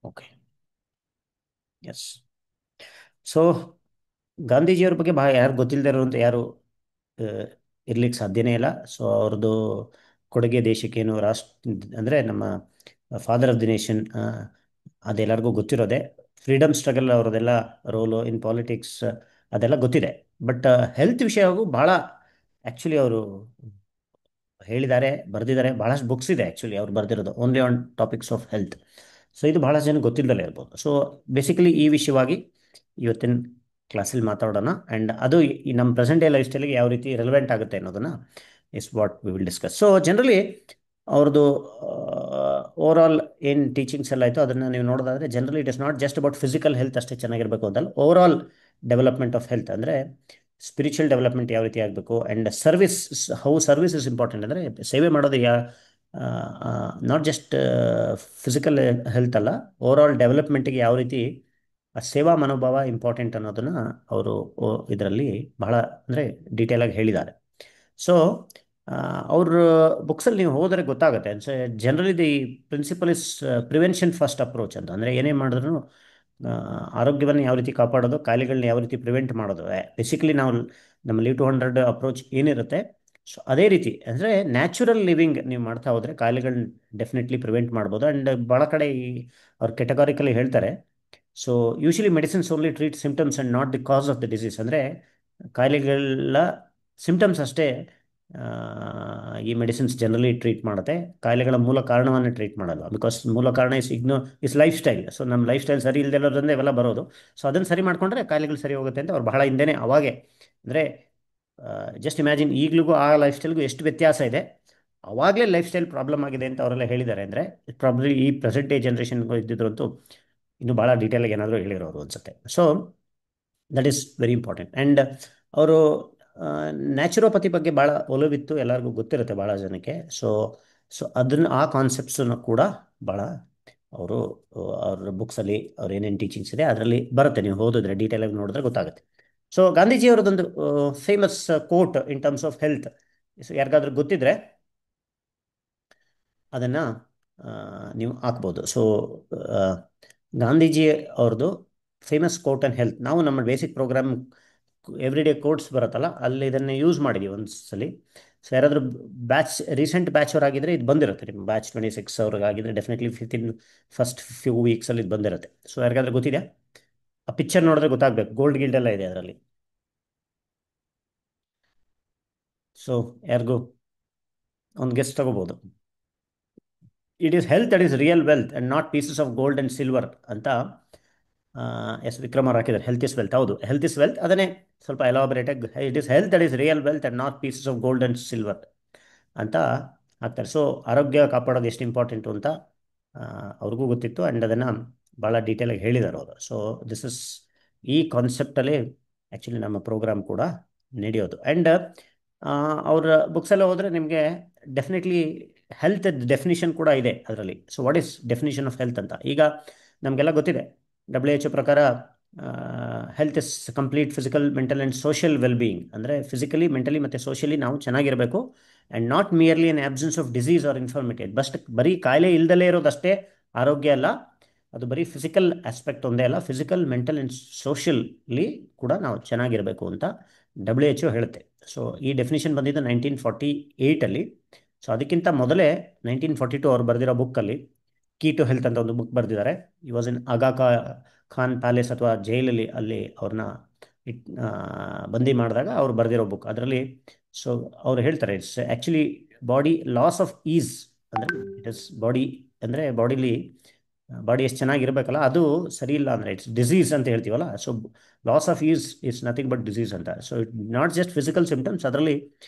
Okay. S. So ಗಾಂಧೀಜಿಯವ್ರ ಬಗ್ಗೆ ಭಾಳ ಯಾರು ಗೊತ್ತಿಲ್ಲದೆ ಇರುವಂತ ಯಾರು ಆ, ಇರ್ಲಿಕ್ಕೆ ಸಾಧ್ಯನೇ ಇಲ್ಲ. ಸೊ ಅವ್ರದ್ದು ಕೊಡುಗೆ ದೇಶಕ್ಕೇನು ರಾಷ್ಟ್ರ ಅಂದರೆ ನಮ್ಮ ಫಾದರ್ ಆಫ್ ದಿ ನೇಷನ್, ಅದೆಲ್ಲರಿಗೂ ಗೊತ್ತಿರೋದೆ. ಫ್ರೀಡಮ್ ಸ್ಟ್ರಗಲ್ ಅವ್ರದ್ದೆಲ್ಲ ರೋಲು ಇನ್ ಪಾಲಿಟಿಕ್ಸ್ ಅದೆಲ್ಲ ಗೊತ್ತಿದೆ. ಬಟ್ ಹೆಲ್ತ್ ವಿಷಯವಾಗೂ ಭಾಳ ಆ್ಯಕ್ಚುಲಿ ಅವರು ಹೇಳಿದ್ದಾರೆ, ಬರೆದಿದ್ದಾರೆ. ಬಹಳಷ್ಟು ಬುಕ್ಸ್ ಇದೆ ಆ್ಯಕ್ಚುಲಿ ಅವ್ರು ಬರೆದಿರೋದು only on topics of health. So ಇದು ಬಹಳಷ್ಟು ಜನ ಗೊತ್ತಿಲ್ಲದಲ್ಲೇ ಇರ್ಬೋದು. ಸೊ ಬೇಸಿಕಲಿ ಈ ವಿಷಯವಾಗಿ ಇವತ್ತಿನ ಕ್ಲಾಸಲ್ಲಿ ಮಾತಾಡೋಣ. ಆ್ಯಂಡ್ ಅದು ಈ ನಮ್ಮ ಪ್ರೆಸೆಂಟ್ ಡೇ ಲೈಫ್ ಸ್ಟೈಲ್ಗೆ ಯಾವ ರೀತಿ ರೆಲೆವೆಂಟ್ ಆಗುತ್ತೆ ಅನ್ನೋದನ್ನು is what we will discuss. So generally ಅವ್ರದ್ದು ಓವರ್ ಆಲ್ ಏನು ಟೀಚಿಂಗ್ಸ್ ಎಲ್ಲ ಆಯಿತು ಅದನ್ನು ನೀವು ನೋಡೋದಾದರೆ generally it is not just about physical health ಅಷ್ಟೇ ಚೆನ್ನಾಗಿರಬೇಕು ಅಂತಲ್ಲ, over all development of health ಅಂದರೆ ಸ್ಪಿರಿಚುವಲ್ ಡೆವಲಪ್ಮೆಂಟ್ ಯಾವ ರೀತಿ ಆಗಬೇಕು. And service, how service is important ಅಂದರೆ ಸೇವೆ ಮಾಡೋದು ನಾಟ್ ಜಸ್ಟ್ ಫಿಸಿಕಲ್ ಹೆಲ್ತ್ ಅಲ್ಲ, ಓವರ್ ಆಲ್ ಡೆವಲಪ್ಮೆಂಟಿಗೆ ಯಾವ ರೀತಿ ಆ ಸೇವಾ ಮನೋಭಾವ ಇಂಪಾರ್ಟೆಂಟ್ ಅನ್ನೋದನ್ನು ಅವರು ಇದರಲ್ಲಿ ಬಹಳ ಅಂದರೆ ಡೀಟೇಲಾಗಿ ಹೇಳಿದ್ದಾರೆ. ಸೊ ಅವ್ರ ಬುಕ್ಸಲ್ಲಿ ನೀವು ಹೋದರೆ ಗೊತ್ತಾಗುತ್ತೆ. Generally the principle is prevention first approach ಅಂತ. ಅಂದರೆ ಏನೇ ಮಾಡಿದ್ರು ಆರೋಗ್ಯವನ್ನು ಯಾವ ರೀತಿ ಕಾಪಾಡೋದು, ಕಾಯಿಲೆಗಳನ್ನ ಯಾವ ರೀತಿ ಪ್ರಿವೆಂಟ್ ಮಾಡೋದು. ಬೇಸಿಕಲಿ ನಾವು ನಮ್ಮ ಲೀವ್ ಟು 100 ಅಪ್ರೋಚ್ ಏನಿರುತ್ತೆ, ಸೊ ಅದೇ ರೀತಿ ಅಂದರೆ ನ್ಯಾಚುರಲ್ ಲಿವಿಂಗ್ ನೀವು ಮಾಡ್ತಾ ಹೋದರೆ ಕಾಯಿಲೆಗಳನ್ನ ಡೆಫಿನೆಟ್ಲಿ ಪ್ರಿವೆಂಟ್ ಮಾಡ್ಬೋದು. ಆ್ಯಂಡ್ ಭಾಳ ಕಡೆ ಅವ್ರು ಕೆಟಗಾರಿಕಲಿ ಹೇಳ್ತಾರೆ. So usually medicines only treat symptoms and not the cos of the disease. ಅಂದರೆ ಕಾಯಿಲೆಗಳ ಸಿಂಪ್ಟಮ್ಸ್ ಅಷ್ಟೇ ಆ, ಈ ಮೆಡಿಸಿನ್ಸ್ ಜನರಲಿ ಟ್ರೀಟ್ ಮಾಡುತ್ತೆ, ಕಾಯಿಲೆಗಳ ಮೂಲ ಕಾರಣವನ್ನು ಟ್ರೀಟ್ ಮಾಡಲ್ಲ. ಬಿಕಾಸ್ ಮೂಲ ಕಾರಣ ಇಸ್ ಲೈಫ್ ಸ್ಟೈಲ್. ಸೊ ನಮ್ಮ ಲೈಫ್ ಸ್ಟೈಲ್ ಸರಿ ಇಲ್ಲದೆ ಇವೆಲ್ಲ ಬರೋದು. ಸೊ ಅದನ್ನು ಸರಿ ಮಾಡ್ಕೊಂಡ್ರೆ ಕಾಯಿಲೆಗಳು ಸರಿ ಹೋಗುತ್ತೆ ಅಂತ ಅವ್ರು ಬಹಳ ಹಿಂದೆನೇ ಅವಾಗೆ ಅಂದರೆ ಜಸ್ಟ್ ಇಮ್ಯಾಜಿನ್ ಈಗಲಿಗೂ ಆ ಲೈಫ್ ಸ್ಟೈಲ್ಗೂ ಎಷ್ಟು ವ್ಯತ್ಯಾಸ ಇದೆ. ಅವಾಗಲೇ ಲೈಫ್ ಸ್ಟೈಲ್ ಪ್ರಾಬ್ಲಮ್ ಆಗಿದೆ ಅಂತ ಅವರೆಲ್ಲ ಹೇಳಿದ್ದಾರೆ. ಅಂದರೆ ಪ್ರಾಬ್ಲಿ ಈ ಪ್ರೆಸೆಂಟ್ ಡೇ ಜನ್ರೇಷನ್ಗೂ ಇದ್ದಿದ್ರಂತೂ ಇನ್ನೂ ಭಾಳ ಡೀಟೇಲಾಗಿ ಏನಾದರೂ ಹೇಳಿರೋರು ಅನ್ಸುತ್ತೆ. So that is very important. And ಅವರು ನ್ಯಾಚುರೋಪತಿ ಬಗ್ಗೆ ಭಾಳ ಒಲವಿತ್ತು, ಎಲ್ಲರಿಗೂ ಗೊತ್ತಿರುತ್ತೆ ಭಾಳ ಜನಕ್ಕೆ. ಸೊ ಸೊ ಅದನ್ನು ಆ ಕಾನ್ಸೆಪ್ಟ್ಸನ್ನು ಕೂಡ ಭಾಳ ಅವರು ಅವ್ರ ಬುಕ್ಸಲ್ಲಿ ಅವ್ರು ಏನೇನು ಟೀಚಿಂಗ್ಸ್ ಇದೆ ಅದರಲ್ಲಿ ಬರುತ್ತೆ. ನೀವು ಓದಿದ್ರೆ ಡೀಟೇಲಾಗಿ ನೋಡಿದ್ರೆ ಗೊತ್ತಾಗುತ್ತೆ. ಸೊ ಗಾಂಧೀಜಿಯವರದೊಂದು famous quote in terms of health, ಯಾರಿಗಾದ್ರೂ ಗೊತ್ತಿದ್ರೆ ಅದನ್ನು ನೀವು ಹಾಕ್ಬೋದು. ಸೊ ಗಾಂಧೀಜಿ ಅವ್ರದ್ದು ಫೇಮಸ್ ಕೋಟ್ ಆ್ಯಂಡ್ ಹೆಲ್ತ್, ನಾವು ನಮ್ಮ basic programme every day quotes ಬರುತ್ತಲ್ಲ ಅಲ್ಲಿ ಇದನ್ನು ಯೂಸ್ ಮಾಡಿದ್ದೀವಿ ಒಂದು ಸಲ. ಸೊ ಯಾರಾದರೂ ಬ್ಯಾಚ್ ರೀಸೆಂಟ್ ಬ್ಯಾಚ್ ಅವರಾಗಿದ್ದರೆ ಇದು ಬಂದಿರುತ್ತೆ. ನಿಮ್ಮ ಬ್ಯಾಚ್ 26 ಅವ್ರಿಗಾಗಿದ್ದರೆ ಡೆಫಿನೆಟ್ಲಿ ವಿತಿನ್ ಫಸ್ಟ್ ಫ್ಯೂ ವೀಕ್ಸಲ್ಲಿ ಇದು ಬಂದಿರುತ್ತೆ. ಸೊ ಯಾರಿಗಾದ್ರೂ ಗೊತ್ತಿದೆಯಾ? ಆ ಪಿಕ್ಚರ್ ನೋಡಿದ್ರೆ ಗೊತ್ತಾಗಬೇಕು, ಗೋಲ್ಡ್ ಗಿಲ್ಡ್ ಎಲ್ಲ ಇದೆ ಅದರಲ್ಲಿ. ಸೊ ಯಾರಿಗೂ ಒಂದು ಗೆಸ್ಟ್ ತಗೋಬೋದು. It is health that is real wealth and not pieces of gold and silver ಅಂತ ಎಸ್ ವಿಕ್ರಮ್ ಅವ್ರು ಹಾಕಿದ್ದಾರೆ. ಹೆಲ್ತ್ ಇಸ್ ವೆಲ್ತ್, ಹೌದು ಹೆಲ್ತ್ ಇಸ್ ವೆಲ್ತ್, ಅದನ್ನೇ ಸ್ವಲ್ಪ ಎಲಾಬರೇಟಾಗಿ it is health that is real wealth and not pieces of gold and silver ಅಂತ ಹಾಕ್ತಾರೆ. So ಆರೋಗ್ಯ ಕಾಪಾಡೋದು ಎಷ್ಟು ಇಂಪಾರ್ಟೆಂಟು ಅಂತ ಅವ್ರಿಗೂ ಗೊತ್ತಿತ್ತು. ಆ್ಯಂಡ್ ಅದನ್ನು ಭಾಳ ಡೀಟೇಲಾಗಿ ಹೇಳಿದ್ದಾರೆ ಅವರು. ಸೊ ದಿಸ್ ಇಸ್ ಈ ಕಾನ್ಸೆಪ್ಟಲ್ಲಿ ಆ್ಯಕ್ಚುಲಿ ನಮ್ಮ ಪ್ರೋಗ್ರಾಮ್ ಕೂಡ ನಡೆಯೋದು. ಆ್ಯಂಡ್ ಅವ್ರ ಬುಕ್ಸೆಲ್ಲ ಹೋದರೆ ನಿಮಗೆ ಡೆಫಿನೆಟ್ಲಿ ಹೆಲ್ತ್ ಡೆಫಿನಿಷನ್ ಕೂಡ ಇದೆ ಅದರಲ್ಲಿ. So what is definition of health ಅಂತ ಈಗ ನಮಗೆಲ್ಲ ಗೊತ್ತಿದೆ. WHO ಪ್ರಕಾರ health is complete physical, mental and social wellbeing. ಅಂದರೆ ಫಿಸಿಕಲಿ, ಮೆಂಟಲಿ ಮತ್ತು ಸೋಷಿಯಲಿ ನಾವು ಚೆನ್ನಾಗಿರಬೇಕು. And not merely an absence of disease or infirmity. ಬರೀ ಕಾಯಿಲೆ ಇಲ್ದಲೇ ಇರೋದಷ್ಟೇ ಆರೋಗ್ಯ ಅಲ್ಲ, ಅದು ಬರೀ ಫಿಸಿಕಲ್ ಆಸ್ಪೆಕ್ಟ್ ಒಂದೇ ಅಲ್ಲ, ಫಿಸಿಕಲ್, ಮೆಂಟಲ್ ಆ್ಯಂಡ್ ಸೋಷಿಯಲಿ ಕೂಡ ನಾವು ಚೆನ್ನಾಗಿರಬೇಕು ಅಂತ WHO ಹೇಳುತ್ತೆ. ಸೊ ಈ ಡೆಫಿನಿಷನ್ ಬಂದಿದ್ದು 1948ಅಲ್ಲಿ. ಸೊ ಅದಕ್ಕಿಂತ ಮೊದಲೇ 1942 ಅವ್ರು ಬರೆದಿರೋ ಬುಕ್ಕಲ್ಲಿ ಕೀ ಟು ಹೆಲ್ತ್ ಅಂತ ಒಂದು ಬುಕ್ ಬರೆದಿದ್ದಾರೆ. ಈ ವಾಸ್ ಇನ್ ಖಾನ್ ಪ್ಯಾಲೇಸ್ ಅಥವಾ ಜೈಲಲ್ಲಿ ಅಲ್ಲಿ ಅವ್ರನ್ನ ಬಂದಿ ಮಾಡಿದಾಗ ಅವ್ರು ಬರೆದಿರೋ ಬುಕ್ ಅದರಲ್ಲಿ. ಸೊ ಅವ್ರು ಹೇಳ್ತಾರೆ it's actually body loss of is. ಅಂದರೆ ಇಟ್ ಇಸ್ ಬಾಡಿ ಅಂದರೆ ಬಾಡಿ ಎಷ್ಟು ಚೆನ್ನಾಗಿರ್ಬೇಕಲ್ಲ ಅದು ಸರಿ ಇಲ್ಲ ಅಂದರೆ ಇಟ್ಸ್ ಡಿಸೀಸ್ ಅಂತ ಹೇಳ್ತೀವಲ್ಲ. So loss of ease it's nothing but disease ಅಂತ. So it not just physical symptoms, ಅದರಲ್ಲಿ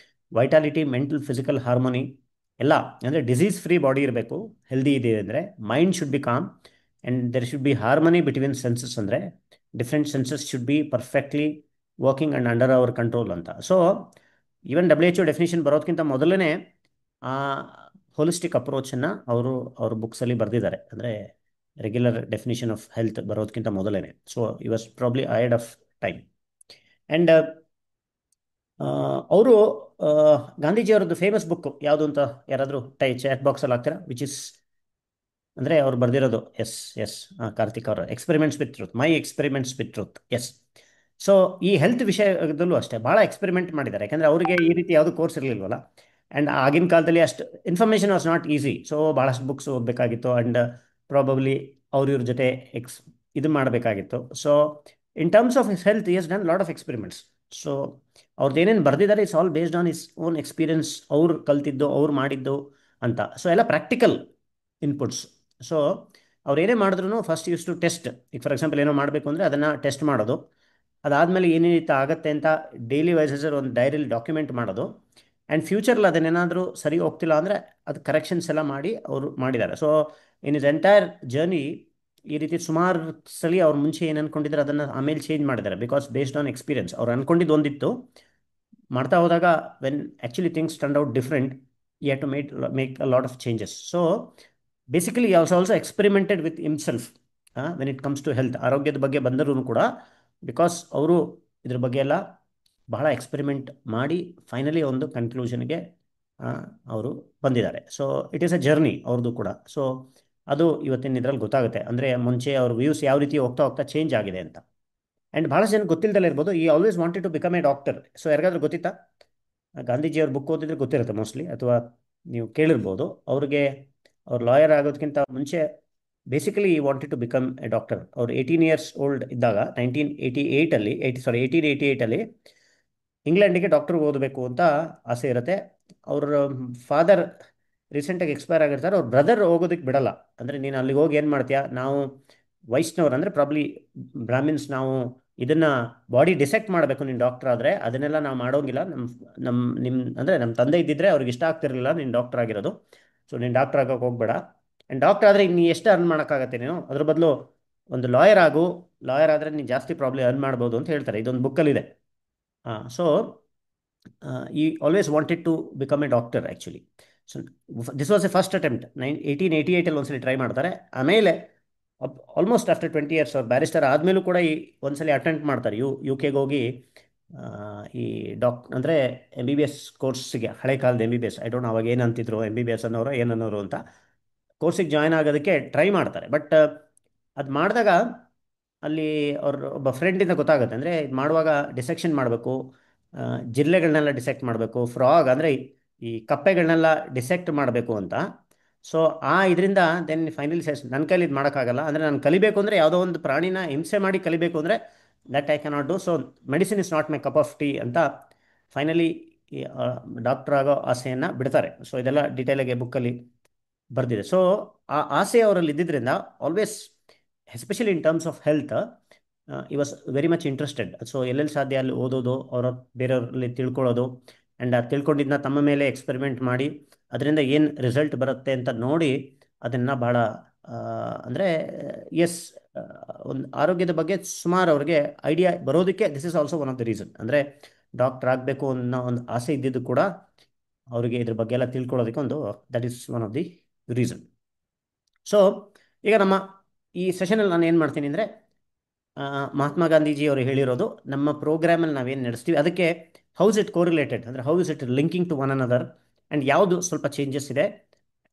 ವೈಟಾಲಿಟಿ, ಮೆಂಟಲ್, ಫಿಸಿಕಲ್ ಹಾರ್ಮೋನಿ ಎಲ್ಲ. ಅಂದರೆ ಡಿಸೀಸ್ ಫ್ರೀ ಬಾಡಿ ಇರಬೇಕು, ಹೆಲ್ದಿ ಇದೆ ಅಂದರೆ mind should be calm and there should be harmony between senses. ಅಂದರೆ different senses should be perfectly working and under our control ಅಂತ. So even WHO definition ಬರೋದಕ್ಕಿಂತ ಮೊದಲೇ ಆ ಹೋಲಿಸ್ಟಿಕ್ ಅಪ್ರೋಚನ್ನು ಅವ್ರ ಬುಕ್ಸಲ್ಲಿ ಬರೆದಿದ್ದಾರೆ. ಅಂದರೆ ರೆಗ್ಯುಲರ್ ಡೆಫಿನೇಷನ್ ಆಫ್ ಹೆಲ್ತ್ ಬರೋದಕ್ಕಿಂತ ಮೊದಲೇ. ಸೊ ಈ was probably ahead of time. And ಅವರು ಗಾಂಧೀಜಿ ಅವರದ್ದು ಫೇಮಸ್ ಬುಕ್ ಯಾವುದು ಅಂತ ಯಾರಾದರೂ ಚಾಟ್ ಬಾಕ್ಸಲ್ಲಿ ಹಾಕ್ತೀರಾ? ವಿಚ್ ಇಸ್ ಅಂದರೆ ಅವ್ರು ಬರೆದಿರೋದು. ಎಸ್ ಎಸ್ ಕಾರ್ತಿಕ್ ಅವರು experiments with truth, my experiments with truth. Yes. So ಈ ಹೆಲ್ತ್ ವಿಷಯದಲ್ಲೂ ಅಷ್ಟೇ ಭಾಳ ಎಕ್ಸ್ಪೆರಿಮೆಂಟ್ ಮಾಡಿದ್ದಾರೆ, ಯಾಕಂದರೆ ಅವರಿಗೆ ಈ ರೀತಿ ಯಾವುದು ಕೋರ್ಸ್ ಇರಲಿಲ್ವಲ್ಲ. ಆ್ಯಂಡ್ ಆಗಿನ ಕಾಲದಲ್ಲಿ ಅಷ್ಟು information was not easy, so ಭಾಳಷ್ಟು ಬುಕ್ಸ್ ಓದಬೇಕಾಗಿತ್ತು. ಆ್ಯಂಡ್ ಪ್ರಾಬಬ್ಲಿ ಅವ್ರ ಇವ್ರ ಜೊತೆ ಇದು ಮಾಡಬೇಕಾಗಿತ್ತು. So in terms of his health is done lot of experiments. So ಅವ್ರದ್ದು ಏನೇನು ಬರೆದಿದ್ದಾರೆ it's all based on is own experience, ಅವ್ರು ಕಲ್ತಿದ್ದು ಅವ್ರು ಮಾಡಿದ್ದು ಅಂತ. ಸೊ ಎಲ್ಲ ಪ್ರಾಕ್ಟಿಕಲ್ ಇನ್ಪುಟ್ಸ್. ಸೊ ಅವ್ರು ಏನೇ ಮಾಡಿದ್ರು ಫಸ್ಟ್ ಯೂಸ್ ಟು ಟೆಸ್ಟ್. ಈಗ ಫಾರ್ ಎಕ್ಸಾಂಪಲ್ ಏನೋ ಮಾಡಬೇಕು ಅಂದರೆ ಅದನ್ನು ಟೆಸ್ಟ್ ಮಾಡೋದು, ಅದಾದಮೇಲೆ ಏನೇನಿತ್ತು ಆಗುತ್ತೆ ಅಂತ ಡೈಲಿ ವೈಸಸ್ ಒಂದು ಡೈರಿಲಿ ಡಾಕ್ಯುಮೆಂಟ್ ಮಾಡೋದು. ಆ್ಯಂಡ್ ಫ್ಯೂಚರಲ್ಲಿ ಅದನ್ನೇನಾದರೂ ಸರಿ ಹೋಗ್ತಿಲ್ಲ ಅಂದರೆ ಅದು ಕರೆಕ್ಷನ್ಸ್ ಎಲ್ಲ ಮಾಡಿ ಅವರು ಮಾಡಿದ್ದಾರೆ. So in is entire journey ಈ ರೀತಿ ಸುಮಾರು ಸಲ ಅವ್ರು ಮುಂಚೆ ಏನು ಅನ್ಕೊಂಡಿದ್ದಾರೆ ಅದನ್ನು ಆಮೇಲೆ ಚೇಂಜ್ ಮಾಡಿದ್ದಾರೆ, ಬಿಕಾಸ್ ಬೇಸ್ಡ್ ಆನ್ ಎಕ್ಸ್ಪೀರಿಯನ್ಸ್. ಅವ್ರು ಅನ್ಕೊಂಡಿದ್ದು ಒಂದಿತ್ತು, ಮಾಡ್ತಾ ಹೋದಾಗ when actually things turn out different, you have to make a lot of changes. So basically also experimented with himself when it comes to health. ಆರೋಗ್ಯದ ಬಗ್ಗೆ ಬಂದರೂ ಕೂಡ ಬಿಕಾಸ್ ಅವರು ಇದ್ರ ಬಗ್ಗೆ ಎಲ್ಲ ಬಹಳ ಎಕ್ಸ್ಪೆರಿಮೆಂಟ್ ಮಾಡಿ ಫೈನಲಿ ಒಂದು ಕನ್ಕ್ಲೂಷನ್ಗೆ ಅವರು ಬಂದಿದ್ದಾರೆ. So it is a journey ಅವ್ರದ್ದು ಕೂಡ. ಸೊ ಅದು ಇವತ್ತಿನ ಇದರಲ್ಲಿ ಗೊತ್ತಾಗುತ್ತೆ, ಅಂದರೆ ಮುಂಚೆ ಅವ್ರ ವ್ಯೂಸ್ ಯಾವ ರೀತಿ ಹೋಗ್ತಾ ಹೋಗ್ತಾ ಚೇಂಜ್ ಆಗಿದೆ ಅಂತ. ಆ್ಯಂಡ್ ಭಾಳಷ್ಟು ಜನ ಗೊತ್ತಿಲ್ಲದಲ್ಲೇ ಇರ್ಬೋದು, ಈ always wanted to become a doctor. So ಯಾರಿಗಾದ್ರೂ ಗೊತ್ತಿತ್ತಾ? ಗಾಂಧೀಜಿಯವ್ರ ಬುಕ್ ಓದಿದ್ರೆ ಗೊತ್ತಿರುತ್ತೆ ಮೋಸ್ಟ್ಲಿ, ಅಥವಾ ನೀವು ಕೇಳಿರ್ಬೋದು. ಅವ್ರಿಗೆ ಅವ್ರು ಲಾಯರ್ ಆಗೋದಕ್ಕಿಂತ ಮುಂಚೆ ಬೇಸಿಕಲಿ ಈ wanted to become a doctor. ಅವ್ರು 18 years ಓಲ್ಡ್ ಇದ್ದಾಗ 1988ಅಲ್ಲಿ 1888ಅಲ್ಲಿ ಇಂಗ್ಲೆಂಡಿಗೆ ಡಾಕ್ಟರ್ ಓದಬೇಕು ಅಂತ ಆಸೆ ಇರುತ್ತೆ. ಅವ್ರ ಫಾದರ್ ರೀಸೆಂಟಾಗಿ ಎಕ್ಸ್ಪೈರ್ ಆಗಿರ್ತಾರೆ, ಅವ್ರ ಬ್ರದರ್ ಹೋಗೋದಕ್ಕೆ ಬಿಡಲ್ಲ. ಅಂದರೆ ನೀನು ಅಲ್ಲಿಗೆ ಹೋಗಿ ಏನು ಮಾಡ್ತೀಯಾ, ನಾವು ವೈಷ್ಣವ್ರು ಅಂದರೆ ಪ್ರಾಬ್ಲಿ ಬ್ರಾಹ್ಮಿನ್ಸ್, ನಾವು ಇದನ್ನು ಬಾಡಿ ಡಿಸೆಕ್ಟ್ ಮಾಡಬೇಕು ನೀನು ಡಾಕ್ಟರ್ ಆದರೆ, ಅದನ್ನೆಲ್ಲ ನಾವು ಮಾಡೋಂಗಿಲ್ಲ. ಅಂದರೆ ನಮ್ಮ ತಂದೆ ಇದ್ದಿದ್ರೆ ಅವ್ರಿಗೆ ಇಷ್ಟ ಆಗ್ತಿರಲಿಲ್ಲ ನೀನು ಡಾಕ್ಟರ್ ಆಗಿರೋದು. ಸೊ ನೀನು ಡಾಕ್ಟರ್ ಆಗೋಕೆ ಹೋಗ್ಬೇಡ. ಆ್ಯಂಡ್ ಡಾಕ್ಟರ್ ಆದರೆ ನೀನು ಎಷ್ಟು ಅರ್ನ್ ಮಾಡೋಕ್ಕಾಗತ್ತೆ ನೀನು, ಅದ್ರ ಬದಲು ಒಂದು ಲಾಯರ್ ಆಗು. ಲಾಯರ್ ಆದರೆ ನೀನು ಜಾಸ್ತಿ ಪ್ರಾಬ್ಲಮ್ ಅರ್ನ್ ಮಾಡ್ಬೋದು ಅಂತ ಹೇಳ್ತಾರೆ. ಇದೊಂದು ಬುಕ್ಕಲ್ಲಿದೆ. So he always wanted to become a doctor actually. So this was a first attempt. 1888ಅಲ್ಲಿ ಒಂದ್ಸಲಿ ಟ್ರೈ ಮಾಡ್ತಾರೆ. ಆಮೇಲೆ ಆಲ್ಮೋಸ್ಟ್ ಆಫ್ಟರ್ 20 years ಅವ್ರು ಬ್ಯಾರಿಸ್ಟರ್ ಆದಮೇಲೂ ಕೂಡ ಈ ಒಂದ್ಸಲಿ ಅಟೆಂಪ್ಟ್ ಮಾಡ್ತಾರೆ. ಯು ಕೆಗೆ ಹೋಗಿ ಈ ಅಂದರೆ MBBS ಕೋರ್ಸ್ಗೆ, ಹಳೆ ಕಾಲದ MBBS, ಐ ಡೋಂಟ್ ಅವಾಗ ಏನು ಅಂತಿದ್ರು, MBBS ಅನ್ನೋರು ಏನನ್ನೋರು ಅಂತ, ಕೋರ್ಸಿಗೆ ಜಾಯ್ನ್ ಆಗೋದಕ್ಕೆ ಟ್ರೈ ಮಾಡ್ತಾರೆ. ಬಟ್ ಅದು ಮಾಡಿದಾಗ ಅಲ್ಲಿ ಅವ್ರ ಒಬ್ಬ ಫ್ರೆಂಡಿಂದ ಗೊತ್ತಾಗುತ್ತೆ, ಅಂದರೆ ಇದು ಮಾಡುವಾಗ ಡಿಸೆಕ್ಷನ್ ಮಾಡಬೇಕು, ಜಿರ್ಲೆಗಳನ್ನೆಲ್ಲ ಡಿಸೆಕ್ಟ್ ಮಾಡಬೇಕು, ಫ್ರಾಗ್ ಅಂದರೆ ಈ ಕಪ್ಪೆಗಳನ್ನೆಲ್ಲ ಡಿಸೆಕ್ಟ್ ಮಾಡಬೇಕು ಅಂತ. ಸೊ ಇದರಿಂದ ದೆನ್ ಫೈನಲಿ ಸೆಸ್ ನನ್ನ ಕೈಲಿ ಇದು ಮಾಡೋಕ್ಕಾಗಲ್ಲ, ಅಂದರೆ ನಾನು ಕಲಿಬೇಕು ಅಂದರೆ ಯಾವುದೋ ಒಂದು ಪ್ರಾಣಿನ ಹಿಂಸೆ ಮಾಡಿ ಕಲಿಬೇಕು ಅಂದರೆ that I cannot do. So medicine is not my cup of tea ಅಂತ ಫೈನಲಿ ಡಾಕ್ಟರ್ ಆಗೋ ಆಸೆಯನ್ನು ಬಿಡ್ತಾರೆ. ಸೊ ಇದೆಲ್ಲ ಡೀಟೇಲಾಗಿ ಬುಕ್ಕಲ್ಲಿ ಬರೆದಿದೆ. ಸೊ ಆ ಆಸೆ ಅವರಲ್ಲಿ ಇದ್ದಿದ್ದರಿಂದ always, especially in terms of health, he was very much interested. So ಎಲ್ಲೆಲ್ಲಿ ಸಾಧ್ಯ ಅಲ್ಲಿ ಓದೋದು, ಅವರ ಬೇರೆಯವರಲ್ಲಿ ತಿಳ್ಕೊಳ್ಳೋದು, ಆ್ಯಂಡ್ ಆ ತಿಳ್ಕೊಂಡಿದ್ದನ್ನ ತಮ್ಮ ಮೇಲೆ ಎಕ್ಸ್ಪೆರಿಮೆಂಟ್ ಮಾಡಿ ಅದರಿಂದ ಏನು ರಿಸಲ್ಟ್ ಬರುತ್ತೆ ಅಂತ ನೋಡಿ ಅದನ್ನು ಭಾಳ ಅಂದರೆ ಎಸ್, ಒಂದು ಆರೋಗ್ಯದ ಬಗ್ಗೆ ಸುಮಾರು ಅವ್ರಿಗೆ ಐಡಿಯಾ ಬರೋದಕ್ಕೆ this is also one of the reason. ಅಂದರೆ ಡಾಕ್ಟರ್ ಆಗಬೇಕು ಅನ್ನೋ ಒಂದು ಆಸೆ ಇದ್ದಿದ್ದು ಕೂಡ ಅವರಿಗೆ ಇದ್ರ ಬಗ್ಗೆ ಎಲ್ಲ ತಿಳ್ಕೊಳ್ಳೋದಕ್ಕೆ ಒಂದು, that is one of the reason. So ಈಗ ನಮ್ಮ ಈ ಸೆಷನಲ್ಲಿ ನಾನು ಏನು ಮಾಡ್ತೀನಿ ಅಂದರೆ, ಮಹಾತ್ಮ ಗಾಂಧೀಜಿ ಅವರು ಹೇಳಿರೋದು ನಮ್ಮ ಪ್ರೋಗ್ರಾಮಲ್ಲಿ ನಾವೇನು ನಡೆಸ್ತೀವಿ ಅದಕ್ಕೆ ಹೌಸ್ ಇಟ್ ಕೋರಿಲೇಟೆಡ್, ಅಂದರೆ how is it linking to one another, and ಯಾವುದು ಸ್ವಲ್ಪ ಚೇಂಜಸ್ ಇದೆ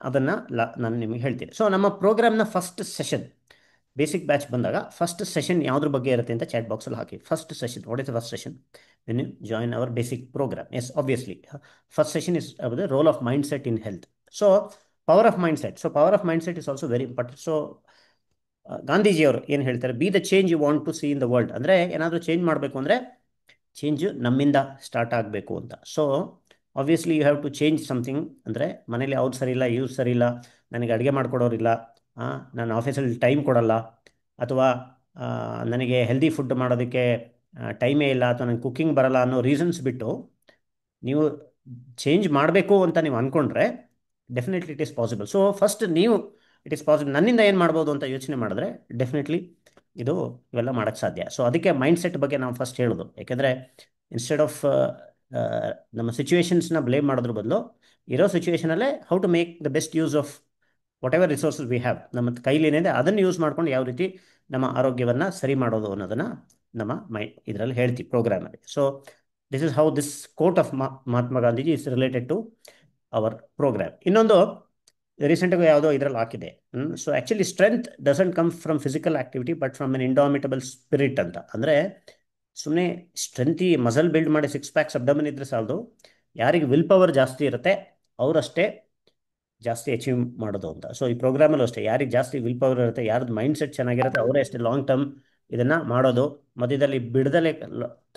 ಅದನ್ನು ನಾನು ನಿಮಗೆ ಹೇಳ್ತೀನಿ. ಸೊ ನಮ್ಮ ಪ್ರೋಗ್ರಾಮ್ನ ಫಸ್ಟ್ ಸೆಷನ್, ಬೇಸಿಕ್ ಬ್ಯಾಚ್ ಬಂದಾಗ ಫಸ್ಟ್ ಸೆಷನ್ ಯಾವುದ್ರ ಬಗ್ಗೆ ಇರುತ್ತೆ ಅಂತ ಚಾಟ್ ಬಾಕ್ಸಲ್ಲಿ ಹಾಕಿ. First session, what is the first session when you join our basic program? Yes, obviously first session is the role of mind set in health. So power of mind set. So power of mind set is also very important. So ಗಾಂಧೀಜಿಯವರು ಏನು ಹೇಳ್ತಾರೆ, be the change you want to see in the world. ಅಂದರೆ ಏನಾದರೂ change ಮಾಡಬೇಕು ಅಂದರೆ change ನಮ್ಮಿಂದ start ಆಗಬೇಕು ಅಂತ. So obviously you have to change something. ಅಂದರೆ ಮನೇಲಿ ಅವ್ರು ಸರಿ ಇಲ್ಲ, ಇವ್ರು ಸರಿ ಇಲ್ಲ, ನನಗೆ ಅಡುಗೆ ಮಾಡ್ಕೊಡೋರಿಲ್ಲ, ನಾನು ಆಫೀಸಲ್ಲಿ ಟೈಮ್ ಕೊಡಲ್ಲ, ಅಥವಾ ನನಗೆ ಹೆಲ್ದಿ ಫುಡ್ ಮಾಡೋದಕ್ಕೆ ಟೈಮೇ ಇಲ್ಲ, ಅಥವಾ ನನಗೆ ಕುಕ್ಕಿಂಗ್ ಬರಲ್ಲ ಅನ್ನೋ ರೀಸನ್ಸ್ ಬಿಟ್ಟು ನೀವು ಚೇಂಜ್ ಮಾಡಬೇಕು ಅಂತ ನೀವು ಅಂದ್ಕೊಂಡ್ರೆ definitely it is possible. So first ನೀವು ಇಟ್ ಈಸ್ ಪಾಸಿಬಲ್, ನನ್ನಿಂದ ಏನು ಮಾಡ್ಬೋದು ಅಂತ ಯೋಚನೆ ಮಾಡಿದ್ರೆ ಡೆಫಿನೆಟ್ಲಿ ಇವೆಲ್ಲ ಮಾಡೋಕ್ಕೆ ಸಾಧ್ಯ. ಸೊ ಅದಕ್ಕೆ ಮೈಂಡ್ ಸೆಟ್ ಬಗ್ಗೆ ನಾವು ಫಸ್ಟ್ ಹೇಳೋದು. ಯಾಕೆಂದರೆ ಇನ್ಸ್ಟೆಡ್ ಆಫ್ ನಮ್ಮ ಸಿಚುವೇಶನ್ಸ್ನ ಬ್ಲೇಮ್ ಮಾಡೋದ್ರ ಬದಲು ಇರೋ ಸಿಚುವೇಶನಲ್ಲೇ how to make the best use of whatever resources we have, ನಮ್ಮ ಕೈಲೇನಿದೆ ಅದನ್ನು ಯೂಸ್ ಮಾಡ್ಕೊಂಡು ಯಾವ ರೀತಿ ನಮ್ಮ ಆರೋಗ್ಯವನ್ನು ಸರಿ ಮಾಡೋದು ಅನ್ನೋದನ್ನು ನಮ್ಮ ಇದರಲ್ಲಿ ಹೇಳ್ತೀವಿ ಪ್ರೋಗ್ರಾಮಲ್ಲಿ. So this is how this quote of Mahatma Gandhiji is related to our program. ಇನ್ನೊಂದು, ರೀಸೆಂಟಾಗಿ ಯಾವುದೋ ಇದರಲ್ಲಿ ಹಾಕಿದೆ. So actually strength doesn't come from physical activity but from an indomitable spirit ಅಂತ. ಅಂದರೆ ಸುಮ್ಮನೆ ಸ್ಟ್ರೆಂತಿ ಮಸಲ್ ಬಿಲ್ಡ್ ಮಾಡಿ ಸಿಕ್ಸ್ ಪ್ಯಾಕ್ಸ್ ಅಬ್ಡಮನ್ ಇದ್ರೆ ಸಾಲದು. ಯಾರಿಗೆ ವಿಲ್ ಪವರ್ ಜಾಸ್ತಿ ಇರುತ್ತೆ ಅವರಷ್ಟೇ ಜಾಸ್ತಿ ಅಚೀವ್ ಮಾಡೋದು ಅಂತ. ಸೊ ಈ ಪ್ರೋಗ್ರಾಮಲ್ಲೂ ಅಷ್ಟೇ, ಯಾರಿಗೆ ಜಾಸ್ತಿ ವಿಲ್ ಪವರ್ ಇರುತ್ತೆ, ಯಾರ್ದು ಮೈಂಡ್ ಸೆಟ್ ಚೆನ್ನಾಗಿರುತ್ತೆ, ಅವರೇ ಅಷ್ಟೇ ಲಾಂಗ್ ಟರ್ಮ್ ಇದನ್ನು ಮಾಡೋದು. ಮಧ್ಯದಲ್ಲಿ ಬಿಡದಲ್ಲೇ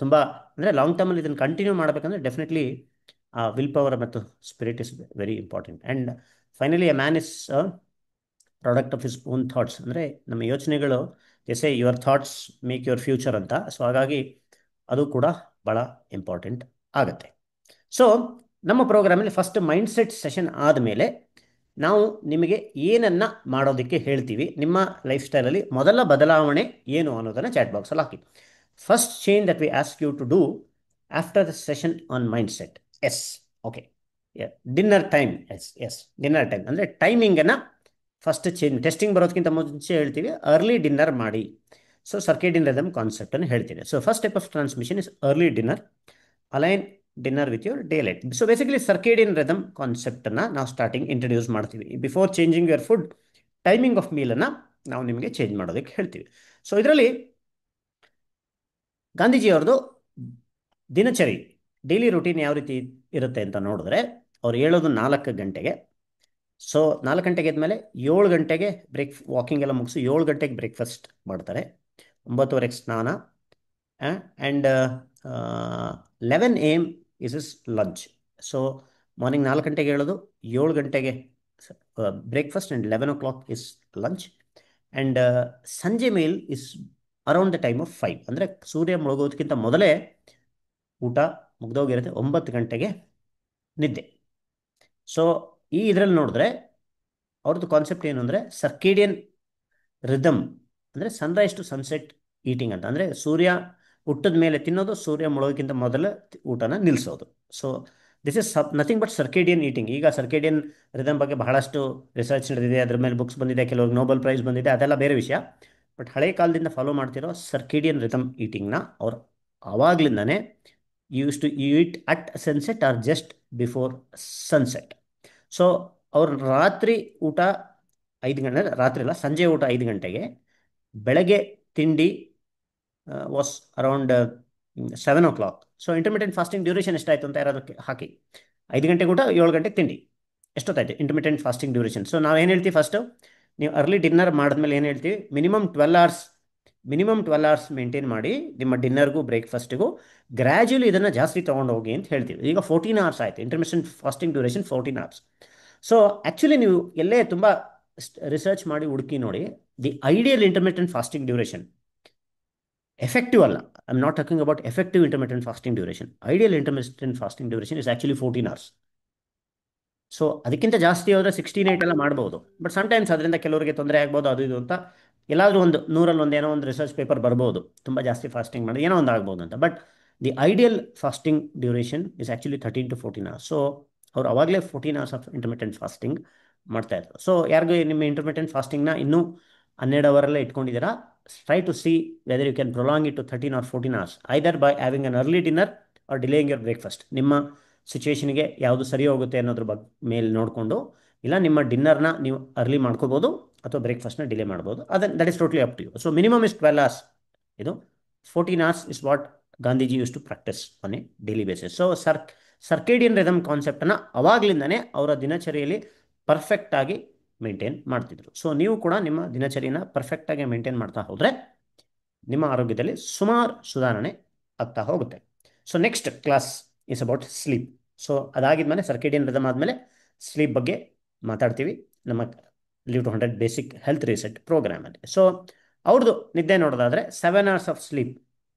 ತುಂಬ, ಅಂದರೆ ಲಾಂಗ್ ಟರ್ಮಲ್ಲಿ ಇದನ್ನು ಕಂಟಿನ್ಯೂ ಮಾಡಬೇಕಂದ್ರೆ ಡೆಫಿನೆಟ್ಲಿ ಆ ವಿಲ್ ಪವರ್ ಮತ್ತು spirit is very important. And finally a man is product of his own thoughts. ಅಂದರೆ ನಮ್ಮ ಯೋಚನೆಗಳು as your thoughts make your future ಅಂತ. ಸೊ ಹಾಗಾಗಿ ಅದು ಕೂಡ ಭಾಳ ಇಂಪಾರ್ಟೆಂಟ್ ಆಗುತ್ತೆ. ಸೊ ನಮ್ಮ ಪ್ರೋಗ್ರಾಮಲ್ಲಿ ಫಸ್ಟ್ ಮೈಂಡ್ ಸೆಟ್ ಸೆಷನ್ ಆದಮೇಲೆ ನಾವು ನಿಮಗೆ ಏನನ್ನ ಮಾಡೋದಕ್ಕೆ ಹೇಳ್ತೀವಿ, ನಿಮ್ಮ ಲೈಫ್ ಸ್ಟೈಲಲ್ಲಿ ಮೊದಲ ಬದಲಾವಣೆ ಏನು ಅನ್ನೋದನ್ನು ಚಾಟ್ ಬಾಕ್ಸಲ್ಲಿ ಹಾಕಿ. First change that we ask you to do after the session on mindset. Yes, okay. Dinner time. Yes dinner time ಅಂದರೆ ಟೈಮಿಂಗನ್ನು ಫಸ್ಟ್ ಚೇಂಜ್. ಟೆಸ್ಟಿಂಗ್ ಬರೋದಕ್ಕಿಂತ ಮುಂಚೆ ಹೇಳ್ತೀವಿ ಅರ್ಲಿ ಡಿನ್ನರ್ ಮಾಡಿ. ಸೊ ಸರ್ಕೇಡಿಯನ್ ರಿದಮ್ ಕಾನ್ಸೆಪ್ಟನ್ನು ಹೇಳ್ತೀವಿ. So first type of transmission is early dinner, align dinner with your daylight. So basically circadian rhythm ಕಾನ್ಸೆಪ್ಟನ್ನು ನಾವು ಸ್ಟಾರ್ಟಿಂಗ್ ಇಂಟ್ರೊಡ್ಯೂಸ್ ಮಾಡ್ತೀವಿ. Before changing your food, timing of ಮೀಲನ್ನು ನಾವು ನಿಮಗೆ change ಮಾಡೋದಕ್ಕೆ ಹೇಳ್ತೀವಿ. ಸೊ ಇದರಲ್ಲಿ ಗಾಂಧೀಜಿಯವ್ರದ್ದು ದಿನಚರಿ, ಡೈಲಿ ರುಟೀನ್ ಯಾವ ರೀತಿ ಇರುತ್ತೆ ಅಂತ ನೋಡಿದ್ರೆ, ಅವ್ರು ಹೇಳೋದು 4 ಗಂಟೆಗೆ. ಸೊ 4 ಗಂಟೆಗೆ ಎದ್ಮೇಲೆ 7 ಗಂಟೆಗೆ ವಾಕಿಂಗ್ ಎಲ್ಲ ಮುಗಿಸಿ 7 ಗಂಟೆಗೆ ಬ್ರೇಕ್ಫಾಸ್ಟ್ ಮಾಡ್ತಾರೆ. 9:30ಗೆ ಸ್ನಾನ, and 11 AM is is lunch. So morning 4 ಗಂಟೆಗೆ ಹೇಳೋದು, 7 ಗಂಟೆಗೆ breakfast and 11 o'clock is lunch. And ಸಂಜೆ meal is around the time of 5, ಅಂದರೆ ಸೂರ್ಯ ಮುಳುಗೋದಕ್ಕಿಂತ ಮೊದಲೇ ಊಟ ಮುಗ್ದೋಗಿರುತ್ತೆ. 9 ಗಂಟೆಗೆ ನಿದ್ದೆ. ಸೊ ಈ ಇದರಲ್ಲಿ ನೋಡಿದ್ರೆ ಅವ್ರದ್ದು ಕಾನ್ಸೆಪ್ಟ್ ಏನು ಅಂದರೆ ಸರ್ಕೇಡಿಯನ್ ರಿದಮ್, ಅಂದರೆ ಸನ್ರೈಸ್ ಟು ಸನ್ಸೆಟ್ ಈಟಿಂಗ್ ಅಂತ. ಅಂದರೆ ಸೂರ್ಯ ಹುಟ್ಟದ ಮೇಲೆ ತಿನ್ನೋದು, ಸೂರ್ಯ ಮುಳೋದಕ್ಕಿಂತ ಮೊದಲು ಊಟನ ನಿಲ್ಲಿಸೋದು. So this is nothing but circadian eating. ಈಗ ಸರ್ಕೇಡಿಯನ್ ರಿದಮ್ ಬಗ್ಗೆ ಬಹಳಷ್ಟು ರಿಸರ್ಚ್ ನಡೆದಿದೆ, ಅದ್ರ ಮೇಲೆ ಬುಕ್ಸ್ ಬಂದಿದೆ, ಕೆಲವ್ರಿಗೆ ನೋಬೆಲ್ ಪ್ರೈಸ್ ಬಂದಿದೆ, ಅದೆಲ್ಲ ಬೇರೆ ವಿಷಯ. ಬಟ್ ಹಳೆ ಕಾಲದಿಂದ ಫಾಲೋ ಮಾಡ್ತಿರೋ ಸರ್ಕೇಡಿಯನ್ ರಿದಮ್ ಈಟಿಂಗ್ನ ಅವ್ರು ಆವಾಗ್ಲಿಂದಾನೇ used to eat at sunset or just before sunset. So ಅವ್ರ ರಾತ್ರಿ ಊಟ 5 ಗಂಟೆ, ರಾತ್ರಿ ಅಲ್ಲ ಸಂಜೆ ಊಟ 5 ಗಂಟೆಗೆ, ಬೆಳಗ್ಗೆ ತಿಂಡಿ was around 7 o'clock. So intermittent fasting duration ಎಷ್ಟಾಯಿತು ಅಂತ ಯಾರಾದರೂ ಹಾಕಿ. 5 ಗಂಟೆಗೆ ಊಟ, 7 ಗಂಟೆಗೆ ತಿಂಡಿ, ಎಷ್ಟೊತ್ತಾಯ್ತು ಇಂಟರ್ಮಿಟೆಂಟ್ ಫಾಸ್ಟಿಂಗ್ ಡ್ಯೂರೇಷನ್. ಸೊ ನಾವೇನು ಹೇಳ್ತೀವಿ, ಫಸ್ಟು ನೀವು ಅರ್ಲಿ ಡಿನ್ನರ್ ಮಾಡಿದ್ಮೇಲೆ ಏನು ಹೇಳ್ತೀವಿ, ಮಿನಿಮಮ್ 12 hours ಮೇಂಟೈನ್ ಮಾಡಿ ನಿಮ್ಮ ಡಿನ್ನರ್ಗೂ ಬ್ರೇಕ್ಫಾಸ್ಟಿಗೂ. ಗ್ರ್ಯಾಜುಲಿ ಇದನ್ನು ಜಾಸ್ತಿ ತೊಗೊಂಡು ಹೋಗಿ ಅಂತ ಹೇಳ್ತೀವಿ. ಈಗ 14 hours ಆಯಿತು intermittent fasting duration, 14 hours. So actually ನೀವು ಎಲ್ಲೇ ತುಂಬ ರಿಸರ್ಚ್ ಮಾಡಿ ಹುಡುಕಿ ನೋಡಿ, the ideal intermittent fasting duration, effective ಅಲ್ಲ, I am not talking about effective intermittent fasting duration, ideal intermittent fasting duration is actually 14 hours. So ಅದಕ್ಕಿಂತ ಜಾಸ್ತಿ ಹೋದರೆ 16-8 ಎಲ್ಲ ಮಾಡ್ಬೋದು. ಬಟ್ ಸಮ್ಟೈಮ್ಸ್ ಅದರಿಂದ ಕೆಲವರಿಗೆ ತೊಂದರೆ ಆಗ್ಬೋದು, ಅದು ಇದು ಅಂತ. ಎಲ್ಲಾದರೂ ಒಂದು 100ರಲ್ಲಿ ಒಂದು ಏನೋ ಒಂದು ರಿಸರ್ಚ್ ಪೇಪರ್ ಬರ್ಬೋದು, ತುಂಬ ಜಾಸ್ತಿ ಫಾಸ್ಟಿಂಗ್ ಮಾಡಿ ಏನೋ ಒಂದು ಆಗ್ಬೋದು ಅಂತ. But the ideal fasting duration is actually 13 to 14 hours. So ಅವ್ರು ಅವಾಗಲೇ 14 hours ಆಫ್ ಇಂಟರ್ಮಿಟೆಂಟ್ ಫಾಸ್ಟಿಂಗ್ ಮಾಡ್ತಾಯಿದ್ರು. ಸೊ ಯಾರಿಗೂ ನಿಮ್ಮ ಇಂಟರ್ಮಿಟೆಂಟ್ ಫಾಸ್ಟಿಂಗ್ನ ಇನ್ನೂ 12 ಅವರಲ್ಲೇ ಇಟ್ಕೊಂಡಿದ್ದೀರಾ, try to see whether you can prolong it to 13 or 14 hours, either by having an early dinner or delaying your breakfast. ನಿಮ್ಮ ಸಿಚುವೇಷನ್ಗೆ ಯಾವುದು ಸರಿ ಹೋಗುತ್ತೆ ಅನ್ನೋದ್ರ ಬಗ್ಗೆ ಮೇಲೆ ನೋಡಿಕೊಂಡು, ಇಲ್ಲ ನಿಮ್ಮ ಡಿನ್ನರ್ನ ನೀವು ಅರ್ಲಿ ಮಾಡ್ಕೋಬೋದು ಅಥವಾ ಬ್ರೇಕ್ಫಾಸ್ಟ್ನ ಡಿಲೇ ಮಾಡ್ಬೋದು. That is totally up to you. So minimum is 12 hours. ಇದು 14 hours is what Gandhiji used to practise on a daily basis. So circadian rhythm ಕಾನ್ಸೆಪ್ಟನ್ನು ಅವಾಗಲಿಂದನೇ ಅವರ ದಿನಚರಿಯಲ್ಲಿ ಪರ್ಫೆಕ್ಟಾಗಿ ಮೇಂಟೈನ್ ಮಾಡ್ತಿದ್ರು. ಸೊ ನೀವು ಕೂಡ ನಿಮ್ಮ ದಿನಚರಿಯನ್ನು ಪರ್ಫೆಕ್ಟಾಗಿ ಮೇಂಟೈನ್ ಮಾಡ್ತಾ ಹೋದರೆ ನಿಮ್ಮ ಆರೋಗ್ಯದಲ್ಲಿ ಸುಮಾರು ಸುಧಾರಣೆ ಆಗ್ತಾ ಹೋಗುತ್ತೆ. So next class is about sleep. So ಅದಾಗಿದ್ಮೇಲೆ ಸರ್ಕೇಡಿಯನ್ ರಿದಮ್ ಆದಮೇಲೆ ಸ್ಲೀಪ್ ಬಗ್ಗೆ ಮಾತಾಡ್ತೀವಿ ನಮ್ಮ live to 100 basic health reset ಪ್ರೋಗ್ರಾಮಲ್ಲಿ. ಸೊ ಅವ್ರದ್ದು ನಿದ್ದೆ ನೋಡೋದಾದರೆ 7 hours ಆಫ್ ಸ್ಲೀಪ್.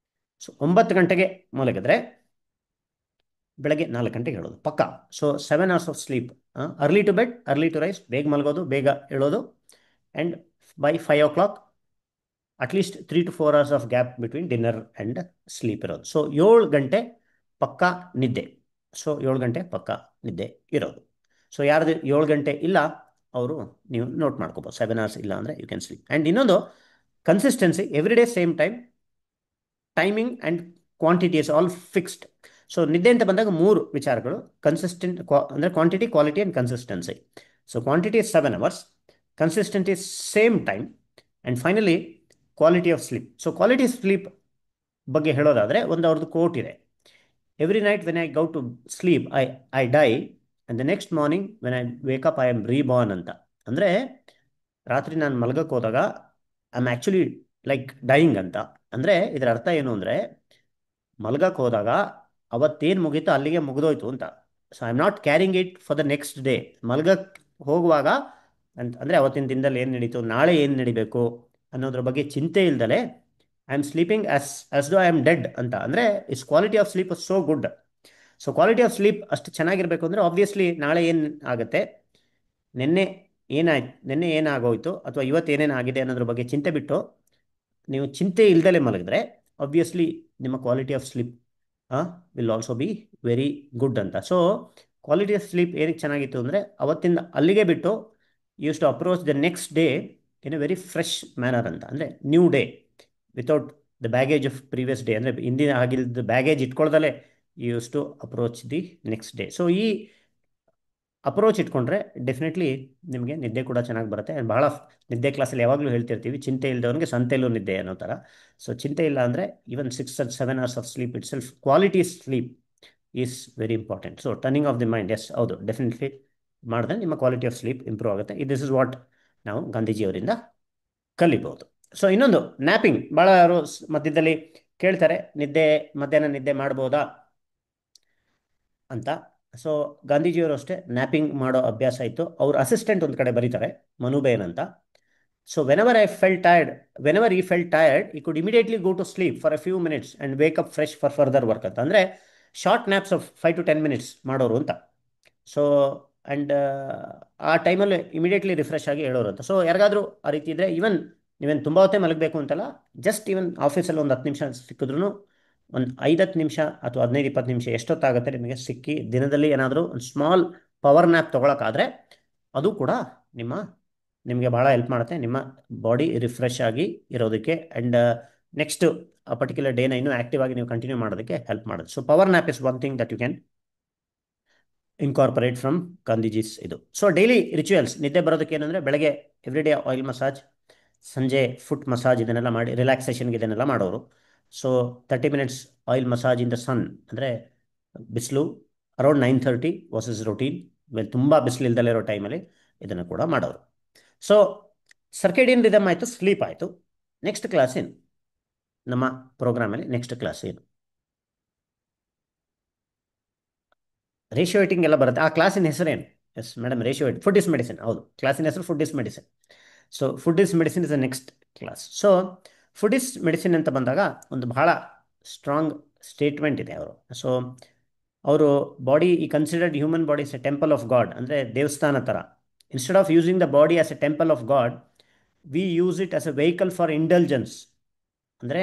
ಸೊ 9 ಗಂಟೆಗೆ ಮಲಗಿದ್ರೆ ಬೆಳಗ್ಗೆ 4 ಗಂಟೆಗೆ ಹೇಳೋದು ಪಕ್ಕ. So 7 hours of sleep, early to bed early to rise, ಬೇಗ ಮಲಗೋದು ಬೇಗ ಹೇಳೋದು. And by 5 o'clock at least 3 to 4 hours of gap between dinner and sleep ಇರೋದು. ಸೊ 7 ಗಂಟೆ ಪಕ್ಕ ನಿದ್ದೆ. ಸೊ 7 ಗಂಟೆ ಪಕ್ಕ ನಿದ್ದೆ ಇರೋದು. ಸೊ ಯಾರ್ದು 7 ಗಂಟೆ ಇಲ್ಲ ಅವರು ನೀವು ನೋಟ್ ಮಾಡ್ಕೋಬೋದು, 7 hours ಇಲ್ಲ ಅಂದರೆ ಯು ಕ್ಯಾನ್ ಸ್ಲೀಪ್. ಆ್ಯಂಡ್ ಇನ್ನೊಂದು consistency, every day same timing and quantity is all fixed. So ನಿದ್ದೆ ಅಂತ ಬಂದಾಗ 3 ವಿಚಾರಗಳು, ಕನ್ಸಿಸ್ಟೆಂಟ್ ಅಂದರೆ quantity, quality and consistency. So quantity is 7 hours, consistent is same time, and finally quality of sleep. So quality of sleep ಬಗ್ಗೆ ಹೇಳೋದಾದರೆ ಒಂದು ಅವ್ರದ್ದು quote ಇದೆ. Every night when I go to sleep I die, and the next morning when I wake up I am reborn ಅಂತ. ಅಂದರೆ ರಾತ್ರಿ ನಾನು ಮಲಗಕ್ಕೆ ಹೋದಾಗ I am actually like dying ಅಂತ. ಅಂದರೆ ಇದರ ಅರ್ಥ ಏನು ಅಂದರೆ, ಮಲ್ಗಕ್ಕೆ ಹೋದಾಗ ಅವತ್ತೇನು ಮುಗೀತು ಅಲ್ಲಿಗೆ ಮುಗಿದೋಯ್ತು ಅಂತ. So I am not carrying it for the next day. ಮಲ್ಗಕ್ಕೆ ಹೋಗುವಾಗ ಅಂದರೆ ಅವತ್ತಿನ ದಿನದಲ್ಲಿ ಏನು ನಡೀತು, ನಾಳೆ ಏನು ನಡಿಬೇಕು ಅನ್ನೋದ್ರ ಬಗ್ಗೆ ಚಿಂತೆ ಇಲ್ದಲೆ I am sleeping as though I am dead ಅಂತ. ಅಂದರೆ is quality of sleep so good. So quality of sleep ಅಷ್ಟು ಚೆನ್ನಾಗಿರಬೇಕು ಅಂದರೆ ಆಬ್ವಿಯಸ್ಲಿ ನಾಳೆ ಏನು ಆಗುತ್ತೆ, ನಿನ್ನೆ ನಿನ್ನೆ ಏನಾಗೋಯ್ತು ಅಥವಾ ಇವತ್ತು ಏನೇನು ಆಗಿದೆ ಅನ್ನೋದ್ರ ಬಗ್ಗೆ ಚಿಂತೆ ಬಿಟ್ಟು ನೀವು ಚಿಂತೆ ಇಲ್ದಲೆ ಮಲಗಿದ್ರೆ ಆಬ್ವಿಯಸ್ಲಿ ನಿಮ್ಮ quality of sleep will also be very good ಅಂತ. ಸೊ ಕ್ವಾಲಿಟಿ ಆಫ್ ಸ್ಲೀಪ್ ಏನಕ್ಕೆ ಚೆನ್ನಾಗಿತ್ತು ಅಂದರೆ ಅವತ್ತಿಂದ ಅಲ್ಲಿಗೆ ಬಿಟ್ಟು used to approach the next day in a very fresh manner ಅಂತ. ಅಂದರೆ new day without the baggage of previous day. ಅಂದರೆ ಹಿಂದಿನ ಆಗಿದ್ದ ಬ್ಯಾಗೇಜ್ ಇಟ್ಕೊಳ್ದಲೇ used to approach the next day. So ಈ ಅಪ್ರೋಚ್ ಇಟ್ಕೊಂಡ್ರೆ ಡೆಫಿನೆಟ್ಲಿ ನಿಮಗೆ ನಿದ್ದೆ ಕೂಡ ಚೆನ್ನಾಗಿ ಬರುತ್ತೆ. ಬಹಳ ನಿದ್ದೆ ಕ್ಲಾಸಲ್ಲಿ ಯಾವಾಗಲೂ ಹೇಳ್ತಿರ್ತೀವಿ, ಚಿಂತೆ ಇಲ್ಲದವನಿಗೆ ಸಂತೆಯಲ್ಲೂ ನಿದ್ದೆ ಅನ್ನೋ ಥರ. ಸೊ ಚಿಂತೆ ಇಲ್ಲ ಅಂದರೆ even 6 or 7 hours of sleep itself, quality sleep is very important. So turning off the mind, yes ಹೌದು, ಡೆಫಿನೆಟ್ಲಿ ಮಾಡಿದ್ರೆ ನಿಮ್ಮ ಕ್ವಾಲಿಟಿ ಆಫ್ ಸ್ಲೀಪ್ ಇಂಪ್ರೂವ್ ಆಗುತ್ತೆ. ದಿಸ್ ಇಸ್ ವಾಟ್ ನಾವು ಗಾಂಧೀಜಿಯವರಿಂದ ಕಲಿಬಹುದು. ಸೊ ಇನ್ನೊಂದು ನ್ಯಾಪಿಂಗ್, ಭಾಳ ಯಾರು ಮಧ್ಯದಲ್ಲಿ ಕೇಳ್ತಾರೆ, ಮಧ್ಯಾಹ್ನ ನಿದ್ದೆ ಮಾಡ್ಬೋದಾ ಅಂತ. ಸೊ ಗಾಂಧೀಜಿಯವರು ಅಷ್ಟೇ ನ್ಯಾಪಿಂಗ್ ಮಾಡೋ ಅಭ್ಯಾಸ ಇತ್ತು. ಅವ್ರ ಅಸಿಸ್ಟೆಂಟ್ ಒಂದು ಕಡೆ ಬರೀತಾರೆ, ಮನುಬೇನ್ ಅಂತ. So whenever he felt tired he could immediately go to sleep for a few minutes and wake up fresh for further work ಅಂತ. ಅಂದರೆ short naps of 5 to 10 minutes ಮಾಡೋರು ಅಂತ. ಸೊ ಆ್ಯಂಡ್ ಆ ಟೈಮಲ್ಲಿ ಇಮಿಡಿಯೇಟ್ಲಿ ರಿಫ್ರೆಶ್ ಆಗಿ ಹೇಳೋರು ಅಂತ. So ಯಾರಿಗಾದರೂ ಆ ರೀತಿ ಇದ್ದರೆ, ಈವನ್ ನೀವೇನು ತುಂಬ ಹೊತ್ತೇ ಮಲಗಬೇಕು ಅಂತಲ್ಲ, ಜಸ್ಟ್ ಈವನ್ ಆಫೀಸಲ್ಲಿ ಒಂದು 10 ನಿಮಿಷ ಸಿಕ್ಕಿದ್ರೂ, ಒಂದು 5-10 ನಿಮಿಷ ಅಥವಾ 15-20 ನಿಮಿಷ ಎಷ್ಟೊತ್ತಾಗುತ್ತೆ ನಿಮಗೆ ಸಿಕ್ಕಿ ದಿನದಲ್ಲಿ ಏನಾದರೂ ಒಂದು ಸ್ಮಾಲ್ ಪವರ್ ನ್ಯಾಪ್ ತೊಗೊಳಕ್ಕಾದರೆ ಅದು ಕೂಡ ನಿಮಗೆ ಭಾಳ ಹೆಲ್ಪ್ ಮಾಡುತ್ತೆ ನಿಮ್ಮ ಬಾಡಿ ರಿಫ್ರೆಶ್ ಆಗಿ ಇರೋದಕ್ಕೆ. ಆ್ಯಂಡ್ ನೆಕ್ಸ್ಟ್ ಆ ಪರ್ಟಿಕ್ಯುಲರ್ ಡೇನ ಇನ್ನೂ ಆ್ಯಕ್ಟಿವ್ ಆಗಿ ನೀವು ಕಂಟಿನ್ಯೂ ಮಾಡೋದಕ್ಕೆ ಹೆಲ್ಪ್ ಮಾಡುತ್ತೆ. So power nap is one thing that you can incorporate from Gandhiji's ಇದು. ಸೊ ಡೈಲಿ ರಿಚುವಲ್ಸ್ ನಿದ್ದೆ ಬರೋದಕ್ಕೆ ಏನಂದರೆ, ಬೆಳಗ್ಗೆ ಎವ್ರಿ ಡೇ ಆಯಿಲ್ ಮಸಾಜ್, ಸಂಜೆ ಫುಟ್ ಮಸಾಜ್, ಇದನ್ನೆಲ್ಲ ಮಾಡಿ ರಿಲ್ಯಾಕ್ಸೇಷನ್ಗೆ ಇದನ್ನೆಲ್ಲ ಮಾಡೋರು. So 30 minutes oil massage in the sun, ಅಂದರೆ ಬಿಸಿಲು ಅರೌಂಡ್ 9:30 ವಾಸ್ ಇಸ್ ರೊಟೀನ್. ತುಂಬ ಬಿಸಿಲು ಇಲ್ದಲೇ ಇರೋ ಟೈಮಲ್ಲಿ ಇದನ್ನು ಕೂಡ ಮಾಡೋರು. ಸೊ ಸರ್ಕೇಡಿಯನ್ ರಿದಮ್ ಆಯಿತು, ಸ್ಲೀಪ್ ಆಯಿತು. ನೆಕ್ಸ್ಟ್ ಕ್ಲಾಸ್ ಏನು ನಮ್ಮ ಪ್ರೋಗ್ರಾಮಲ್ಲಿ, ನೆಕ್ಸ್ಟ್ ಕ್ಲಾಸ್ ಏನು ರೇಷಿಯೋ ಏಟಿಂಗ್ ಎಲ್ಲ ಬರುತ್ತೆ. ಆ ಕ್ಲಾಸಿನ ಹೆಸರೇನು? Yes madam, ratio eight, food is medicine. ಹೌದು, ಕ್ಲಾಸಿನ ಹೆಸರು food is medicine. So food is medicine is the next class. So food is medicine ಅಂತ ಬಂದಾಗ ಒಂದು ಬಹಳ ಸ್ಟ್ರಾಂಗ್ ಸ್ಟೇಟ್ಮೆಂಟ್ ಇದೆ ಅವರು. ಸೊ ಅವರು ಬಾಡಿ ಈ considered human body is A temple of god, ಅಂದರೆ ದೇವಸ್ಥಾನ ಥರ. Instead of using the body as A temple of god, we use it as A vehicle for intelligence. ಅಂದರೆ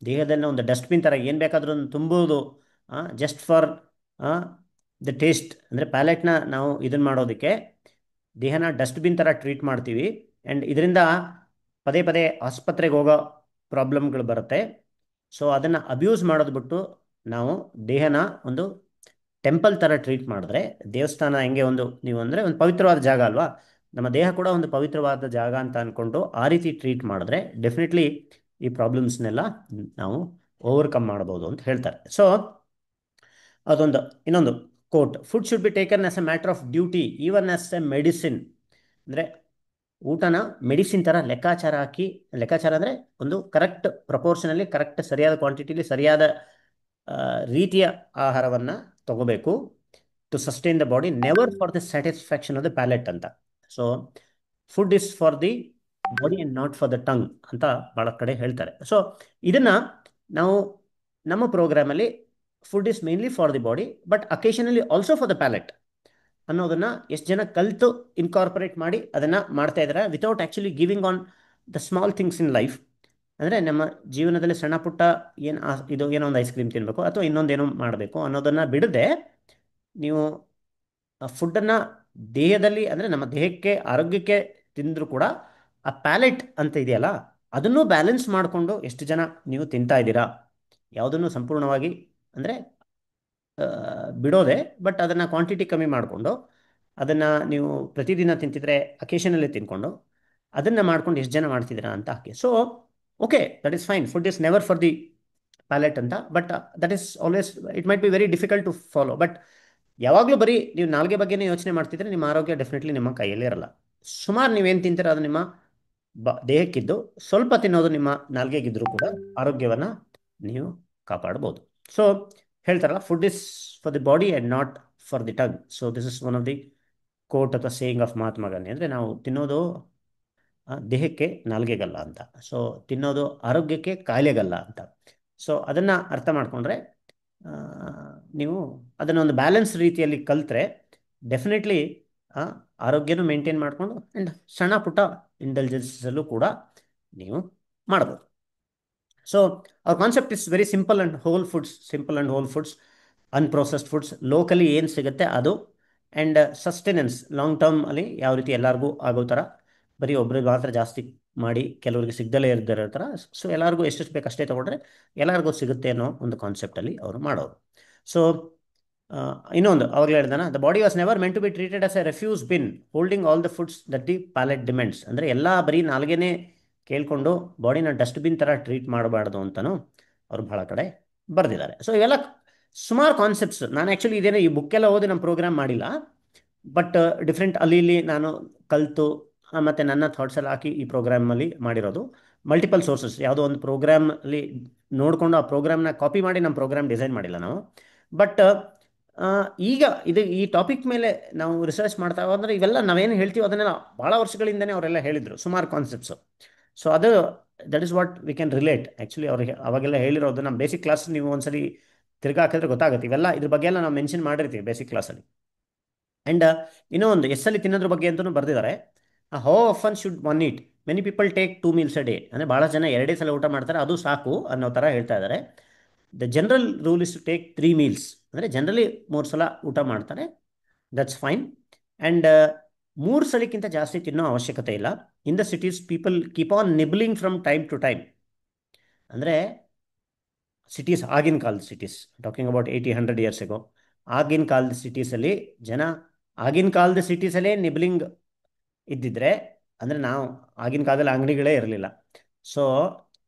ದೇಹದಲ್ಲಿ ಒಂದು ಡಸ್ಟ್ಬಿನ್ ಥರ ಏನು ಬೇಕಾದರೂ ತುಂಬೋದು, ಜಸ್ಟ್ ಫಾರ್ ದ ಟೇಸ್ಟ್. ಅಂದರೆ ಪ್ಯಾಲೆಟ್ನ ನಾವು ಇದನ್ನು ಮಾಡೋದಕ್ಕೆ ದೇಹನ ಡಸ್ಟ್ಬಿನ್ ಥರ ಟ್ರೀಟ್ ಮಾಡ್ತೀವಿ. ಆ್ಯಂಡ್ ಇದರಿಂದ ಪದೇ ಪದೇ ಆಸ್ಪತ್ರೆಗೆ ಹೋಗೋ ಪ್ರಾಬ್ಲಮ್ಗಳು ಬರುತ್ತೆ. ಸೊ ಅದನ್ನು ಅಬ್ಯೂಸ್ ಮಾಡೋದು ಬಿಟ್ಟು ನಾವು ದೇಹನ ಒಂದು ಟೆಂಪಲ್ ಥರ ಟ್ರೀಟ್ ಮಾಡಿದ್ರೆ, ದೇವಸ್ಥಾನ ಹೆಂಗೆ ನೀವು ಅಂದರೆ ಒಂದು ಪವಿತ್ರವಾದ ಜಾಗ ಅಲ್ವಾ, ನಮ್ಮ ದೇಹ ಕೂಡ ಒಂದು ಪವಿತ್ರವಾದ ಜಾಗ ಅಂತ ಅಂದ್ಕೊಂಡು ಆ ರೀತಿ ಟ್ರೀಟ್ ಮಾಡಿದ್ರೆ ಡೆಫಿನೆಟ್ಲಿ ಈ ಪ್ರಾಬ್ಲಮ್ಸ್ನೆಲ್ಲ ನಾವು ಓವರ್ಕಮ್ ಮಾಡ್ಬೋದು ಅಂತ ಹೇಳ್ತಾರೆ. ಸೊ ಅದೊಂದು. ಇನ್ನೊಂದು quote, food should be taken as a matter of duty even as a medicine. ಅಂದರೆ ಊಟನ ಮೆಡಿಸಿನ್ ಥರ ಲೆಕ್ಕಾಚಾರ ಅಂದರೆ ಒಂದು ಕರೆಕ್ಟ್ ಪ್ರಪೋರ್ಷನಲ್ಲಿ, ಕರೆಕ್ಟ್ ಸರಿಯಾದ ಕ್ವಾಂಟಿಟಿಲಿ, ಸರಿಯಾದ ರೀತಿಯ ಆಹಾರವನ್ನು ತಗೋಬೇಕು to sustain the body, never for the satisfaction of the palate ಅಂತ. So food is for the body and not for the tongue ಅಂತ ಭಾಳ ಕಡೆ ಹೇಳ್ತಾರೆ. ಸೊ ಇದನ್ನು ನಾವು ನಮ್ಮ ಪ್ರೋಗ್ರಾಮಲ್ಲಿ food is mainly for the body but occasionally also for the palate ಅನ್ನೋದನ್ನು ಎಷ್ಟು ಜನ ಕಲಿತು ಇನ್ಕಾರ್ಪೊರೇಟ್ ಮಾಡಿ ಅದನ್ನು ಮಾಡ್ತಾ ಇದ್ದಾರೆ, without actually giving on the small things in life. ಅಂದರೆ ನಮ್ಮ ಜೀವನದಲ್ಲಿ ಸಣ್ಣ ಪುಟ್ಟ ಇದು ಏನೋ ಒಂದು ಐಸ್ ಕ್ರೀಮ್ ತಿನ್ನಬೇಕು ಅಥವಾ ಇನ್ನೊಂದೇನೋ ಮಾಡಬೇಕು ಅನ್ನೋದನ್ನು ಬಿಡದೆ, ನೀವು ಫುಡ್ಡನ್ನು ದೇಹದಲ್ಲಿ, ಅಂದರೆ ನಮ್ಮ ದೇಹಕ್ಕೆ ಆರೋಗ್ಯಕ್ಕೆ ತಿಂದರೂ ಕೂಡ ಆ ಪ್ಯಾಲೆಟ್ ಅಂತ ಇದೆಯಲ್ಲ ಅದನ್ನು ಬ್ಯಾಲೆನ್ಸ್ ಮಾಡಿಕೊಂಡು ಎಷ್ಟು ಜನ ನೀವು ತಿಂತಾ ಇದ್ದೀರಾ, ಯಾವುದನ್ನು ಸಂಪೂರ್ಣವಾಗಿ ಅಂದರೆ ಬಿಡೋದೆ, ಬಟ್ ಅದನ್ನು ಕ್ವಾಂಟಿಟಿ ಕಮ್ಮಿ ಮಾಡಿಕೊಂಡು ಅದನ್ನು ನೀವು ಪ್ರತಿದಿನ ತಿಂತಿದ್ರೆ ಅಕೇಶನಲ್ಲಿ ತಿನ್ಕೊಂಡು ಅದನ್ನು ಮಾಡ್ಕೊಂಡು ಎಷ್ಟು ಜನ ಮಾಡ್ತಿದ್ದೀರಾ ಅಂತ ಹಾಕಿ. So okay, that is fine, food is never for the palate ಅಂತ, but that is always, it might be very difficult to follow. But ಯಾವಾಗಲೂ ಬರೀ ನೀವು ನಾಲ್ಗೆ ಬಗ್ಗೆನೇ ಯೋಚನೆ ಮಾಡ್ತಿದ್ರೆ ನಿಮ್ಮ ಆರೋಗ್ಯ ಡೆಫಿನೆಟ್ಲಿ ನಿಮ್ಮ ಕೈಯಲ್ಲೇ ಇರಲ್ಲ. ಸುಮಾರು ನೀವೇನು ತಿಂತೀರ ಅದು ನಿಮ್ಮ ದೇಹಕ್ಕಿದ್ದು, ಸ್ವಲ್ಪ ತಿನ್ನೋದು ನಿಮ್ಮ ನಾಲ್ಗೆಗಿದ್ರೂ ಕೂಡ ಆರೋಗ್ಯವನ್ನು ನೀವು ಕಾಪಾಡ್ಬೋದು. ಸೊ ಹೇಳ್ತಾರಲ್ಲ, food is for the body and not for the tongue. So this is one of the quote ಅಥವಾ ಸೇಯಿಂಗ್ ಆಫ್ ಮಹಾತ್ಮ ಗಾಂಧಿ. ಅಂದರೆ ನಾವು ತಿನ್ನೋದು ದೇಹಕ್ಕೆ, ನಾಲ್ಗೆಗಲ್ಲ ಅಂತ. ಸೊ ತಿನ್ನೋದು ಆರೋಗ್ಯಕ್ಕೆ, ಕಾಯಿಲೆಗಲ್ಲ ಅಂತ. ಸೊ ಅದನ್ನು ಅರ್ಥ ಮಾಡಿಕೊಂಡ್ರೆ ನೀವು ಅದನ್ನು ಒಂದು ಬ್ಯಾಲೆನ್ಸ್ ರೀತಿಯಲ್ಲಿ ಕಲ್ತ್ರೆ ಡೆಫಿನೆಟ್ಲಿ ಆರೋಗ್ಯನೂ ಮೇಂಟೈನ್ ಮಾಡಿಕೊಂಡು ಆ್ಯಂಡ್ ಸಣ್ಣ ಪುಟ್ಟ ಇಂಟೆಲಿಜೆನ್ಸಲ್ಲೂ ಕೂಡ ನೀವು ಮಾಡ್ಬೋದು. ಸೊ ಅವ್ರ concept is very simple and whole foods, simple and whole foods, unprocessed foods, locally ಏನು ಸಿಗುತ್ತೆ ಅದು, ಆ್ಯಂಡ್ ಸಸ್ಟೆನೆನ್ಸ್ ಲಾಂಗ್ ಟರ್ಮ್ ಅಲ್ಲಿ ಯಾವ ರೀತಿ ಎಲ್ಲರಿಗೂ ಆಗೋ ಥರ, ಬರೀ ಒಬ್ರಿಗೆ ಮಾತ್ರ ಜಾಸ್ತಿ ಮಾಡಿ ಕೆಲವರಿಗೆ ಸಿಗ್ದಲೇ ಇರೋ ಥರ. ಸೊ ಎಲ್ಲರಿಗೂ ಎಷ್ಟೆಷ್ಟು ಬೇಕು ಅಷ್ಟೇ ತೊಗೊಂಡ್ರೆ ಎಲ್ಲರಿಗೂ ಸಿಗುತ್ತೆ ಅನ್ನೋ ಒಂದು ಕಾನ್ಸೆಪ್ಟಲ್ಲಿ ಅವರು ಮಾಡೋರು. ಸೊ ಇನ್ನೊಂದು ಅವಾಗಲೇ ಹೇಳ್ದಾನ, the body was never meant to be treated as a refuse bin holding all the foods that the palate demands. ಅಂದರೆ ಎಲ್ಲ ಬರೀ ನಾಲ್ಗೆನೇ ಕೇಳ್ಕೊಂಡು ಬಾಡಿನ ಡಸ್ಟ್ಬಿನ್ ಥರ ಟ್ರೀಟ್ ಮಾಡಬಾರ್ದು ಅಂತಲೂ ಅವರು ಬಹಳ ಕಡೆ ಬರೆದಿದ್ದಾರೆ. ಸೊ ಇವೆಲ್ಲ ಸುಮಾರು ಕಾನ್ಸೆಪ್ಟ್ಸ್. ನಾನು ಆ್ಯಕ್ಚುಲಿ ಇದೇನೇ ಈ ಬುಕ್ಕೆಲ್ಲ ಓದಿ ನಮ್ಮ ಪ್ರೋಗ್ರಾಮ್ ಮಾಡಿಲ್ಲ, ಬಟ್ ಡಿಫ್ರೆಂಟ್ ಅಲ್ಲಿ ಇಲ್ಲಿ ನಾನು ಕಲಿತು ಮತ್ತು ನನ್ನ ಥಾಟ್ಸ್ ಎಲ್ಲ ಹಾಕಿ ಈ ಪ್ರೋಗ್ರಾಮಲ್ಲಿ ಮಾಡಿರೋದು. ಮಲ್ಟಿಪಲ್ ಸೋರ್ಸಸ್, ಯಾವುದೋ ಒಂದು ಪ್ರೋಗ್ರಾಮಲ್ಲಿ ನೋಡಿಕೊಂಡು ಆ ಪ್ರೋಗ್ರಾಮ್ನ ಕಾಪಿ ಮಾಡಿ ನಮ್ಮ ಪ್ರೋಗ್ರಾಮ್ ಡಿಸೈನ್ ಮಾಡಿಲ್ಲ ನಾವು. ಬಟ್ ಈಗ ಈ ಟಾಪಿಕ್ ಮೇಲೆ ನಾವು ರಿಸರ್ಚ್ ಮಾಡ್ತಾ ಹೋದ್ರೆ ಇವೆಲ್ಲ ನಾವೇನು ಹೇಳ್ತೀವಿ ಅದನ್ನೆಲ್ಲ ಭಾಳ ವರ್ಷಗಳಿಂದನೇ ಅವರೆಲ್ಲ ಹೇಳಿದರು, ಸುಮಾರು ಕಾನ್ಸೆಪ್ಟ್ಸು. ಸೊ ಅದು that is what we can relate. Actually ಅವ್ರಿಗೆ ಅವಾಗೆಲ್ಲ ಹೇಳಿರೋದು ನಮ್ಮ ಬೇಸಿಕ್ ಕ್ಲಾಸ್ ನೀವು ಒಂದ್ಸಲಿ ತಿರ್ಗಾ ಹಾಕಿದ್ರೆ ಗೊತ್ತಾಗುತ್ತೆ. ಇವೆಲ್ಲ ಇದ್ರ ಬಗ್ಗೆ ಎಲ್ಲ ನಾವು ಮೆನ್ಷನ್ ಮಾಡಿರ್ತೀವಿ ಬೇಸಿಕ್ ಕ್ಲಾಸಲ್ಲಿ. ಆ್ಯಂಡ್ ಇನ್ನೂ ಒಂದು ಎಸ್ಸಲ್ಲಿ ತಿನ್ನೋದ್ರ ಬಗ್ಗೆ ಅಂತಲೂ ಬರೆದಿದ್ದಾರೆ. How often should one eat, many people take 2 meals a day. ಅಂದರೆ ಭಾಳ ಜನ ಎರಡೇ ಸಲ ಊಟ ಮಾಡ್ತಾರೆ, ಅದು ಸಾಕು ಅನ್ನೋ ಥರ ಹೇಳ್ತಾ ಇದ್ದಾರೆ. The general rule is to take 3 meals. ಅಂದರೆ ಜನರಲಿ 3 ಸಲ ಊಟ ಮಾಡ್ತಾರೆ, ದಟ್ಸ್ ಫೈನ್. ಆ್ಯಂಡ್ 3 ಸಲಕ್ಕಿಂತ ಜಾಸ್ತಿ ತಿನ್ನೋ ಅವಶ್ಯಕತೆ ಇಲ್ಲ. In the cities people keep on nibbling from time to time. ಅಂದರೆ ಸಿಟೀಸ್, ಆಗಿನ ಕಾಲದ cities, talking about 80-100 years ago, ಆಗಿನ ಕಾಲದ ಸಿಟೀಸಲ್ಲಿ ಜನ, ಆಗಿನ ಕಾಲದ ಸಿಟೀಸಲ್ಲೇ ನಿಬ್ಲಿಂಗ್ ಇದ್ದಿದ್ರೆ, ಅಂದರೆ ನಾವು ಆಗಿನ ಕಾಲದಲ್ಲಿ ಅಂಗಡಿಗಳೇ ಇರಲಿಲ್ಲ. ಸೊ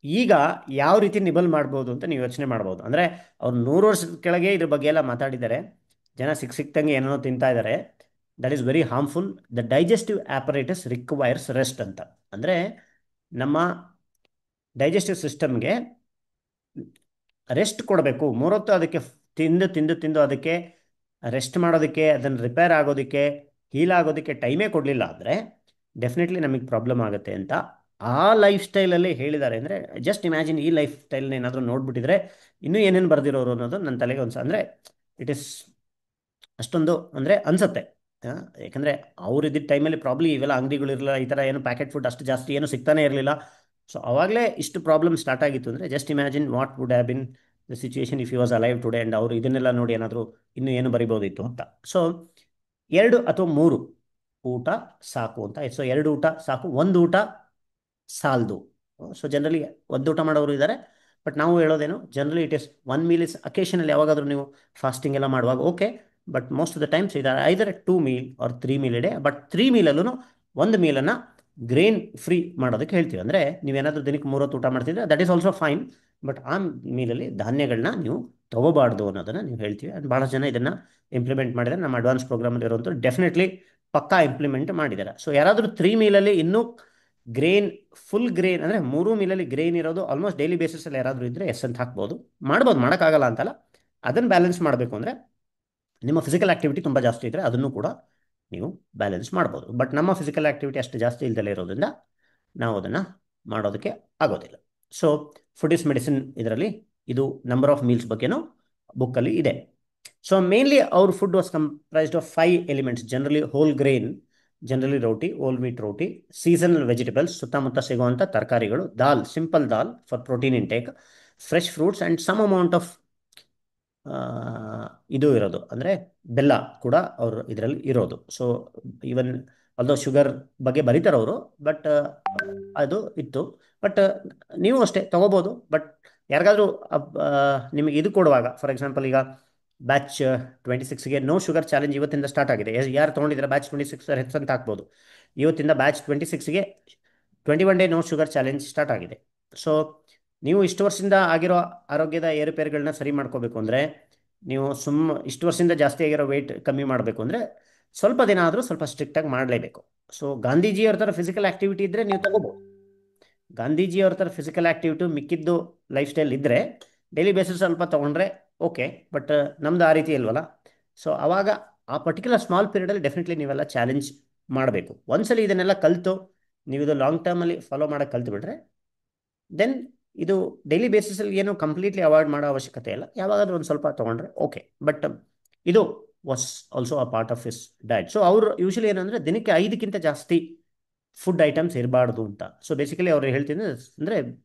ಈಗ ಯಾವ ರೀತಿ ನಿಬಲ್ ಮಾಡ್ಬೋದು ಅಂತ ನೀವು ಯೋಚನೆ ಮಾಡ್ಬೋದು. ಅಂದರೆ ಅವ್ರು 100 ವರ್ಷದ ಕೆಳಗೆ ಇದ್ರ ಬಗ್ಗೆ ಎಲ್ಲ ಮಾತಾಡಿದ್ದಾರೆ. ಜನ ಸಿಕ್ತಂಗೆ ಏನೋ ತಿಂತಾ ಇದ್ದಾರೆ. That is very harmful. The digestive apparatus requires rest ಅಂತ. ಅಂದರೆ ನಮ್ಮ ಡೈಜೆಸ್ಟಿವ್ ಸಿಸ್ಟಮ್ಗೆ ರೆಸ್ಟ್ ಕೊಡಬೇಕು. 3 ಹೊತ್ತು ಅದಕ್ಕೆ ತಿಂದು ತಿಂದು ತಿಂದು ಅದಕ್ಕೆ ರೆಸ್ಟ್ ಮಾಡೋದಕ್ಕೆ, ಅದನ್ನು ರಿಪೇರ್ ಆಗೋದಕ್ಕೆ, ಹೀಲ್ ಆಗೋದಕ್ಕೆ ಟೈಮೇ ಕೊಡಲಿಲ್ಲ ಅಂದರೆ ಡೆಫಿನೆಟ್ಲಿ ನಮಗೆ ಪ್ರಾಬ್ಲಮ್ ಆಗುತ್ತೆ ಅಂತ ಆ ಲೈಫ್ ಸ್ಟೈಲಲ್ಲಿ ಹೇಳಿದ್ದಾರೆ. ಅಂದರೆ ಜಸ್ಟ್ ಇಮ್ಯಾಜಿನ್, ಈ ಲೈಫ್ ಸ್ಟೈಲ್ನ ಏನಾದರೂ ನೋಡ್ಬಿಟ್ಟಿದ್ರೆ ಇನ್ನೂ ಏನೇನು ಬರೆದಿರೋರು ಅನ್ನೋದು ನನ್ನ ತಲೆಗೆ ಅಂದರೆ ಇಟ್ ಇಸ್ ಅಷ್ಟೊಂದು ಅಂದರೆ ಅನಿಸುತ್ತೆ. ಯಾಕಂದರೆ ಅವ್ರು ಇದ್ದಿದ್ದ ಟೈಮಲ್ಲಿ ಪ್ರಾಬ್ಲಿ ಇವೆಲ್ಲ ಅಂಗಡಿಗಳಿರಲಿಲ್ಲ, ಈ ಥರ ಏನು ಪ್ಯಾಕೆಟ್ ಫುಡ್ ಅಷ್ಟು ಜಾಸ್ತಿ ಏನು ಸಿಗ್ತಾನೆ ಇರಲಿಲ್ಲ. ಸೊ ಅವಾಗಲೇ ಇಷ್ಟು ಪ್ರಾಬ್ಲಮ್ ಸ್ಟಾರ್ಟ್ ಆಗಿತ್ತು ಅಂದರೆ just imagine what would have been the situation if you was alive today. And ಅವರು ಇದನ್ನೆಲ್ಲ ನೋಡಿ ಏನಾದರೂ ಇನ್ನೂ ಏನು ಬರಿಬೋದಿತ್ತು ಅಂತ. ಸೊ 2 ಅಥವಾ 3 ಊಟ ಸಾಕು ಅಂತ. ಸೊ 2 ಊಟ ಸಾಕು, 1 ಊಟ ಸಾಲದು. ಸೊ ಜನರಲಿ 1 ಊಟ ಮಾಡೋರು ಇದ್ದಾರೆ, ಬಟ್ ನಾವು ಹೇಳೋದೇನು, generally it is 1 meal is occasionally. ಯಾವಾಗಾದರೂ ನೀವು ಫಾಸ್ಟಿಂಗ್ ಎಲ್ಲ ಮಾಡುವಾಗ okay, but most of the times ಇದ್ದಾರೆ either 2 meal or 3 meal a day. But 3 mealಲ್ಲೂ 1 mealನ್ನು ಗ್ರೇನ್ ಫ್ರೀ ಮಾಡೋದಕ್ಕೆ ಹೇಳ್ತೀವಿ. ಅಂದರೆ ನೀವೇನಾದರೂ ದಿನಕ್ಕೆ 3 ಹೊತ್ತು ಊಟ ಮಾಡ್ತಿದ್ರೆ that is also fine, but ಆ ಮೀಲಲ್ಲಿ ಧಾನ್ಯಗಳನ್ನ ನೀವು ತಗೋಬಾರ್ದು ಅನ್ನೋದನ್ನು ನೀವು ಹೇಳ್ತೀವಿ. ಆ್ಯಂಡ್ ಭಾಳ ಜನ ಇದನ್ನು ಇಂಪ್ಲಿಮೆಂಟ್ ಮಾಡಿದರೆ, ನಮ್ಮ ಅಡ್ವಾನ್ಸ್ ಪ್ರೋಗ್ರಾಮಲ್ಲಿ ಇರುವಂಥ ಡೆಫಿನೆಟ್ಲಿ ಪಕ್ಕಾ ಇಂಪ್ಲಿಮೆಂಟ್ ಮಾಡಿದ್ದಾರೆ. ಸೊ ಯಾರಾದರೂ 3 mealಲ್ಲಿ ಇನ್ನೂ ಗ್ರೇನ್, ಫುಲ್ ಗ್ರೇನ್ ಅಂದರೆ 3 mealಲ್ಲಿ ಗ್ರೇನ್ ಇರೋದು ಆಲ್ಮೋಸ್ಟ್ ಡೈಲಿ ಬೇಸಿಸಲ್ಲಿ ಯಾರಾದರೂ ಇದ್ದರೆ ಎಸ್ ಅಂತ ಹಾಕ್ಬೋದು. ಮಾಡ್ಬೋದು, ಮಾಡೋಕ್ಕಾಗಲ್ಲ ಅಂತಲ್ಲ. ಅದನ್ನು ಬ್ಯಾಲೆನ್ಸ್ ಮಾಡಬೇಕು ಅಂದರೆ ನಿಮ್ಮ ಫಿಸಿಕಲ್ ಆ್ಯಕ್ಟಿವಿಟಿ ತುಂಬ ಜಾಸ್ತಿ ಇದ್ದರೆ ಅದನ್ನು ಕೂಡ ನೀವು ಬ್ಯಾಲೆನ್ಸ್ ಮಾಡ್ಬೋದು. ಬಟ್ ನಮ್ಮ ಫಿಸಿಕಲ್ ಆ್ಯಕ್ಟಿವಿಟಿ ಅಷ್ಟು ಜಾಸ್ತಿ ಇಲ್ದಲೇ ಇರೋದ್ರಿಂದ ನಾವು ಅದನ್ನು ಮಾಡೋದಕ್ಕೆ ಆಗೋದಿಲ್ಲ. ಸೊ ಫುಡ್ ಇಸ್ ಮೆಡಿಸಿನ್ ಇದರಲ್ಲಿ ಇದು ನಂಬರ್ ಆಫ್ ಮೀಲ್ಸ್ ಬಗ್ಗೆನೂ ಬುಕ್ಕಲ್ಲಿ ಇದೆ. ಸೊ ಮೇನ್ಲಿ ಅವ್ರ food was comprised of 5 elements. Generally whole grain, generally roti, whole wheat roti, seasonal vegetables, ಸುತ್ತಮುತ್ತ ಸಿಗುವಂಥ ತರಕಾರಿಗಳು, dal, simple dal for protein intake, fresh fruits and some amount of ಇದು ಇರೋದು, ಅಂದರೆ ಬೆಲ್ಲ ಕೂಡ ಅವರು ಇದರಲ್ಲಿ ಇರೋದು. ಸೊ ಈವನ್ ಅಲ್ದೋ ಶುಗರ್ ಬಗ್ಗೆ ಬರೀತಾರೆ ಅವರು, ಬಟ್ ಅದು ಇತ್ತು. ಬಟ್ ನೀವು ಅಷ್ಟೇ ತಗೋಬೋದು. ಬಟ್ ಯಾರಿಗಾದ್ರೂ ನಿಮಗೆ ಇದು ಕೊಡುವಾಗ, ಫಾರ್ ಎಕ್ಸಾಂಪಲ್ ಈಗ ಬ್ಯಾಚ್ 26ಗೆ ನೋ ಶುಗರ್ ಚಾಲೆಂಜ್ ಇವತ್ತಿಂದ ಸ್ಟಾರ್ಟ್ ಆಗಿದೆ. ಯಾರು ತೊಗೊಂಡಿದ್ರೆ ಬ್ಯಾಚ್ 26 ಹೆಸರು ಹಾಕ್ಬೋದು. ಇವತ್ತಿಂದ ಬ್ಯಾಚ್ 26ಗೆ 21 day no sugar challenge start ಆಗಿದೆ. ಸೊ ನೀವು ಇಷ್ಟು ವರ್ಷದಿಂದ ಆಗಿರೋ ಆರೋಗ್ಯದ ಏರುಪೇರುಗಳನ್ನ ಸರಿ ಮಾಡ್ಕೋಬೇಕು ಅಂದರೆ, ನೀವು ಇಷ್ಟು ವರ್ಷದಿಂದ ಜಾಸ್ತಿ ಆಗಿರೋ ವೆಯ್ಟ್ ಕಮ್ಮಿ ಮಾಡಬೇಕು ಅಂದರೆ ಸ್ವಲ್ಪ ದಿನ ಆದರೂ ಸ್ವಲ್ಪ ಸ್ಟ್ರಿಕ್ಟಾಗಿ ಮಾಡಲೇಬೇಕು. ಸೊ ಗಾಂಧೀಜಿಯವ್ರ ಥರ ಫಿಸಿಕಲ್ ಆಕ್ಟಿವಿಟಿ ಇದ್ದರೆ ನೀವು ತಗೋಬೋದು. ಗಾಂಧೀಜಿಯವ್ರ ಥರ ಫಿಸಿಕಲ್ ಆಕ್ಟಿವಿಟಿ ಮಿಕ್ಕಿದ್ದು ಲೈಫ್ ಸ್ಟೈಲ್ ಇದ್ದರೆ ಡೈಲಿ ಬೇಸಿಸ್ ಸ್ವಲ್ಪ ತೊಗೊಂಡ್ರೆ ಓಕೆ. ಬಟ್ ನಮ್ದು ಆ ರೀತಿ ಇಲ್ವಲ್ಲ. ಸೊ ಆವಾಗ ಆ ಪರ್ಟಿಕ್ಯುಲರ್ ಸ್ಮಾಲ್ ಪೀರಿಯಡಲ್ಲಿ ಡೆಫಿನೆಟ್ಲಿ ನೀವೆಲ್ಲ ಚಾಲೆಂಜ್ ಮಾಡಬೇಕು. ಒಂದ್ಸಲಿ ಇದನ್ನೆಲ್ಲ ಕಲಿತು ನೀವು ಇದು ಲಾಂಗ್ ಟರ್ಮಲ್ಲಿ ಫಾಲೋ ಮಾಡೋಕ್ಕೆ ಕಲ್ತು ಬಿಟ್ರೆ ದೆನ್ ಇದು ಡೈಲಿ ಬೇಸಿಸಲ್ಲಿ ಏನು ಕಂಪ್ಲೀಟ್ಲಿ ಅವಾಯ್ಡ್ ಮಾಡೋ ಅವಶ್ಯಕತೆ ಇಲ್ಲ. ಯಾವಾಗಾದ್ರೂ ಒಂದು ಸ್ವಲ್ಪ ತೊಗೊಂಡ್ರೆ ಓಕೆ. ಬಟ್ ಇದು was also a part of his diet. So ಅವರು ಯೂಶಲಿ ಏನಂದರೆ ದಿನಕ್ಕೆ 5ಕ್ಕಿಂತ ಜಾಸ್ತಿ ಫುಡ್ ಐಟಮ್ಸ್ ಇರಬಾರ್ದು ಅಂತ. ಸೊ ಬೇಸಿಕಲಿ ಅವ್ರು ಹೇಳ್ತೀನಿ ಅಂದರೆ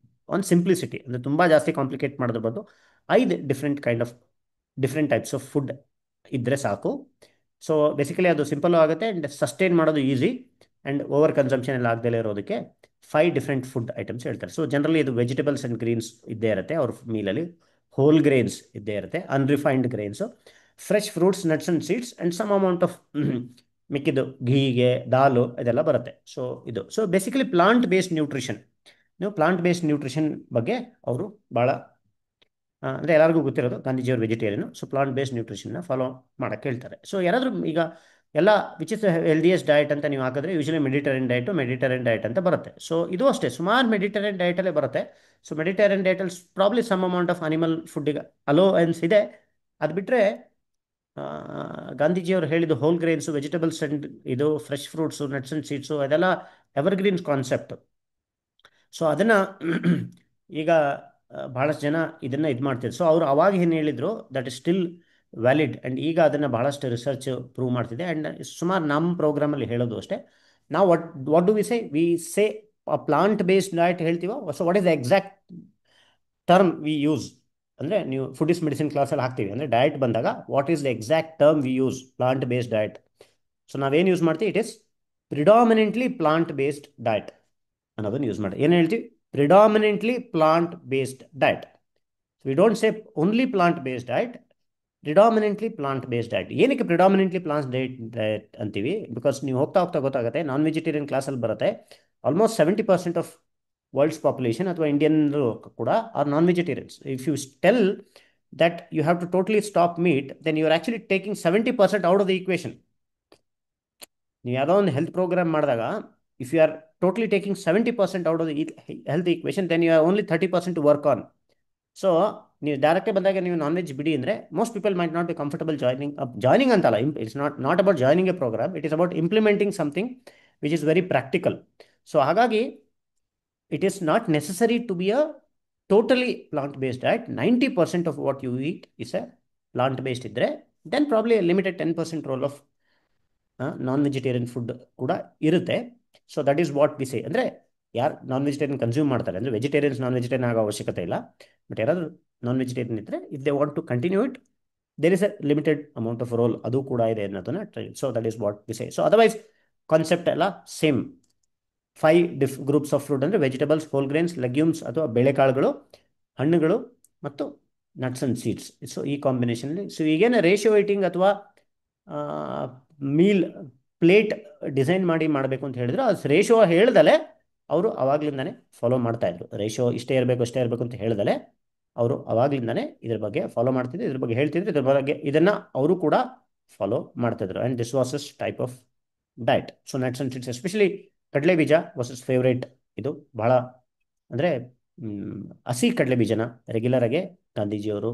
ಆನ್ ಸಿಂಪ್ಲಿಸಿಟಿ, ಅಂದರೆ ತುಂಬ ಜಾಸ್ತಿ ಕಾಂಪ್ಲಿಕೇಟ್ ಮಾಡೋದ್ರ ಬದಲು 5 ಡಿಫ್ರೆಂಟ್ ಟೈಪ್ಸ್ ಆಫ್ ಫುಡ್ ಇದ್ದರೆ ಸಾಕು. ಸೊ ಬೇಸಿಕಲಿ ಅದು ಸಿಂಪಲ್ಲು ಆಗುತ್ತೆ ಆ್ಯಂಡ್ ಸಸ್ಟೈನ್ ಮಾಡೋದು ಈಸಿ ಆ್ಯಂಡ್ ಓವರ್ ಕನ್ಸಂಪ್ಷನ್ ಎಲ್ಲ ಆಗದಲ್ಲೇ ಇರೋದಕ್ಕೆ 5 ಡಿಫ್ರೆಂಟ್ ಫುಡ್ ಐಟಮ್ಸ್ ಹೇಳ್ತಾರೆ. ಸೊ ಜನರಲಿ ಇದು ವೆಜಿಟೇಬಲ್ಸ್ ಆ್ಯಂಡ್ ಗ್ರೀನ್ಸ್ ಇದ್ದೇ ಇರುತ್ತೆ ಅವ್ರ ಮೀಲಲ್ಲಿ. ಹೋಲ್ ಗ್ರೇನ್ಸ್ ಇದ್ದೇ ಇರುತ್ತೆ, unrefined grains, fresh fruits, nuts and seeds and some amount of ಮಿಕ್ಕಿದ್ದು ಘೀಗೆ ದಾಲು ಇದೆಲ್ಲ ಬರುತ್ತೆ. ಸೊ ಇದು ಬೇಸಿಕಲಿ ಪ್ಲಾಂಟ್ ಬೇಸ್ಡ್ ನ್ಯೂಟ್ರಿಷನ್. ನೀವು ಪ್ಲಾಂಟ್ ಬೇಸ್ಡ್ ನ್ಯೂಟ್ರಿಷನ್ ಬಗ್ಗೆ ಅವರು ಭಾಳ ಅಂದರೆ ಎಲ್ಲರಿಗೂ ಗೊತ್ತಿರೋದು ಗಾಂಧೀಜಿಯವರು ವೆಜಿಟೇರಿಯನ್. ಸೊ ಪ್ಲಾಂಟ್ ಬೇಸ್ಡ್ ನ್ಯೂಟ್ರಿಷನ್ನ ಫಾಲೋ ಮಾಡೋಕ್ಕೆ ಹೇಳ್ತಾರೆ. ಸೊ ಯಾರಾದರೂ ಈಗ ಎಲ್ಲ ವಿಚ್ ಇಸ್ ಹೆಲ್ದಿಯಸ್ಟ್ ಡಯಟ್ ಅಂತ ನೀವು ಹಾಕಿದ್ರೆ ಯೂಶಲಿ ಮೆಡಿಟರೇನಿಯನ್ ಡಯಟ್ ಅಂತ ಬರುತ್ತೆ. ಸೊ ಇದು ಅಷ್ಟೇ ಸುಮಾರು ಮೆಡಿಟರೇನಿಯನ್ ಡಯಟಲ್ಲೇ ಬರುತ್ತೆ. ಸೊ ಮೆಡಿಟರೇನಿಯನ್ ಡಯಟಲ್ಲಿ probably some amount of animal ಫುಡ್ಡಿಗೆ ಅಲೋವೆನ್ಸ್ ಇದೆ. ಅದು ಬಿಟ್ಟರೆ ಗಾಂಧೀಜಿಯವರು ಹೇಳಿದ್ದು ಹೋಲ್ ಗ್ರೇನ್ಸು, ವೆಜಿಟೇಬಲ್ಸ್ ಆ್ಯಂಡ್ ಇದು fresh fruits, nuts and seeds ಅದೆಲ್ಲ ಎವರ್ಗ್ರೀನ್ಸ್ ಕಾನ್ಸೆಪ್ಟ್. ಸೊ ಅದನ್ನು ಈಗ ಭಾಳಷ್ಟು ಜನ ಇದನ್ನು ಇದು ಮಾಡ್ತಿದ್ರು. ಸೊ ಅವರು ಅವಾಗ ಏನು ಹೇಳಿದರು that is still valid and ಈಗ ಅದನ್ನು ಭಾಳಷ್ಟು ರಿಸರ್ಚ್ ಪ್ರೂವ್ ಮಾಡ್ತಿದೆ. ಆ್ಯಂಡ್ ಸುಮಾರು ನಮ್ಮ ಪ್ರೋಗ್ರಾಮಲ್ಲಿ ಹೇಳೋದು ಅಷ್ಟೇ. ನಾವು what do we say plant based diet ಹೇಳ್ತೀವೋ. So what is the exact term we use ಅಂದರೆ ನೀವು ಫುಡ್ ಇಸ್ ಮೆಡಿಸಿನ್ ಕ್ಲಾಸಲ್ಲಿ ಹಾಕ್ತೀವಿ ಅಂದರೆ ಡಯಟ್ ಬಂದಾಗ what is the exact term we use plant based diet. So ನಾವೇನು ಯೂಸ್ ಮಾಡ್ತೀವಿ it is predominantly plant based diet ಅನ್ನೋದನ್ನು ಯೂಸ್ ಮಾಡಿ. ಏನು ಹೇಳ್ತೀವಿ? Predominantly plant based diet. We don't say only plant based diet, predominantly plant based diet. ಏನಕ್ಕೆ predominantly plant diet ಅಂತೀವಿ? Because ನೀವು ಹೋಗ್ತಾ ಗೊತ್ತಾಗುತ್ತೆ ನಾನ್ ವೆಜಿಟೇರಿಯನ್ ಕ್ಲಾಸಲ್ಲಿ ಬರುತ್ತೆ ಆಲ್ಮೋಸ್ಟ್ 70% ಆಫ್ ವರ್ಲ್ಡ್ಸ್ ಪಾಪ್ಯುಲೇಷನ್ ಅಥವಾ ಇಂಡಿಯನ್ ಕೂಡ are non vegetarians. If you tell that you have to totally stop meat then you are actually taking 70% out of the equation. ನೀವು ಯಾವುದೋ ಒಂದು ಹೆಲ್ತ್ ಪ್ರೋಗ್ರಾಮ್ ಮಾಡಿದಾಗ if you are totally taking 70% out of the health equation then you are only 30% to work on. So ನೀವು ಡೈರೆಕ್ಟೇ ಬಂದಾಗ ನೀವು non veg ಬಿಡಿ ಅಂದರೆ most people might not be comfortable joining ಅಂತಲ್ಲ. It's not about joining a programme, it is about implementing something which is very practical. So ಹಾಗಾಗಿ it is not necessary to be a totally plant-based diet. 90% of what you eat is a plant-based ಇದ್ದರೆ then probably a limited 10% role of non vegetarian food ಕೂಡ ಇರುತ್ತೆ. So that is what we ಸೇ. ಅಂದರೆ ಯಾರು non vegetarian consume ಮಾಡ್ತಾರೆ ಅಂದರೆ vegetarians non vegetarian ಆಗೋ ಅವಶ್ಯಕತೆ ಇಲ್ಲ. ಬಟ್ ಯಾರಾದರೂ ನಾನ್ ವೆಜಿಟೇರಿಯನ್ ಇದ್ದರೆ if they want to continue it there is a limited amount of role ಅದು ಕೂಡ ಇದೆ ಅನ್ನೋದನ್ನು try. So that is what we say. So otherwise concept ಎಲ್ಲ ಸೇಮ್. 5 ಗ್ರೂಪ್ಸ್ ಆಫ್ ಫ್ರೂಟ್ ಅಂದರೆ ವೆಜಿಟೇಬಲ್ಸ್, ಹೋಲ್ ಗ್ರೇನ್ಸ್, ಲೆಗ್ಯೂಮ್ಸ್ ಅಥವಾ ಬೇಳೆಕಾಳುಗಳು, ಹಣ್ಣುಗಳು ಮತ್ತು ನಟ್ಸ್ ಆ್ಯಂಡ್ ಸೀಡ್ಸ್. ಸೊ ಈ ಕಾಂಬಿನೇಷನಲ್ಲಿ. ಸೊ ಈಗೇನು ರೇಷಿಯೋ ಈಟಿಂಗ್ ಅಥವಾ ಮೀಲ್ ಪ್ಲೇಟ್ ಡಿಸೈನ್ ಮಾಡಬೇಕು ಅಂತ ಹೇಳಿದ್ರು, ಅದು ರೇಷಿಯೋ ಹೇಳ್ದಲೆ ಅವರು ಅವಾಗ್ಲಿಂದಾನೆ ಫಾಲೋ ಮಾಡ್ತಾಯಿದ್ರು. ರೇಷಿಯೋ ಇಷ್ಟೇ ಇರಬೇಕು ಅಷ್ಟೇ ಇರಬೇಕು ಅಂತ ಹೇಳ್ದಲೆ ಅವರು ಅವಾಗ್ಲಿಂದಾನೆ ಇದ್ರ ಬಗ್ಗೆ ಫಾಲೋ ಮಾಡ್ತಿದ್ರು, ಇದ್ರ ಬಗ್ಗೆ ಹೇಳ್ತಿದ್ರು, ಇದ್ರ ಬಗ್ಗೆ ಇದನ್ನು ಅವರು ಕೂಡ ಫಾಲೋ ಮಾಡ್ತಾಯಿದ್ರು. And this was us type of diet. So nuts and seeds especially ಕಡಲೆ ಬೀಜ ವಾಸ್ ಇಸ್ ಫೇವ್ರೇಟ್. ಇದು ಬಹಳ ಅಂದರೆ ಹಸಿ ಕಡಲೆ ಬೀಜನ ರೆಗ್ಯುಲರಾಗೆ ಗಾಂಧೀಜಿಯವರು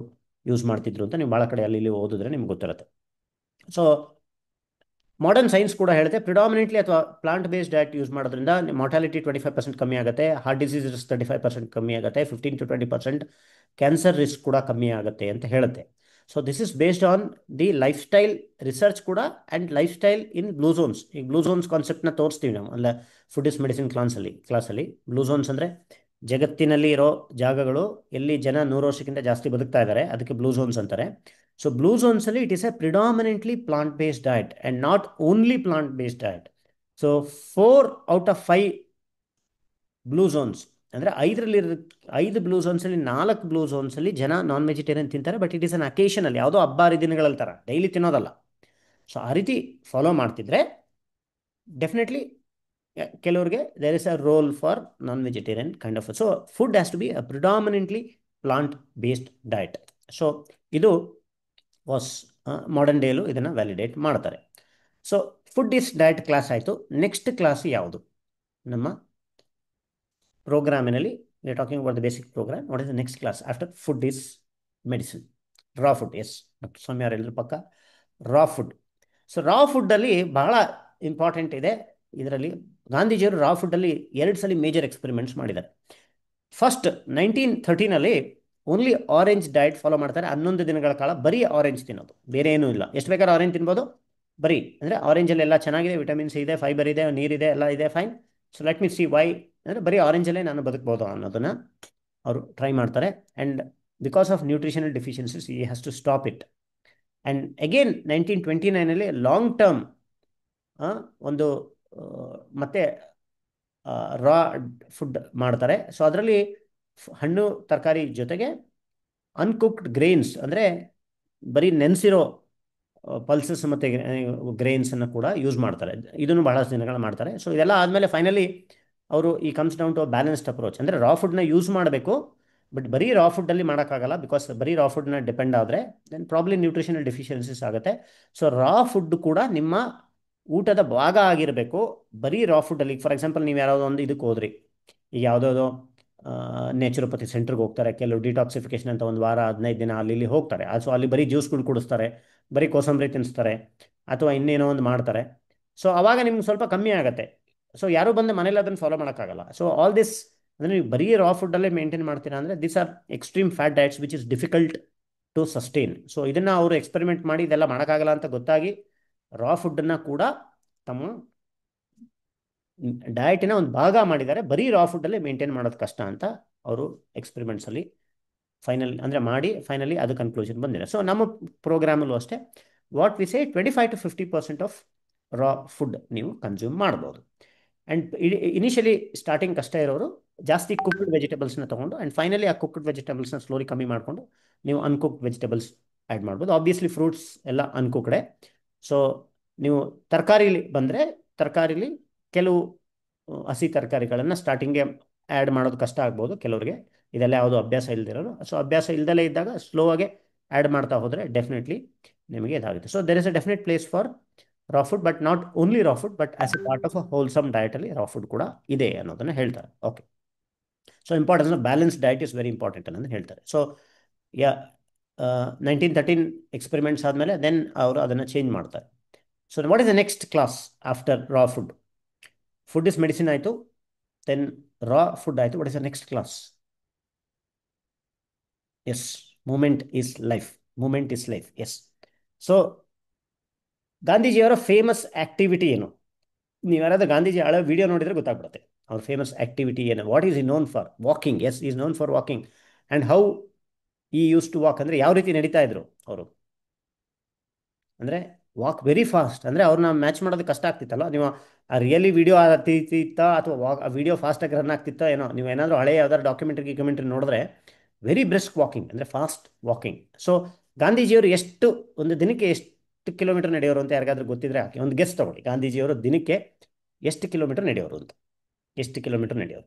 ಯೂಸ್ ಮಾಡ್ತಿದ್ರು ಅಂತ ನೀವು ಭಾಳ ಕಡೆ ಅಲ್ಲಿ ಇಲ್ಲಿ ಓದಿದ್ರೆ ನಿಮ್ಗೆ ಗೊತ್ತಿರುತ್ತೆ. ಸೊ ಮಾಡರ್ನ್ ಸೈನ್ಸ್ ಕೂಡ ಹೇಳುತ್ತೆ ಪ್ರಿಡಾಮಿನೆಂಟ್ಲಿ ಅಥವಾ ಪ್ಲಾಂಟ್ ಬೇಸ್ಡ್ ಡಯಟ್ ಯೂಸ್ ಮಾಡೋದ್ರಿಂದ ಮಾರ್ಟಾಲಿಟಿ 25% ಕಮ್ಮಿ ಆಗುತ್ತೆ, ಹಾರ್ಟ್ ಡಿಸೀಸಸ್ 35% ಕಮ್ಮಿ ಆಗುತ್ತೆ, 15 to 20% ಕ್ಯಾನ್ಸರ್ ರಿಸ್ಕ್ ಕೂಡ ಕಮ್ಮಿ ಆಗುತ್ತೆ ಅಂತ ಹೇಳುತ್ತೆ. So this is based on the lifestyle research ಕೂಡ and lifestyle in blue zones. ಈಗ ಬ್ಲೂ ಝೋನ್ಸ್ ಕಾನ್ಸೆಪ್ಟ್ನ ತೋರಿಸ್ತೀವಿ ನಾವು ಅಲ್ಲ ಫುಡ್ ಇಸ್ ಮೆಡಿಸಿನ್ ಕ್ಲಾಸಲ್ಲಿ. ಬ್ಲೂ ಝೋನ್ಸ್ ಅಂದರೆ ಜಗತ್ತಿನಲ್ಲಿ ಇರೋ ಜಾಗಗಳು ಎಲ್ಲಿ ಜನ 100 ವರ್ಷಕ್ಕಿಂತ ಜಾಸ್ತಿ ಬದುಕ್ತಾ ಇದ್ದಾರೆ, ಅದಕ್ಕೆ ಬ್ಲೂ ಝೋನ್ಸ್ ಅಂತಾರೆ. ಸೊ ಬ್ಲೂ ಝೋನ್ಸಲ್ಲಿ it is a predominantly plant based diet and not only plant based diet. So 4 out of 5 blue zones ಅಂದರೆ ಐದು ಬ್ಲೂ ಝೋನ್ಸಲ್ಲಿ 4 ಬ್ಲೂ ಝೋನ್ಸಲ್ಲಿ ಜನ ನಾನ್ ವೆಜಿಟೇರಿಯನ್ ತಿಂತಾರೆ, but it is an occasional, ಯಾವುದೋ ಹಬ್ಬ ಹರಿದಿನಗಳಲ್ಲಿ ಥರ ಡೈಲಿ ತಿನ್ನೋದಲ್ಲ. ಸೊ ಆ ರೀತಿ ಫಾಲೋ ಮಾಡ್ತಿದ್ರೆ ಡೆಫಿನೆಟ್ಲಿ ಕೆಲವ್ರಿಗೆ there is a role for non vegetarian kind of. So food has to be a predominantly plant based diet. So ಇದು ವಾಸ್ ಮಾಡರ್ನ್ ಡೇಲು ಇದನ್ನು ವ್ಯಾಲಿಡೇಟ್ ಮಾಡ್ತಾರೆ. So food is diet class ಆಯಿತು. Next class ಯಾವುದು ನಮ್ಮ ಪ್ರೋಗ್ರಾಮಿನಲ್ಲಿ? We are talking about the basic programme. What is the next class after food is medicine? Raw food. Yes, doctor Swami ಅವ್ರು ಹೇಳಿದ್ರು ಪಕ್ಕ ರಾ ಫುಡ್. ಸೊ ರಾ ಫುಡ್ಡಲ್ಲಿ ಬಹಳ ಇಂಪಾರ್ಟೆಂಟ್ ಇದೆ. ಇದರಲ್ಲಿ ಗಾಂಧೀಜಿಯವರು ರಾ ಫುಡ್ಡಲ್ಲಿ 2 ಸಲ ಮೇಜರ್ ಎಕ್ಸ್ಪೆರಿಮೆಂಟ್ಸ್ ಮಾಡಿದ್ದಾರೆ. ಫಸ್ಟ್ 1913ನಲ್ಲಿ ಓನ್ಲಿ ಆರೆಂಜ್ ಡಯಟ್ ಫಾಲೋ ಮಾಡ್ತಾರೆ. 11 ದಿನಗಳ ಕಾಲ ಬರೀ ಆರೆಂಜ್ ತಿನ್ನೋದು, ಬೇರೆ ಏನೂ ಇಲ್ಲ. ಎಷ್ಟು ಬೇಕಾದ್ರೆ ಆರೆಂಜ್ ತಿನ್ಬೋದು, ಬರೀ ಅಂದರೆ ಆರೆಂಜಲ್ಲಿ ಎಲ್ಲ ಚೆನ್ನಾಗಿದೆ, ವಿಟಮಿನ್ಸ್ ಇದೆ, ಫೈಬರ್ ಇದೆ, ನೀರಿದೆ, ಎಲ್ಲ ಇದೆ, fine. So let me see why, ಅಂದರೆ ಬರೀ ಆರೆಂಜಲ್ಲೇ ನಾನು ಬದುಕ್ಬೋದು ಅನ್ನೋದನ್ನು ಅವರು ಟ್ರೈ ಮಾಡ್ತಾರೆ. And because of nutritional deficiencies he has to stop it. And again 1929ನಲ್ಲಿ ಲಾಂಗ್ ಟರ್ಮ್ ಒಂದು ಮತ್ತೆ ರಾ ಫುಡ್ ಮಾಡ್ತಾರೆ. ಸೊ ಅದರಲ್ಲಿ ಹಣ್ಣು ತರಕಾರಿ ಜೊತೆಗೆ ಅನ್ಕುಕ್ಡ್ ಗ್ರೇನ್ಸ್, ಅಂದರೆ ಬರೀ ನೆನೆಸಿರೋ ಪಲ್ಸಸ್ ಮತ್ತು ಗ್ರೇನ್ಸನ್ನು ಕೂಡ ಯೂಸ್ ಮಾಡ್ತಾರೆ. ಇದನ್ನು ಬಹಳಷ್ಟು ದಿನಗಳು ಮಾಡ್ತಾರೆ. ಸೊ ಇದೆಲ್ಲ ಆದಮೇಲೆ ಫೈನಲಿ ಅವರು he comes down to balanced approach, ಅಂದರೆ ರಾ ಫುಡ್ನ ಯೂಸ್ ಮಾಡಬೇಕು, ಬಟ್ ಬರೀ ರಾ ಫುಡ್ಡಲ್ಲಿ ಮಾಡೋಕ್ಕಾಗಲ್ಲ. ಬಿಕಾಸ್ ಬರೀ ರಾ ಫುಡ್ನ ಡಿಪೆಂಡ್ ಆದರೆ ದೆನ್ ಪ್ರಾಬ್ಲಿ ನ್ಯೂಟ್ರಿಷನಲ್ ಡೆಫಿಷಿಯನ್ಸೀಸ್ ಆಗುತ್ತೆ. ಸೊ ರಾ ಫುಡ್ ಕೂಡ ನಿಮ್ಮ ಊಟದ ಭಾಗ ಆಗಿರಬೇಕು. ಬರೀ ರಾ ಫುಡ್ಡಲ್ಲಿ ಫಾರ್ ಎಕ್ಸಾಂಪಲ್ ನೀವು ಯಾರೋ ಒಂದು ಇದಕ್ಕೆ ಹೋದ್ರಿ, ಈಗ ಯಾವುದಾವುದೋ ನ್ಯಾಚುರೋಪತಿ ಸೆಂಟ್ರಿಗೆ ಹೋಗ್ತಾರೆ, ಕೆಲವು ಡಿಟಾಕ್ಸಿಫಿಕೇಶನ್ ಅಂತ ಒಂದು ವಾರ 15 ದಿನ ಅಲ್ಲಿ ಇಲ್ಲಿ ಹೋಗ್ತಾರೆ. ಸೊ ಅಲ್ಲಿ ಬರೀ ಜ್ಯೂಸ್ಗಳು ಕುಡಿಸ್ತಾರೆ, ಬರೀ ಕೋಸಂಬರಿ ತಿನ್ನಿಸ್ತಾರೆ, ಅಥವಾ ಇನ್ನೇನೋ ಒಂದು ಮಾಡ್ತಾರೆ. ಸೊ ಅವಾಗ ನಿಮ್ಗೆ ಸ್ವಲ್ಪ ಕಮ್ಮಿ ಆಗುತ್ತೆ. ಸೊ ಯಾರು ಬಂದು ಮನೇಲಿ ಅದನ್ನು ಫಾಲೋ ಮಾಡೋಕ್ಕಾಗಲ್ಲ. ಸೊ ಆಲ್ ದಿಸ್, ಅಂದರೆ ನೀವು ಬರೀ ರಾ ಫುಡ್ಡಲ್ಲೇ ಮೇಂಟೈನ್ ಮಾಡ್ತೀರಾ ಅಂದರೆ this are extreme fat diets which is difficult to sustain. So ಇದನ್ನು ಅವರು ಎಕ್ಸ್ಪೆರಿಮೆಂಟ್ ಮಾಡಿ ಇದೆಲ್ಲ ಮಾಡೋಕ್ಕಾಗಲ್ಲ ಅಂತ ಗೊತ್ತಾಗಿ ರಾ ಫುಡ್ಡನ್ನು ಕೂಡ ತಮ್ಮ ಡಯಟಿನ ಒಂದು ಭಾಗ ಮಾಡಿದ್ದಾರೆ. ಬರೀ ರಾ ಫುಡ್ಡಲ್ಲೇ ಮೇಂಟೈನ್ ಮಾಡೋದು ಕಷ್ಟ ಅಂತ ಅವರು ಎಕ್ಸ್ಪೆರಿಮೆಂಟ್ಸಲ್ಲಿ ಫೈನಲಿ ಅದು ಕನ್ಕ್ಲೂಷನ್ ಬಂದಿದೆ. ಸೊ ನಮ್ಮ ಪ್ರೋಗ್ರಾಮಲ್ಲೂ ಅಷ್ಟೇ what we say 25 to 50% of raw food ನೀವು ಕನ್ಸ್ಯೂಮ್ ಮಾಡ್ಬೋದು. ಆ್ಯಂಡ್ ಇನಿಷಿಯಲಿ ಸ್ಟಾರ್ಟಿಂಗ್ ಕಷ್ಟ ಇರೋರು ಜಾಸ್ತಿ ಕುಕ್ಡ್ ವೆಜಿಟೇಬಲ್ಸ್ನ ತೊಗೊಂಡು, ಆ್ಯಂಡ್ ಫೈನಲಿ ಆ ಕುಕ್ಡ್ ವೆಜಿಟೇಬಲ್ಸ್ನ ಸ್ಲೋಲಿ ಕಮ್ಮಿ ಮಾಡಿಕೊಂಡು ನೀವು ಅನ್ಕುಕ್ಡ್ ವೆಜಿಟೇಬಲ್ಸ್ ಆ್ಯಡ್ ಮಾಡ್ಬೋದು. ಆಬ್ವಿಯಸ್ಲಿ ಫ್ರೂಟ್ಸ್ ಎಲ್ಲ ಅನ್ಕುಕ್ಡೆ. ಸೊ ನೀವು ತರಕಾರಿಲಿ ಬಂದರೆ ತರಕಾರಿಲಿ ಕೆಲವು ಹಸಿ ತರಕಾರಿಗಳನ್ನು ಸ್ಟಾರ್ಟಿಂಗ್ಗೆ ಆ್ಯಡ್ ಮಾಡೋದು ಕಷ್ಟ ಆಗ್ಬೋದು ಕೆಲವರಿಗೆ, ಇದೆಲ್ಲ ಯಾವುದು ಅಭ್ಯಾಸ ಇಲ್ದಿರೋರು. ಸೊ ಅಭ್ಯಾಸ ಇಲ್ದಲೇ ಇದ್ದಾಗ ಸ್ಲೋ ಆಗಿ ಆ್ಯಡ್ ಮಾಡ್ತಾ ಹೋದರೆ ಡೆಫಿನೆಟ್ಲಿ ನಿಮಗೆ ಇದಾಗುತ್ತೆ. So there is a definite place for raw food, but not only raw food, but as a part of a wholesome ಡಯಟಲ್ಲಿ ರಾ ಫುಡ್ ಕೂಡ ಇದೆ ಅನ್ನೋದನ್ನು ಹೇಳ್ತಾರೆ. Okay, so importance of balance diet is very important ಅನ್ನೋದು ಹೇಳ್ತಾರೆ. So yeah 1913 experiments ಆದಮೇಲೆ then ಅವರು ಅದನ್ನು ಚೇಂಜ್ ಮಾಡ್ತಾರೆ. So what is the next class after raw food? Food is medicine ಆಯಿತು, ದೆನ್ ರಾ ಫುಡ್ ಆಯಿತು. What is the next class? Yes, movement is life. Movement is life, yes. So ಗಾಂಧೀಜಿಯವರ famous activity ಏನು? ನೀವು ಯಾರಾದ್ರೂ ಗಾಂಧೀಜಿ ಹಳೆ video ನೋಡಿದ್ರೆ ಗೊತ್ತಾಗ್ಬಿಡುತ್ತೆ ಅವ್ರ ಫೇಮಸ್ ಆಕ್ಟಿವಿಟಿ ಏನು. What is he known for? Walking. Yes, is known for walking. And how he used to walk, ಅಂದರೆ ಯಾವ ರೀತಿ ನಡೀತಾ ಇದ್ರು ಅವರು, ಅಂದರೆ ವಾಕ್ ವೆರಿ ಫಾಸ್ಟ್. ಅಂದರೆ ಅವ್ರನ್ನ ಮ್ಯಾಚ್ ಮಾಡೋದು ಕಷ್ಟ ಆಗ್ತಿತ್ತಲ್ಲ. ನೀವು ಆ ರಿಯಲಿ ವಿಡಿಯೋ ಆಗ್ತಿತ್ತ ಅಥವಾ ವಿಡಿಯೋ ಫಾಸ್ಟಾಗಿ ರನ್ ಆಗ್ತಿತ್ತ ಏನೋ, ನೀವು ಏನಾದರೂ ಹಳೆ ಯಾವ್ದಾದ್ರು ಡಾಕ್ಯುಮೆಂಟ್ರಿ ನೋಡಿದ್ರೆ ವೆರಿ ಬ್ರಿಸ್ಕ್ ವಾಕಿಂಗ್, ಅಂದರೆ ಫಾಸ್ಟ್ ವಾಕಿಂಗ್. ಸೊ ಗಾಂಧೀಜಿಯವರು ಒಂದು ದಿನಕ್ಕೆ ಎಷ್ಟು ಕಿಲೋಮೀಟರ್ ನಡೆಯೋರು ಅಂತ ಯಾರಿಗಾದ್ರೂ ಗೊತ್ತಿದ್ರೆ ಹಾಕಿ, ಒಂದು ಗೆಸ್ ತಗೊಳ್ಳಿ. ಗಾಂಧೀಜಿಯವರು ದಿನಕ್ಕೆ ಎಷ್ಟು ಕಿಲೋಮೀಟರ್ ನಡೆಯೋರು ಅಂತ? ಎಷ್ಟು ಕಿಲೋಮೀಟರ್ ನಡೆಯೋರು?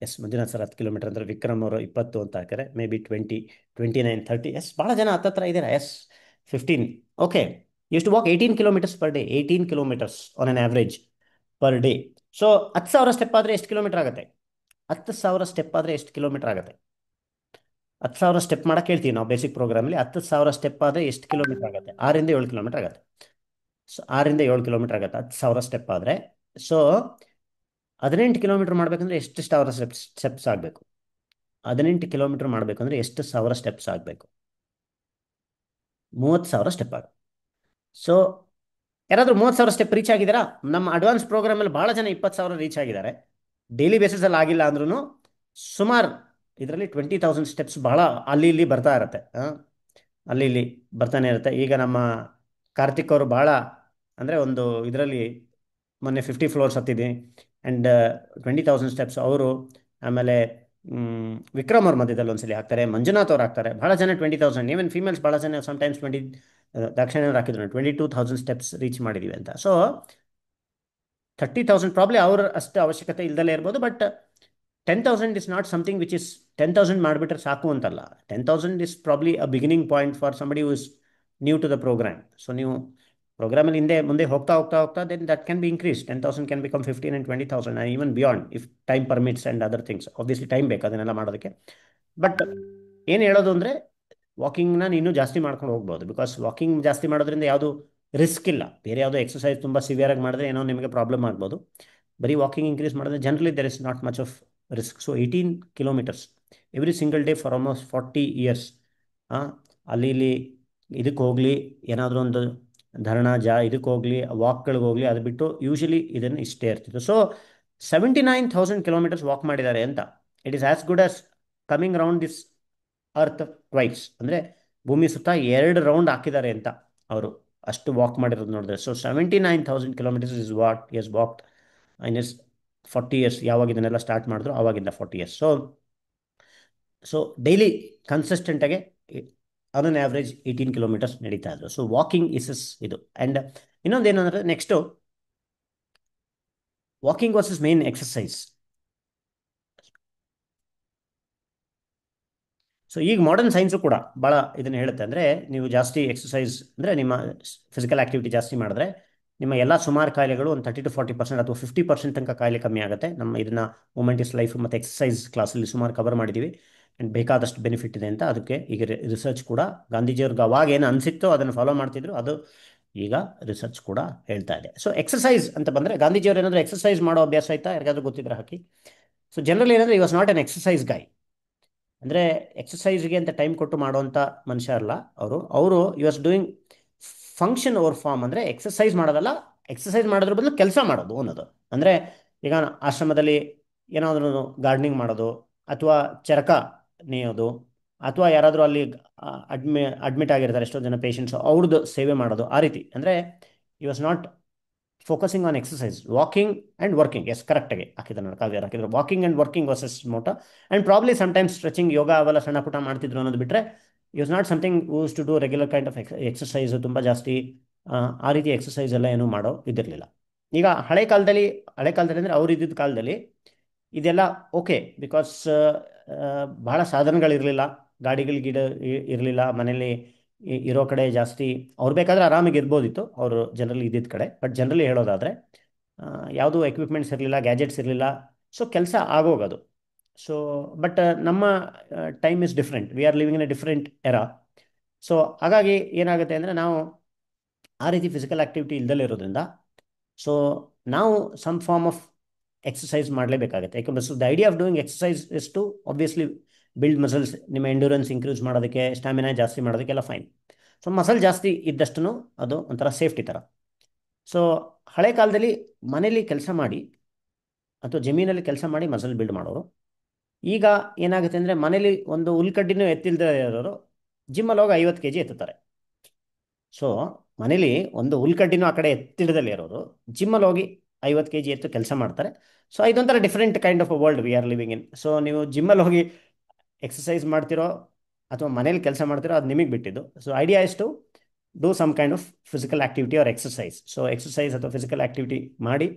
ಎಸ್, ಮಂಜುನಾಥ್ ಸರ್ 10 ಕಿಲೋಮೀಟರ್ ಅಂದರೆ ವಿಕ್ರಮ್ ಅವರು 20 ಅಂತ ಹಾಕಿದ್ರೆ ಮೇ ಬಿ 20, 29, 30. ಎಸ್, ಭಾಳ ಜನ ಹತ್ತತ್ರ ಇದ್ದೀರಾ. ಎಸ್, 15. ಓಕೆ, ಎಷ್ಟು walk? 18 kilometres per day. 18 kilometres on an average per day. So 10,000 step ಆದರೆ ಎಷ್ಟು ಕಿಲೋಮೀಟರ್ ಆಗುತ್ತೆ? 10,000 ಸ್ಟೆಪ್ ಆದರೆ ಎಷ್ಟು ಕಿಲೋಮೀಟರ್ ಆಗುತ್ತೆ? 10,000 ಸ್ಟೆಪ್ ಮಾಡಕ್ಕೆ ಹೇಳ್ತೀವಿ ನಾವು ಬೇಸಿಕ್ ಪ್ರೋಗ್ರಾಮಲ್ಲಿ. 10,000 ಸ್ಟೆಪ್ ಆದರೆ ಎಷ್ಟು ಕಿಲೋಮೀಟರ್ ಆಗುತ್ತೆ? 6 ರಿಂದ 7 ಕಿಲೋಮೀಟರ್ ಆಗುತ್ತೆ. ಸೊ 6 ರಿಂದ 7 ಕಿಲೋಮೀಟರ್ ಆಗುತ್ತೆ 10,000 ಸ್ಟೆಪ್ ಆದರೆ. ಸೊ 18 ಕಿಲೋಮೀಟರ್ ಮಾಡಬೇಕಂದ್ರೆ ಎಷ್ಟು ಸಾವಿರ ಸ್ಟೆಪ್ಸ್ ಆಗಬೇಕು? 18 ಕಿಲೋಮೀಟರ್ ಮಾಡಬೇಕಂದ್ರೆ ಎಷ್ಟು ಸಾವಿರ ಸ್ಟೆಪ್ಸ್ ಆಗಬೇಕು? 30,000 ಸ್ಟೆಪ್ ಆಗುತ್ತೆ. ಸೊ ಯಾರಾದರೂ 30,000 ಸ್ಟೆಪ್ ರೀಚ್ ಆಗಿದ್ದಾರಾ? ನಮ್ಮ ಅಡ್ವಾನ್ಸ್ ಪ್ರೋಗ್ರಾಮಲ್ಲಿ ಭಾಳ ಜನ 20,000 ರೀಚ್ ಆಗಿದ್ದಾರೆ. ಡೈಲಿ ಬೇಸಿಸಲ್ಲಿ ಆಗಿಲ್ಲ ಅಂದ್ರೂ ಸುಮಾರು ಇದರಲ್ಲಿ 20,000 ಸ್ಟೆಪ್ಸ್ ಭಾಳ ಅಲ್ಲಿ ಇಲ್ಲಿ ಬರ್ತಾ ಇರುತ್ತೆ. ಅಲ್ಲಿ ಇಲ್ಲಿ ಬರ್ತಾನೆ ಇರುತ್ತೆ. ಈಗ ನಮ್ಮ ಕಾರ್ತಿಕ್ ಅವರು ಭಾಳ ಅಂದರೆ ಒಂದು ಇದರಲ್ಲಿ ಮೊನ್ನೆ 50 ಫ್ಲೋರ್ಸ್ ಹತ್ತಿದ್ದೀನಿ, ಆ್ಯಂಡ್ 20,000 ಸ್ಟೆಪ್ಸ್ ಅವರು. ಆಮೇಲೆ ವಿಕ್ರಮ್ ಅವ್ರ ಮಧ್ಯದಲ್ಲಿ ಒಂದ್ಸಲಿ ಹಾಕ್ತಾರೆ, ಮಂಜುನಾಥ್ ಅವ್ರು ಹಾಕ್ತಾರೆ, ಭಾಳ ಜನ 20,000, ಈವನ್ ಫೀಮೇಲ್ಸ್ ಭಾಳ ಜನ ಸಮ್ಟೈಮ್ಸ್ ದಾಕ್ಷಿಣ್ಯವ್ರು ಹಾಕಿದ್ರು 22,000 ಸ್ಟೆಪ್ಸ್ ರೀಚ್ ಮಾಡಿದೀವಿ ಅಂತ. ಸೊ 30,000 ಪ್ರಾಬ್ಲಿ ಅವ್ರ ಅಷ್ಟು ಅವಶ್ಯಕತೆ ಇಲ್ದಲೇ ಇರ್ಬೋದು, but 10,000 is not something which is 10,000 ಮಾಡಿಬಿಟ್ರೆ ಸಾಕು ಅಂತಲ್ಲ. 10,000 is probably a beginning point for somebody who is new to the programme. So ನೀವು ಪ್ರೋಗ್ರಾಮಲ್ಲಿ ಹಿಂದೆ ಮುಂದೆ ಹೋಗ್ತಾ ಹೋಗ್ತಾ ಹೋಗ್ತಾ then that can be increase. 10,000 can become 15 and 20,000 and even beyond if time permits and other things. Obviously time ಬೇಕು ಅದನ್ನೆಲ್ಲ ಮಾಡೋದಕ್ಕೆ. ಬಟ್ ಏನು ಹೇಳೋದು ಅಂದರೆ, ವಾಕಿಂಗ್ನ ನೀನು ಜಾಸ್ತಿ ಮಾಡ್ಕೊಂಡು ಹೋಗ್ಬೋದು. ಬಿಕಾಸ್ ವಾಕಿಂಗ್ ಜಾಸ್ತಿ ಮಾಡೋದ್ರಿಂದ ಯಾವುದು ರಿಸ್ಕ್ ಇಲ್ಲ. ಬೇರೆ ಯಾವುದೋ ಎಕ್ಸಸೈಸ್ ತುಂಬ ಸಿವಿಯರಾಗಿ ಮಾಡಿದ್ರೆ ಏನೋ ನಿಮಗೆ ಪ್ರಾಬ್ಲಮ್ ಆಗ್ಬೋದು. ಬರೀ ವಾಕಿಂಗ್ ಇನ್ಕ್ರೀಸ್ ಮಾಡಿದ್ರೆ generally there is not much of risk. So 18 kilometres every single day for almost 40 years. ಅಲ್ಲಿ ಇಲ್ಲಿ ಇದಕ್ಕೆ ಹೋಗಲಿ, ಏನಾದರೂ ಒಂದು ಧರಣ ಇದಕ್ಕೆ ಹೋಗಲಿ, ವಾಕ್ಗಳಿಗೆ ಹೋಗಲಿ, ಅದು ಬಿಟ್ಟು ಯೂಶಲಿ ಇದನ್ನು ಇಷ್ಟೇ ಇರ್ತಿತ್ತು. ಸೊ 79,000 ಕಿಲೋಮೀಟರ್ಸ್ ವಾಕ್ ಮಾಡಿದ್ದಾರೆ ಅಂತ. It is as good as coming round this earth twice. ಅಂದರೆ ಭೂಮಿ ಸುತ್ತ 2 ರೌಂಡ್ ಹಾಕಿದ್ದಾರೆ ಅಂತ ಅವರು ಅಷ್ಟು ವಾಕ್ ಮಾಡಿರೋದು ನೋಡಿದ್ರೆ. So 79,000 kilometres is what he's walked in his 40 years. ಯಾವಾಗ ಇದನ್ನೆಲ್ಲ ಸ್ಟಾರ್ಟ್ ಮಾಡಿದ್ರು ಆವಾಗಿಂದ 40 ಇಯರ್ಸ್. ಸೊ ಡೈಲಿ ಕನ್ಸಿಸ್ಟೆಂಟಾಗೆ ಆನ್ ಅನ್ ಆವ್ರೇಜ್ 18 ಕಿಲೋಮೀಟರ್ಸ್ ನಡೀತಾ ಇದ್ರು. ಸೊ ವಾಕಿಂಗ್ ಇಸ್ ಇದು. ಆ್ಯಂಡ್ ಇನ್ನೊಂದು ಏನಂದರೆ, next walking was is main exercise. So ಈಗ ಮಾಡರ್ನ್ ಸೈನ್ಸು ಕೂಡ ಭಾಳ ಇದನ್ನು ಹೇಳುತ್ತೆ. ಅಂದರೆ ನೀವು ಜಾಸ್ತಿ ಎಕ್ಸಸೈಸ್ ಅಂದರೆ ನಿಮ್ಮ ಫಿಸಿಕಲ್ ಆ್ಯಕ್ಟಿವಿಟಿ ಜಾಸ್ತಿ ಮಾಡಿದ್ರೆ ನಿಮ್ಮ ಎಲ್ಲ ಸುಮಾರು ಕಾಯಿಲೆಗಳು ಒಂದು 30 to 40% ಅಥವಾ 50% ತನಕ ಕಾಯಿಲೆ ಕಮ್ಮಿ ಆಗುತ್ತೆ. ನಮ್ಮ ಇದನ್ನು ಮೂಮೆಂಟ್ ಇಸ್ ಲೈಫ್ ಮತ್ತು ಎಕ್ಸಸೈಸ್ ಕ್ಲಾಸಲ್ಲಿ ಸುಮಾರು ಕವರ್ ಮಾಡಿದ್ದೀವಿ. ಆ್ಯಂಡ್ ಬೇಕಾದಷ್ಟು ಬೆನಿಫಿಟ್ ಇದೆ ಅಂತ. ಅದಕ್ಕೆ ಈಗ ರಿಸರ್ಚ್ ಕೂಡ ಗಾಂಧೀಜಿಯವ್ರಿಗೆ ಅವಾಗ ಏನು ಅನಿಸಿತ್ತೋ ಅದನ್ನು ಫಾಲೋ ಮಾಡ್ತಿದ್ರು, ಅದು ಈಗ ರಿಸರ್ಚ್ ಕೂಡ ಹೇಳ್ತಾ ಇದೆ. ಸೊ ಎಕ್ಸಸೈಸ್ ಅಂತ ಬಂದರೆ, ಗಾಂಧೀಜಿಯವ್ರು ಏನಾದರೂ ಎಕ್ಸಸೈಸ್ ಮಾಡೋ ಅಭ್ಯಾಸ ಆಯ್ತಾ ಯಾರಿಗಾದ್ರೂ ಗೊತ್ತಿದ್ರೆ ಹಾಕಿ. ಸೊ ಜನರಲಿ ಏನಂದರೆ, he was not an exercise guy. ಅಂದರೆ ಎಕ್ಸಸೈಸ್ಗೆ ಅಂತ ಟೈಮ್ ಕೊಟ್ಟು ಮಾಡೋವಂಥ ಮನುಷ್ಯ ಅಲ್ಲ ಅವರು. You was doing function over farm. ಅಂದರೆ ಎಕ್ಸಸೈಸ್ ಮಾಡೋದಲ್ಲ, ಎಕ್ಸಸೈಸ್ ಮಾಡೋದ್ರ ಬದಲು ಕೆಲಸ ಮಾಡೋದು ಅನ್ನೋದು. ಅಂದರೆ ಈಗ ಆಶ್ರಮದಲ್ಲಿ ಏನಾದರೂ ಗಾರ್ಡನಿಂಗ್ ಮಾಡೋದು, ಅಥವಾ ಚರಕ ನೇಯೋದು, ಅಥವಾ ಯಾರಾದರೂ ಅಲ್ಲಿ ಅಡ್ಮಿಟ್ ಆಗಿರ್ತಾರೆ ಎಷ್ಟೋ ಜನ ಪೇಷಂಟ್ಸು, ಅವ್ರದ್ದು ಸೇವೆ ಮಾಡೋದು, ಆ ರೀತಿ. ಅಂದರೆ you was not focusing on exercise, walking and working. Yes, ಕರೆಕ್ಟಾಗಿ ಹಾಕಿದ್ರು, ಕಾವ್ಯ ಹಾಕಿದ್ರು. Walking and working was his motto. And probably sometimes stretching, yoga ಅವೆಲ್ಲ ಸಣ್ಣ ಪುಟ್ಟ ಮಾಡ್ತಿದ್ರು ಅನ್ನೋದು ಬಿಟ್ಟರೆ, is not something use to do regular kind of exercise. ತುಂಬ ಜಾಸ್ತಿ ಆ ರೀತಿ ಎಕ್ಸಸೈಸ್ ಎಲ್ಲ ಏನೂ ಮಾಡೋ ಇದಿರಲಿಲ್ಲ. ಈಗ ಹಳೆ ಕಾಲದಲ್ಲಿ ಅಂದರೆ ಅವ್ರು ಇದ್ದಿದ್ದ ಕಾಲದಲ್ಲಿ ಇದೆಲ್ಲ ಓಕೆ. ಬಿಕಾಸ್ ಬಹಳ ಸಾಧನಗಳಿರಲಿಲ್ಲ, ಗಾಡಿಗಳು ಇರಲಿಲ್ಲ, ಮನೇಲಿ ಇರೋ ಕಡೆ ಜಾಸ್ತಿ ಅವ್ರು ಬೇಕಾದರೆ ಆರಾಮಾಗಿ ಇರ್ಬೋದಿತ್ತು ಅವರು ಜನರಲಿ ಇದ್ದಿದ್ದ ಕಡೆ. ಬಟ್ ಜನರಲಿ ಹೇಳೋದಾದರೆ ಯಾವುದೂ ಎಕ್ವಿಪ್ಮೆಂಟ್ಸ್ ಇರಲಿಲ್ಲ, ಗ್ಯಾಜೆಟ್ಸ್ ಇರಲಿಲ್ಲ. ಸೊ ಕೆಲಸ ಆಗೋಗೋದು. ಸೊ ಬಟ್ ನಮ್ಮ time is different. We are living in a different era. So ಹಾಗಾಗಿ ಏನಾಗುತ್ತೆ ಅಂದರೆ, ನಾವು ಆ ರೀತಿ ಫಿಸಿಕಲ್ ಆ್ಯಕ್ಟಿವಿಟಿ ಇಲ್ದಲೇ ಇರೋದ್ರಿಂದ, ಸೊ ನಾವು ಸಮ್ ಫಾರ್ಮ್ ಆಫ್ ಎಕ್ಸಸೈಸ್ ಮಾಡಲೇಬೇಕಾಗುತ್ತೆ. ಯಾಕಂದರೆ so the idea of doing exercise is to obviously build muscles. ನಿಮ್ಮ ಎಂಡ್ಯೂರೆನ್ಸ್ ಇನ್ಕ್ರೀಸ್ ಮಾಡೋದಕ್ಕೆ, ಸ್ಟ್ಯಾಮಿನಾ ಜಾಸ್ತಿ ಮಾಡೋದಕ್ಕೆಲ್ಲ ಫೈನ್. ಸೊ ಮಸಲ್ ಜಾಸ್ತಿ ಇದ್ದಷ್ಟು ಅದು ಒಂಥರ ಸೇಫ್ಟಿ ಥರ. ಸೊ ಹಳೆ ಕಾಲದಲ್ಲಿ ಮನೇಲಿ ಕೆಲಸ ಮಾಡಿ ಅಥವಾ ಜಮೀನಲ್ಲಿ ಕೆಲಸ ಮಾಡಿ ಮಸಲ್ ಬಿಲ್ಡ್ ಮಾಡೋರು. ಈಗ ಏನಾಗುತ್ತೆ ಅಂದರೆ, ಮನೇಲಿ ಒಂದು ಹುಲ್ಕಡ್ಡಿನೂ ಎತ್ತಿಲ್ದೇ ಇರೋರು ಜಿಮ್ಮಲ್ಲಿ ಹೋಗಿ 50 kg ಎತ್ತುತ್ತಾರೆ. ಸೊ ಮನೇಲಿ ಒಂದು ಹುಲ್ಕಡ್ಡಿನೂ ಆ ಕಡೆ ಎತ್ತಿಡದಲ್ಲಿ ಇರೋರು ಜಿಮ್ಮಲ್ಲಿ ಹೋಗಿ 50 kg ಎತ್ತು ಕೆಲಸ ಮಾಡ್ತಾರೆ. ಸೊ ಇದೊಂಥರ different kind of a world we are living in. So ನೀವು ಜಿಮ್ಮಲ್ಲಿ ಹೋಗಿ ಎಕ್ಸಸೈಸ್ ಮಾಡ್ತಿರೋ ಅಥವಾ ಮನೇಲಿ ಕೆಲಸ ಮಾಡ್ತಿರೋ, ಅದು ನಿಮಗೆ ಬಿಟ್ಟಿದ್ದು. So idea is to do some kind of physical activity or exercise. So exercise ಅಥವಾ ಫಿಸಿಕಲ್ ಆ್ಯಕ್ಟಿವಿಟಿ ಮಾಡಿ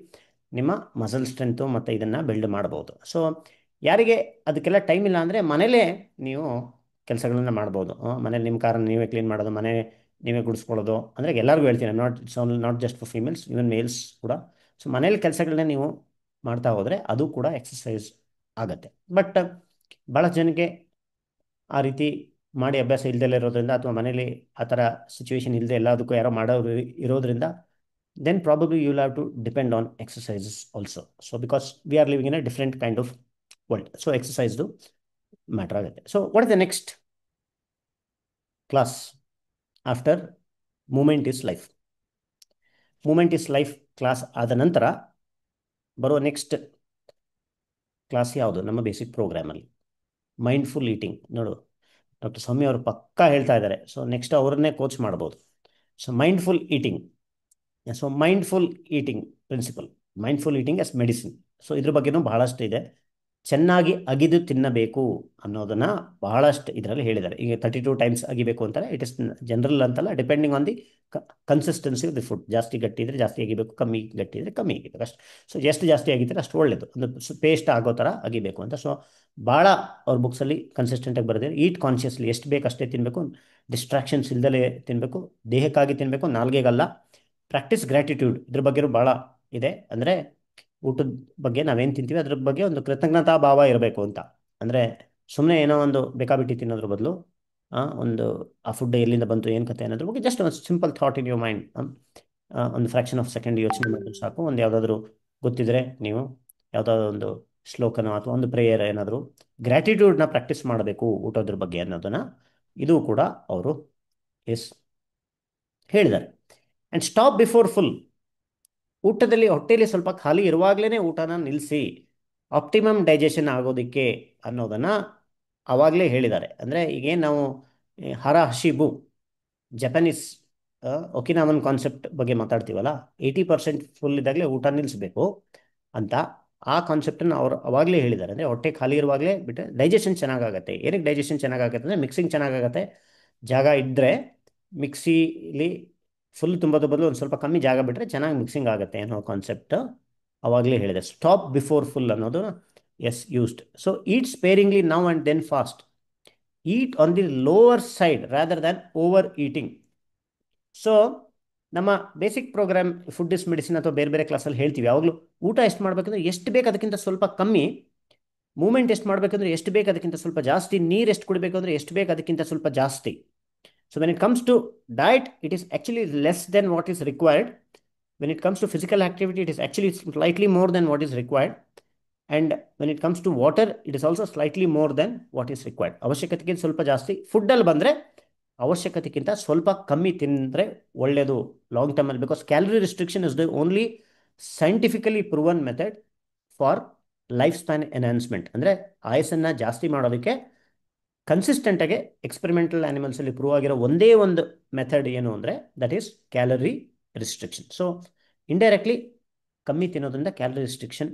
ನಿಮ್ಮ ಮಸಲ್ ಸ್ಟ್ರೆಂತು ಮತ್ತು ಇದನ್ನು ಬಿಲ್ಡ್ ಮಾಡ್ಬೋದು. ಸೊ ಯಾರಿಗೆ ಅದಕ್ಕೆಲ್ಲ ಟೈಮ್ ಇಲ್ಲ ಅಂದರೆ, ಮನೇಲೇ ನೀವು ಕೆಲಸಗಳನ್ನ ಮಾಡ್ಬೋದು. ಮನೇಲಿ ನಿಮ್ಮ ಕಾರನ್ನು ನೀವೇ ಕ್ಲೀನ್ ಮಾಡೋದು, ಮನೆ ನೀವೇ ಗುಡಿಸ್ಕೊಳ್ಳೋದು. ಅಂದರೆ ಎಲ್ಲರಿಗೂ ಹೇಳ್ತೀನಿ, not just for females, even males ಕೂಡ. ಸೊ ಮನೇಲಿ ಕೆಲಸಗಳನ್ನ ನೀವು ಮಾಡ್ತಾ ಹೋದರೆ ಅದು ಕೂಡ ಎಕ್ಸಸೈಸ್ ಆಗುತ್ತೆ. ಬಟ್ ಭಾಳ ಜನಕ್ಕೆ ಆ ರೀತಿ ಮಾಡಿ ಅಭ್ಯಾಸ ಇಲ್ದೆಲ್ಲ ಇರೋದ್ರಿಂದ, ಅಥವಾ ಮನೇಲಿ ಆ ಥರ ಸಿಚುವೇಶನ್ ಇಲ್ಲದೆ ಎಲ್ಲದಕ್ಕೂ ಯಾರೋ ಮಾಡೋರು ಇರೋದ್ರಿಂದ, then probably you'll have to depend on exercises also. So because we are living in a different kind of world, so exercise do matter ಆಗುತ್ತೆ. So what is the next class after movement is life? movement is life class ಆದ ನಂತರ ಬರುವ next class ಯಾವುದು? ನಮ್ಮ basic ಪ್ರೋಗ್ರಾಮಲ್ಲಿ mindful eating. ನೋಡು, doctor Swamy ಅವರು ಪಕ್ಕಾ ಹೇಳ್ತಾ ಇದ್ದಾರೆ. ಸೊ ನೆಕ್ಸ್ಟ್ ಅವ್ರನ್ನೇ ಕೋಚ್ ಮಾಡ್ಬೋದು. So mindful eating. So mindful eating principle, mindful eating as medicine. So ಇದ್ರ ಬಗ್ಗೆನೂ ಬಹಳಷ್ಟು ಇದೆ. ಚೆನ್ನಾಗಿ ಅಗಿದು ತಿನ್ನಬೇಕು ಅನ್ನೋದನ್ನ ಬಹಳಷ್ಟು ಇದರಲ್ಲಿ ಹೇಳಿದ್ದಾರೆ. ಈಗ 32 ಟೈಮ್ಸ್ ಅಗಿಬೇಕು ಅಂತಾರೆ. ಇಟ್ ಇಸ್ ಜನರಲ್ ಅಂತಲ್ಲ, depending on the consistency of the food. ಜಾಸ್ತಿ ಗಟ್ಟಿ ಇದ್ರೆ ಜಾಸ್ತಿ ಅಗಿಬೇಕು, ಕಮ್ಮಿ ಗಟ್ಟಿ ಇದ್ರೆ ಕಮ್ಮಿ ಅಗಿಬೇಕು ಅಷ್ಟು. ಸೊ ಎಷ್ಟು ಜಾಸ್ತಿ ಆಗಿದ್ರೆ ಅಷ್ಟು ಒಳ್ಳೇದು, ಒಂದು ಪೇಸ್ಟ್ ಆಗೋ ಥರ ಅಗಿಬೇಕು ಅಂತ. ಸೊ ಭಾಳ ಅವ್ರ ಬುಕ್ಸಲ್ಲಿ ಕನ್ಸಿಸ್ಟೆಂಟಾಗಿ ಬರೆದಿದ್ದಾರೆ. ಈಟ್ ಕಾನ್ಷಿಯಸ್ಲಿ, ಎಷ್ಟು ಬೇಕು ಅಷ್ಟೇ ತಿನ್ನಬೇಕು, ಡಿಸ್ಟ್ರಾಕ್ಷನ್ಸ್ ಇಲ್ದಲೇ ತಿನ್ನಬೇಕು, ದೇಹಕ್ಕಾಗಿ ತಿನ್ನಬೇಕು, ನಾಲ್ಗೆಗಲ್ಲ. ಪ್ರಾಕ್ಟೀಸ್ ಗ್ರ್ಯಾಟಿಟ್ಯೂಡ್, ಇದ್ರ ಬಗ್ಗೆನೂ ಭಾಳ ಇದೆ. ಅಂದರೆ ಊಟದ ಬಗ್ಗೆ ನಾವೇನು ತಿಂತೀವಿ ಅದ್ರ ಬಗ್ಗೆ ಒಂದು ಕೃತಜ್ಞತಾ ಭಾವ ಇರಬೇಕು ಅಂತ. ಅಂದರೆ ಸುಮ್ಮನೆ ಏನೋ ಒಂದು ಬೇಕಾಬಿಟ್ಟಿ ತಿನ್ನೋದ್ರ ಬದಲು ಒಂದು ಆ ಫುಡ್ ಎಲ್ಲಿಂದ ಬಂತು, ಏನು ಕತೆ ಅನ್ನೋದ್ರ ಬಗ್ಗೆ ಜಸ್ಟ್ ಒಂದು simple thought in your mind, ಒಂದು ಫ್ರಾಕ್ಷನ್ ಆಫ್ ಸೆಕೆಂಡ್ ಯೋಚನೆ ಮಾಡಿದ್ರೆ ಸಾಕು. ಒಂದು ಯಾವುದಾದ್ರೂ ಗೊತ್ತಿದ್ರೆ ನೀವು ಯಾವುದಾದ್ರು ಒಂದು ಶ್ಲೋಕನೋ ಅಥವಾ ಒಂದು ಪ್ರೇಯರ್ ಏನಾದರೂ ಗ್ರ್ಯಾಟಿಟ್ಯೂಡ್ನ ಪ್ರಾಕ್ಟೀಸ್ ಮಾಡಬೇಕು ಊಟೋದ್ರ ಬಗ್ಗೆ ಅನ್ನೋದನ್ನು ಇದು ಕೂಡ ಅವರು ಎಸ್ ಹೇಳಿದ್ದಾರೆ. ಆ್ಯಂಡ್ ಸ್ಟಾಪ್ ಬಿಫೋರ್ ಫುಲ್, ಊಟದಲ್ಲಿ ಹೊಟ್ಟೆಯಲ್ಲಿ ಸ್ವಲ್ಪ ಖಾಲಿ ಇರುವಾಗಲೇ ಊಟನ ನಿಲ್ಲಿಸಿ ಆಪ್ಟಿಮಮ್ ಡೈಜೆಷನ್ ಆಗೋದಕ್ಕೆ ಅನ್ನೋದನ್ನು ಆವಾಗಲೇ ಹೇಳಿದ್ದಾರೆ. ಅಂದರೆ ಈಗೇನು ನಾವು ಹರ ಹಸಿಬು ಜಪಾನೀಸ್ ಒಕಿನಾವನ್ ಕಾನ್ಸೆಪ್ಟ್ ಬಗ್ಗೆ ಮಾತಾಡ್ತೀವಲ್ಲ, 80% ಫುಲ್ ಇದ್ದಾಗಲೇ ಊಟ ನಿಲ್ಲಿಸಬೇಕು ಅಂತ, ಆ ಕಾನ್ಸೆಪ್ಟನ್ನು ಅವರು ಅವಾಗಲೇ ಹೇಳಿದ್ದಾರೆ. ಅಂದರೆ ಹೊಟ್ಟೆ ಖಾಲಿ ಇರುವಾಗಲೇ ಬಿಟ್ಟರೆ ಡೈಜೆಷನ್ ಚೆನ್ನಾಗಾಗತ್ತೆ. ಏನಕ್ಕೆ ಡೈಜೆಷನ್ ಚೆನ್ನಾಗಾಗತ್ತೆ ಅಂದರೆ ಮಿಕ್ಸಿಂಗ್ ಚೆನ್ನಾಗಾಗತ್ತೆ. ಜಾಗ ಇದ್ದರೆ ಮಿಕ್ಸಿಲಿ ಫುಲ್ ತುಂಬೋದು ಬದಲು ಒಂದು ಸ್ವಲ್ಪ ಕಮ್ಮಿ ಜಾಗ ಬಿಟ್ಟರೆ ಚೆನ್ನಾಗಿ ಮಿಕ್ಸಿಂಗ್ ಆಗುತ್ತೆ ಅನ್ನೋ ಕಾನ್ಸೆಪ್ಟ್ ಅವಾಗಲೇ ಹೇಳಿದೆ. ಸ್ಟಾಪ್ ಬಿಫೋರ್ ಫುಲ್ ಅನ್ನೋದು is used. So eat sparingly now and then fast. Eat on the lower side rather than over eating. So ನಮ್ಮ basic programme food is medicine ಅಥವಾ ಬೇರೆ ಬೇರೆ ಕ್ಲಾಸಲ್ಲಿ ಹೇಳ್ತೀವಿ ಯಾವಾಗಲೂ, ಊಟ ಎಷ್ಟು ಮಾಡಬೇಕಂದ್ರೆ ಎಷ್ಟು ಬೇಕು ಅದಕ್ಕಿಂತ ಸ್ವಲ್ಪ ಕಮ್ಮಿ, ಮೂಮೆಂಟ್ ಎಷ್ಟು ಮಾಡಬೇಕಂದ್ರೆ ಎಷ್ಟು ಬೇಕು ಅದಕ್ಕಿಂತ ಸ್ವಲ್ಪ ಜಾಸ್ತಿ, ನೀರು ಎಷ್ಟು ಕುಡಿಬೇಕು ಅಂದರೆ ಎಷ್ಟು ಬೇಕು ಅದಕ್ಕಿಂತ ಸ್ವಲ್ಪ ಜಾಸ್ತಿ. So when it comes to diet, it is actually less than what is required. When it comes to physical activity, it is actually slightly more than what is required. And when it comes to water, it is also slightly more than what is required. ಅವಶ್ಯಕತೆಗಿಂತ ಸ್ವಲ್ಪ ಜಾಸ್ತಿ. ಫುಡ್ಡಲ್ಲಿ ಬಂದರೆ ಅವಶ್ಯಕತೆಗಿಂತ ಸ್ವಲ್ಪ ಕಮ್ಮಿ ತಿಂದರೆ ಒಳ್ಳೆಯದು long ಟರ್ಮಲ್ಲಿ. Because calorie restriction is the only scientifically proven method for life span enhancement. ಅಂದರೆ ಆಯಸ್ಸನ್ನು ಜಾಸ್ತಿ ಮಾಡೋದಕ್ಕೆ ಕನ್ಸಿಸ್ಟೆಂಟಾಗಿ ಎಕ್ಸ್ಪೆರಿಮೆಂಟಲ್ ಆನಿಮಲ್ಸಲ್ಲಿ ಪ್ರೂವ್ ಆಗಿರೋ ಒಂದೇ ಒಂದು ಮೆಥಡ್ ಏನು ಅಂದರೆ that is calorie restriction. So indirectly ಕಮ್ಮಿ ತಿನ್ನೋದ್ರಿಂದ ಕ್ಯಾಲರಿ ರಿಸ್ಟ್ರಿಕ್ಷನ್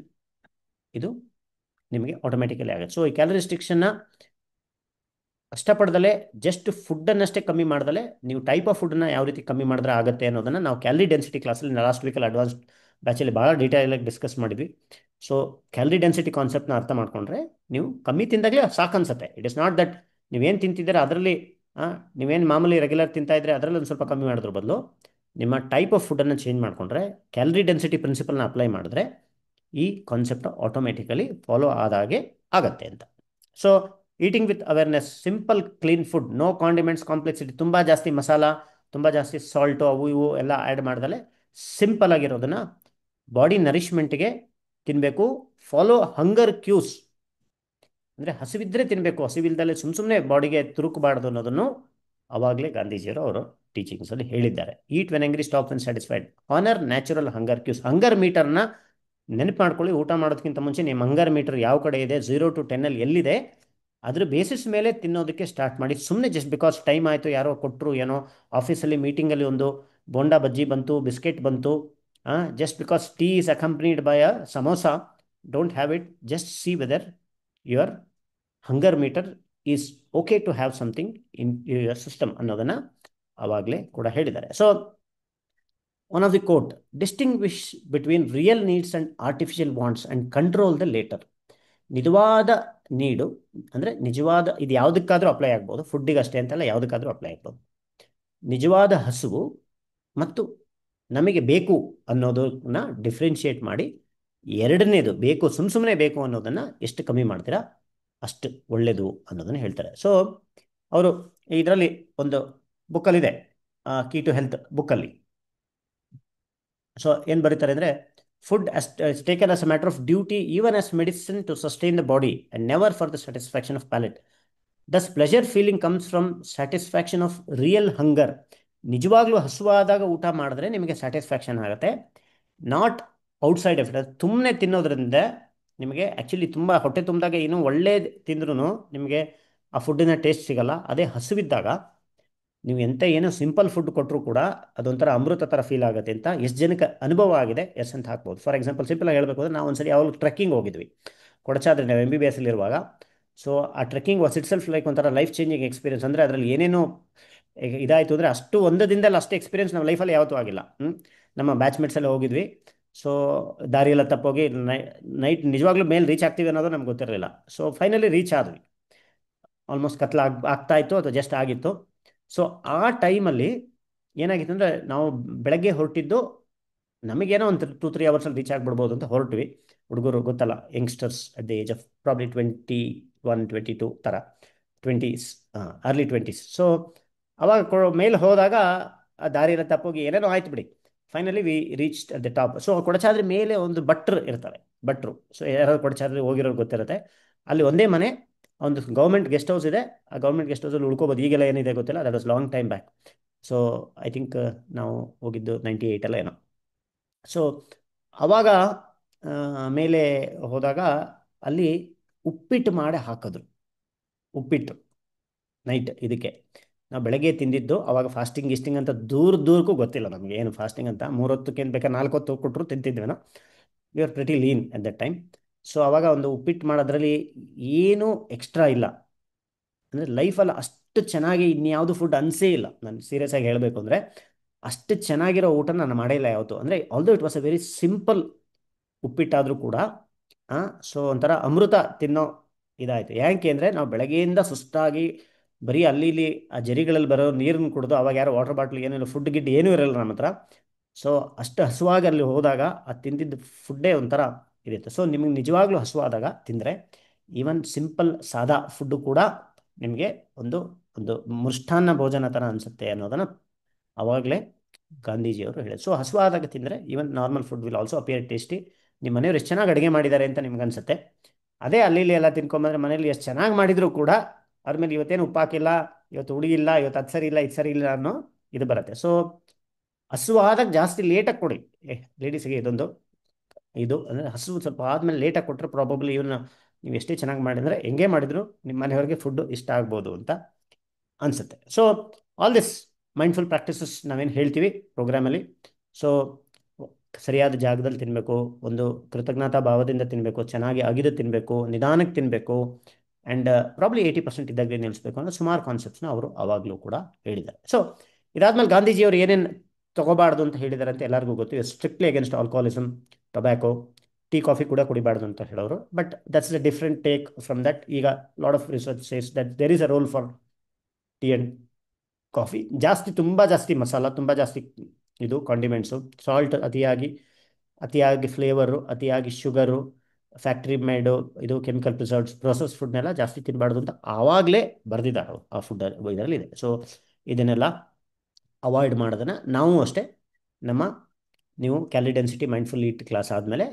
ಇದು ನಿಮಗೆ ಆಟೋಮೆಟಿಕಲಿ ಆಗುತ್ತೆ. ಸೊ ಈ ಕ್ಯಾಲರಿ ರಿಸ್ಟ್ರಿಕ್ಷನ್ನ ಕಷ್ಟಪಡ್ದಲೇ ಜಸ್ಟ್ ಫುಡ್ಡನ್ನಷ್ಟೇ ಕಮ್ಮಿ ಮಾಡ್ದಲೇ ನೀವು ಟೈಪ್ ಆಫ್ ಫುಡ್ನ ಯಾವ ರೀತಿ ಕಮ್ಮಿ ಮಾಡಿದ್ರೆ ಆಗುತ್ತೆ ಅನ್ನೋದನ್ನು ನಾವು ಕ್ಯಾಲರಿ ಡೆನ್ಸಿಟಿ ಕ್ಲಾಸಲ್ಲಿ ಲಾಸ್ಟ್ ವೀಕಲ್ಲಿ ಅಡ್ವಾನ್ಸ್ ಬ್ಯಾಚಲ್ಲಿ ಭಾಳ ಡೀಟೇಲಾಗಿ ಡಿಸ್ಕಸ್ ಮಾಡಿದ್ವಿ. ಸೊ ಕ್ಯಾಲರಿ ಡೆನ್ಸಿಟಿ ಕಾನ್ಸೆಪ್ಟ್ನ ಅರ್ಥ ಮಾಡ್ಕೊಂಡ್ರೆ ನೀವು ಕಮ್ಮಿ ತಿಂದಾಗಲೇ ಸಾಕು ಅನ್ಸುತ್ತೆ. ಇಟ್ ಇಸ್ ನಾಟ್ ದಟ್ ನೀವೇನು ತಿಂತಿದ್ದೀರಾ ಅದರಲ್ಲಿ ನೀವೇನು ಮಾಮೂಲಿ ರೆಗ್ಯುಲರ್ ತಿಂತಾ ಇದ್ರೆ ಅದರಲ್ಲಿ ಒಂದು ಸ್ವಲ್ಪ ಕಮ್ಮಿ ಮಾಡೋದ್ರ ಬದಲು ನಿಮ್ಮ ಟೈಪ್ ಆಫ್ ಫುಡ್ಡನ್ನು ಚೇಂಜ್ ಮಾಡಿಕೊಂಡ್ರೆ, ಕ್ಯಾಲರಿ ಡೆನ್ಸಿಟಿ ಪ್ರಿನ್ಸಿಪಲ್ನ ಅಪ್ಲೈ ಮಾಡಿದ್ರೆ ಈ ಕಾನ್ಸೆಪ್ಟ್ ಆಟೋಮೆಟಿಕಲಿ ಫಾಲೋ ಆದಾಗೆ ಆಗತ್ತೆ ಅಂತ. So eating with awareness, simple clean food, no condiments, complexity, ತುಂಬ ಜಾಸ್ತಿ ಮಸಾಲ, ತುಂಬ ಜಾಸ್ತಿ ಸಾಲ್ಟು ಅವು ಇವು ಎಲ್ಲ ಆ್ಯಡ್ ಮಾಡ್ದಲೆ ಸಿಂಪಲ್ ಆಗಿರೋದನ್ನು ಬಾಡಿ ನರಿಷ್ಮೆಂಟ್ಗೆ ತಿನ್ನಬೇಕು. ಫಾಲೋ ಹಂಗರ್ ಕ್ಯೂಸ್, ಅಂದರೆ ಹಸಿವಿದ್ರೆ ತಿನ್ನಬೇಕು, ಹಸಿವಿಲ್ದಲೆ ಸುಮ್ಮನೆ ಬಾಡಿಗೆ ತುರುಕಬಾರ್ದು ಅನ್ನೋದನ್ನು ಆವಾಗಲೇ ಗಾಂಧೀಜಿಯವರು ಅವರು ಟೀಚಿಂಗ್ಸಲ್ಲಿ ಹೇಳಿದ್ದಾರೆ. Eat when angry, stop when satisfied, honour natural hunger cues. Hunger ಮೀಟರ್ನ ನೆನಪು ಮಾಡ್ಕೊಳ್ಳಿ. ಊಟ ಮಾಡೋದಕ್ಕಿಂತ ಮುಂಚೆ ನಿಮ್ಮ ಹಂಗರ್ ಮೀಟರ್ ಯಾವ ಕಡೆ ಇದೆ, 0 to 10 ಎಲ್ಲಿದೆ, ಅದ್ರ ಬೇಸಿಸ್ ಮೇಲೆ ತಿನ್ನೋದಕ್ಕೆ ಸ್ಟಾರ್ಟ್ ಮಾಡಿ. ಸುಮ್ಮನೆ ಜಸ್ಟ್ ಬಿಕಾಸ್ ಟೈಮ್ ಆಯಿತು, ಯಾರೋ ಕೊಟ್ಟರು, ಏನೋ ಆಫೀಸಲ್ಲಿ ಮೀಟಿಂಗಲ್ಲಿ ಒಂದು ಬೋಂಡಾ ಬಜ್ಜಿ ಬಂತು, ಬಿಸ್ಕೆಟ್ ಬಂತು, just because tea is accompanied by a samosa, don't have it. Just see whether your hunger meter is okay to have something in your system ಅನ್ನೋದನ್ನು ಆವಾಗಲೇ ಕೂಡ ಹೇಳಿದ್ದಾರೆ. So one of the quote, distinguish between real needs and artificial wants and control the later. ನಿಜವಾದ need ಅಂದರೆ ನಿಜವಾದ, ಇದು ಯಾವುದಕ್ಕಾದರೂ apply ಆಗ್ಬೋದು, ಫುಡ್ಡಿಗೆ ಅಷ್ಟೇ ಅಂತಲ್ಲ, ಯಾವುದಕ್ಕಾದರೂ ಅಪ್ಲೈ ಆಗ್ಬೋದು. ನಿಜವಾದ ಹಸುವು ಮತ್ತು ನಮಗೆ ಬೇಕು ಅನ್ನೋದನ್ನ ಡಿಫ್ರೆನ್ಷಿಯೇಟ್ ಮಾಡಿ, ಎರಡನೇದು ಬೇಕು, ಸುಮ್ಮನೆ ಬೇಕು ಅನ್ನೋದನ್ನು ಎಷ್ಟು ಕಮ್ಮಿ ಮಾಡ್ತೀರಾ ಅಷ್ಟು ಒಳ್ಳೆಯದು ಅನ್ನೋದನ್ನು ಹೇಳ್ತಾರೆ. ಸೊ ಅವರು ಇದರಲ್ಲಿ ಒಂದು ಬುಕ್ಕಲ್ಲಿದೆ, ಕೀ ಟು ಹೆಲ್ತ್ ಬುಕ್ಕಲ್ಲಿ. ಸೊ ಏನು ಬರೀತಾರೆ ಅಂದರೆ, food is taken as a matter of duty, even as medicine to sustain the body, and never for the satisfaction of palate. Thus, pleasure feeling comes from satisfaction of real hunger. ನಿಜವಾಗ್ಲೂ ಹಸುವಾದಾಗ ಊಟ ಮಾಡಿದ್ರೆ ನಿಮಗೆ satisfaction ಆಗುತ್ತೆ, not outside F it. ಸುಮ್ಮನೆ ತಿನ್ನೋದ್ರಿಂದ ನಿಮಗೆ actually ತುಂಬ ಹೊಟ್ಟೆ ತುಂಬಿದಾಗ ಏನೂ ಒಳ್ಳೆ ತಿಂದ್ರೂ ನಿಮಗೆ ಆ ಫುಡ್ಡಿನ ಟೇಸ್ಟ್ ಸಿಗಲ್ಲ. ಅದೇ ಹಸುವಿದ್ದಾಗ ನೀವು ಎಂತ ಏನೋ ಸಿಂಪಲ್ ಫುಡ್ ಕೊಟ್ಟರು ಕೂಡ ಅದೊಂಥರ ಅಮೃತ ಥರ ಫೀಲ್ ಆಗುತ್ತೆ ಅಂತ ಎಷ್ಟು ಜನಕ್ಕೆ ಅನುಭವ ಆಗಿದೆ ಎಸ್ ಅಂತ ಹಾಕ್ಬೋದು. ಫಾರ್ ಎಕ್ಸಾಂಪಲ್ ಸಿಂಪಲ್ ಆಗಿ ಹೇಳಬೇಕು ಅಂದರೆ ನಾವು ಒಂದ್ಸರಿ ಯಾವಾಗ ಟ್ರೆಕ್ಕಿಂಗ್ ಹೋಗಿದ್ವಿ ಕೊಡಚಾದ್ರಿ, ನಾವು MBBS ಅಲ್ಲಿ ಇರುವಾಗ. ಸೊ ಆ trekking was it self like ಒಂಥರ ಲೈಫ್ ಚೇಂಜಿಂಗ್ ಎಕ್ಸ್ಪೀರಿಯನ್ಸ್. ಅಂದರೆ ಅದರಲ್ಲಿ ಏನೇನೋ ಇದಾಯಿತು ಅಂದರೆ ಅಷ್ಟು ಒಂದು ದಿನದಲ್ಲಿ ಅಷ್ಟು ಎಕ್ಸ್ಪೀರಿಯನ್ಸ್ ನಮ್ಮ ಲೈಫಲ್ಲಿ ಯಾವತ್ತೂ ಆಗಿಲ್ಲ. ನಮ್ಮ ಬ್ಯಾಚ್ಮೇಟ್ಸ್ ಎಲ್ಲ ಹೋಗಿದ್ವಿ. ಸೊ ದಾರಿಯೆಲ್ಲ ತಪ್ಪೋಗಿ ನೈಟ್ ನಿಜವಾಗ್ಲೂ ಮೇಲೆ ರೀಚ್ ಆಗ್ತೀವಿ ಅನ್ನೋದು ನಮ್ಗೆ ಗೊತ್ತಿರಲಿಲ್ಲ. ಸೊ ಫೈನಲಿ ರೀಚ್ ಆದ್ವಿ. ಆಲ್ಮೋಸ್ಟ್ ಆಗ್ತಾ ಇತ್ತು ಅಥವಾ ಜಸ್ಟ್ ಆಗಿತ್ತು. ಸೊ ಆ ಟೈಮಲ್ಲಿ ಏನಾಗಿತ್ತು ಅಂದರೆ ನಾವು ಬೆಳಗ್ಗೆ ಹೊರಟಿದ್ದು, ನಮಗೇನೋ ಒಂದು 2-3 ಅವರ್ಸಲ್ಲಿ ರೀಚ್ ಆಗಿಬಿಡ್ಬೋದು ಅಂತ ಹೊರಟ್ವಿ. ಹುಡುಗರು ಗೊತ್ತಲ್ಲ, youngsters at the age of probably 21-22 ಥರ, ಟ್ವೆಂಟೀಸ್, ಅರ್ಲಿ 20s. ಸೊ ಅವಾಗ ಮೇಲೆ ಹೋದಾಗ ಆ ದಾರಿಯೆಲ್ಲ ತಪ್ಪೋಗಿ ಏನೇನೋ ಆಯ್ತು ಬಿಡಿ. Finally we reach at the top. So Kodachadri ಮೇಲೆ ಒಂದು ಭಟ್ರು ಇರ್ತಾರೆ, ಭಟ್ರು. ಸೊ ಯಾರಾದ್ರು ಕೊಡಚಾದ್ರಿ ಹೋಗಿರೋರು ಗೊತ್ತಿರುತ್ತೆ. ಅಲ್ಲಿ ಒಂದೇ ಮನೆ, ಒಂದು ಗೌರ್ಮೆಂಟ್ ಗೆಸ್ಟ್ ಹೌಸ್ ಇದೆ. ಆ ಗೌರ್ಮೆಂಟ್ ಗೆಸ್ಟ್ ಹೌಸಲ್ಲಿ ಉಳ್ಕೋಬೋದು. ಈಗೆಲ್ಲ ಏನಿದೆ ಗೊತ್ತಿಲ್ಲ, that was long time back. So I think ನಾವು ಹೋಗಿದ್ದು 98 ಅಲ್ಲ ಏನೋ. ಸೊ ಅವಾಗ ಮೇಲೆ ಹೋದಾಗ ಅಲ್ಲಿ ಉಪ್ಪಿಟ್ಟು ಮಾಡಿ ಹಾಕಿದ್ರು. ಉಪ್ಪಿಟ್ಟು ನೈಟ್ ಇದಕ್ಕೆ ನಾವು ಬೆಳಗ್ಗೆ ತಿಂದಿದ್ದು. ಅವಾಗ ಫಾಸ್ಟಿಂಗ್ ಗಿಸ್ಟಿಂಗ್ ಅಂತ ದೂರಕ್ಕೂ ಗೊತ್ತಿಲ್ಲ ನಮಗೆ ಏನು ಫಾಸ್ಟಿಂಗ್ ಅಂತ. 3 ಹೊತ್ತಕ್ಕೇನು ಬೇಕಾದ್ರೆ 4 ಹೊತ್ತು ಕೊಟ್ಟರು ತಿಂತಿದ್ವೇನೋ. We are pretty lean at that time. So ಅವಾಗ ಒಂದು ಉಪ್ಪಿಟ್ಟು ಮಾಡೋದ್ರಲ್ಲಿ ಏನೂ ಎಕ್ಸ್ಟ್ರಾ ಇಲ್ಲ. ಅಂದರೆ ಲೈಫಲ್ಲಿ ಅಷ್ಟು ಚೆನ್ನಾಗಿ ಇನ್ಯಾವುದು ಫುಡ್ ಅನಿಸೇ ಇಲ್ಲ. ನಾನು ಸೀರಿಯಸ್ ಆಗಿ ಹೇಳಬೇಕು ಅಂದರೆ ಅಷ್ಟು ಚೆನ್ನಾಗಿರೋ ಊಟ ನಾನು ಮಾಡೇ ಇಲ್ಲ ಯಾವತ್ತು. ಅಂದರೆ although it was a very simple ಉಪ್ಪಿಟ್ಟಾದರೂ ಕೂಡ ಸೊ ಒಂಥರ ಅಮೃತ ತಿನ್ನೋ ಇದಾಯಿತು. ಯಾಕೆ ಅಂದರೆ ನಾವು ಬೆಳಗ್ಗೆಯಿಂದ ಸುಸ್ತಾಗಿ ಬರೀ ಅಲ್ಲಿ ಇಲ್ಲಿ ಆ ಜರಿಗಳಲ್ಲಿ ಬರೋ ನೀರನ್ನು ಕುಡಿದು, ಅವಾಗ ಯಾರೋ ವಾಟರ್ ಬಾಟ್ಲ್ ಏನಿಲ್ಲ, ಫುಡ್ ಗಿಡ್ ಏನೂ ಇರಲ್ಲ ನಮ್ಮ ಹತ್ರ. ಸೊ ಅಷ್ಟು ಹಸುವಾಗಿ ಅಲ್ಲಿ ಹೋದಾಗ ಆ ತಿಂದಿದ್ದು ಫುಡ್ಡೇ ಒಂಥರ ಇರುತ್ತೆ. ಸೊ ನಿಮಗೆ ನಿಜವಾಗ್ಲೂ ಹಸುವಾದಾಗ ತಿಂದರೆ ಈವನ್ ಸಿಂಪಲ್ ಸಾದಾ ಫುಡ್ಡು ಕೂಡ ನಿಮಗೆ ಒಂದು ಒಂದು ಮೃಷ್ಟಾನ್ನ ಭೋಜನ ಥರ ಅನಿಸುತ್ತೆ ಅನ್ನೋದನ್ನು ಅವಾಗಲೇ ಗಾಂಧೀಜಿಯವರು ಹೇಳಿದ್ರು. ಸೊ ಹಸುವಾದಾಗ ತಿಂದರೆ even normal food will also appear tasty. ನಿಮ್ಮ ಮನೆಯವರು ಎಷ್ಟು ಚೆನ್ನಾಗಿ ಅಡುಗೆ ಮಾಡಿದ್ದಾರೆ ಅಂತ ನಿಮ್ಗೆ ಅನ್ಸುತ್ತೆ. ಅದೇ ಅಲ್ಲಿ ಇಲ್ಲಿ ಎಲ್ಲ ತಿನ್ಕೊಂಬಂದ್ರೆ ಮನೇಲಿ ಎಷ್ಟು ಚೆನ್ನಾಗಿ ಮಾಡಿದರೂ ಕೂಡ ಅದ್ರ ಮೇಲೆ ಇವತ್ತೇನು ಉಪ್ಪು ಹಾಕಿಲ್ಲ, ಇವತ್ತು ಹುಳಿ ಇಲ್ಲ, ಇವತ್ತು ಅದು ಸರಿ ಇಲ್ಲ, ಇದು ಸರಿ ಇಲ್ಲ ಅನ್ನೋ ಇದು ಬರುತ್ತೆ. ಸೊ ಹಸುವಾದಾಗ ಜಾಸ್ತಿ ಲೇಟಾಗಿ ಕೊಡಿ. ಲೇಡೀಸಿಗೆ ಇದೊಂದು ಇದು ಅಂದರೆ ಹಸು ಸ್ವಲ್ಪ ಆದಮೇಲೆ ಲೇಟಾಗಿ ಕೊಟ್ಟರೆ ಪ್ರಾಬಬ್ಲಿ ಇವನ್ನ ನೀವು ಎಷ್ಟೇ ಚೆನ್ನಾಗಿ ಮಾಡಿದರೆ ಹೆಂಗೆ ಮಾಡಿದ್ರು ನಿಮ್ಮ ಮನೆಯವ್ರಿಗೆ ಫುಡ್ಡು ಇಷ್ಟ ಆಗ್ಬೋದು ಅಂತ ಅನಿಸುತ್ತೆ. So all this mindful practices ನಾವೇನು ಹೇಳ್ತೀವಿ ಪ್ರೋಗ್ರಾಮಲ್ಲಿ. ಸೊ ಸರಿಯಾದ ಜಾಗದಲ್ಲಿ ತಿನ್ನಬೇಕು, ಒಂದು ಕೃತಜ್ಞತಾ ಭಾವದಿಂದ ತಿನ್ನಬೇಕು, ಚೆನ್ನಾಗಿ ಅಗಿದು ತಿನ್ನಬೇಕು, ನಿಧಾನಕ್ಕೆ ತಿನ್ನಬೇಕು, ಆ್ಯಂಡ್ ಪ್ರಾಬ್ಲಿ 80% ಇದ್ದಾಗಲೇ ನಿಲ್ಲಿಸಬೇಕು ಅನ್ನೋ ಸುಮಾರು ಕಾನ್ಸೆಪ್ಟ್ಸ್ನ ಅವರು ಆವಾಗಲೂ ಕೂಡ ಹೇಳಿದ್ದಾರೆ. ಸೊ ಇದಾದ್ಮೇಲೆ ಗಾಂಧೀಜಿಯವರು ಏನೇನು ತಗೋಬಾರ್ದು ಅಂತ ಹೇಳಿದ್ದಾರೆ ಅಂತ ಎಲ್ಲರಿಗೂ ಗೊತ್ತು. Strictly against alcoholism, tobacco, tea coffee ಕೂಡ ಕುಡಿಬಾರ್ದು ಅಂತ ಹೇಳೋರು. But that's a different take from that. ಈಗ lot of research says that there is a role for tea and coffee. ಜಾಸ್ತಿ ತುಂಬ ಜಾಸ್ತಿ ಮಸಾಲ, ತುಂಬ ಜಾಸ್ತಿ ಇದು ಕಾಂಡಿಮೆಂಟ್ಸು, ಸಾಲ್ಟ್ ಅತಿಯಾಗಿ ಫ್ಲೇವರು, ಅತಿಯಾಗಿ ಶುಗರು, ಫ್ಯಾಕ್ಟ್ರಿ ಮೇಡು, ಇದು ಕೆಮಿಕಲ್ ಪ್ರಿಸರ್ವ್ಡ್ಸ್, ಪ್ರೊಸೆಸ್ ಫುಡ್ನೆಲ್ಲ ಜಾಸ್ತಿ ತಿನ್ನಬಾರ್ದು ಅಂತ ಆವಾಗಲೇ ಬರೆದಿದ್ದಾರೆ ಆ ಫುಡ್ ಇದರಲ್ಲಿ ಇದೆ. ಸೊ ಇದನ್ನೆಲ್ಲ ಅವಾಯ್ಡ್ ಮಾಡೋದನ್ನು ನಾವು ಅಷ್ಟೇ ನಮ್ಮ ನೀವು ಕ್ಯಾಲರಿ ಡೆನ್ಸಿಟಿ ಮೈಂಡ್ಫುಲ್ ಈಟ್ ಕ್ಲಾಸ್ ಆದಮೇಲೆ,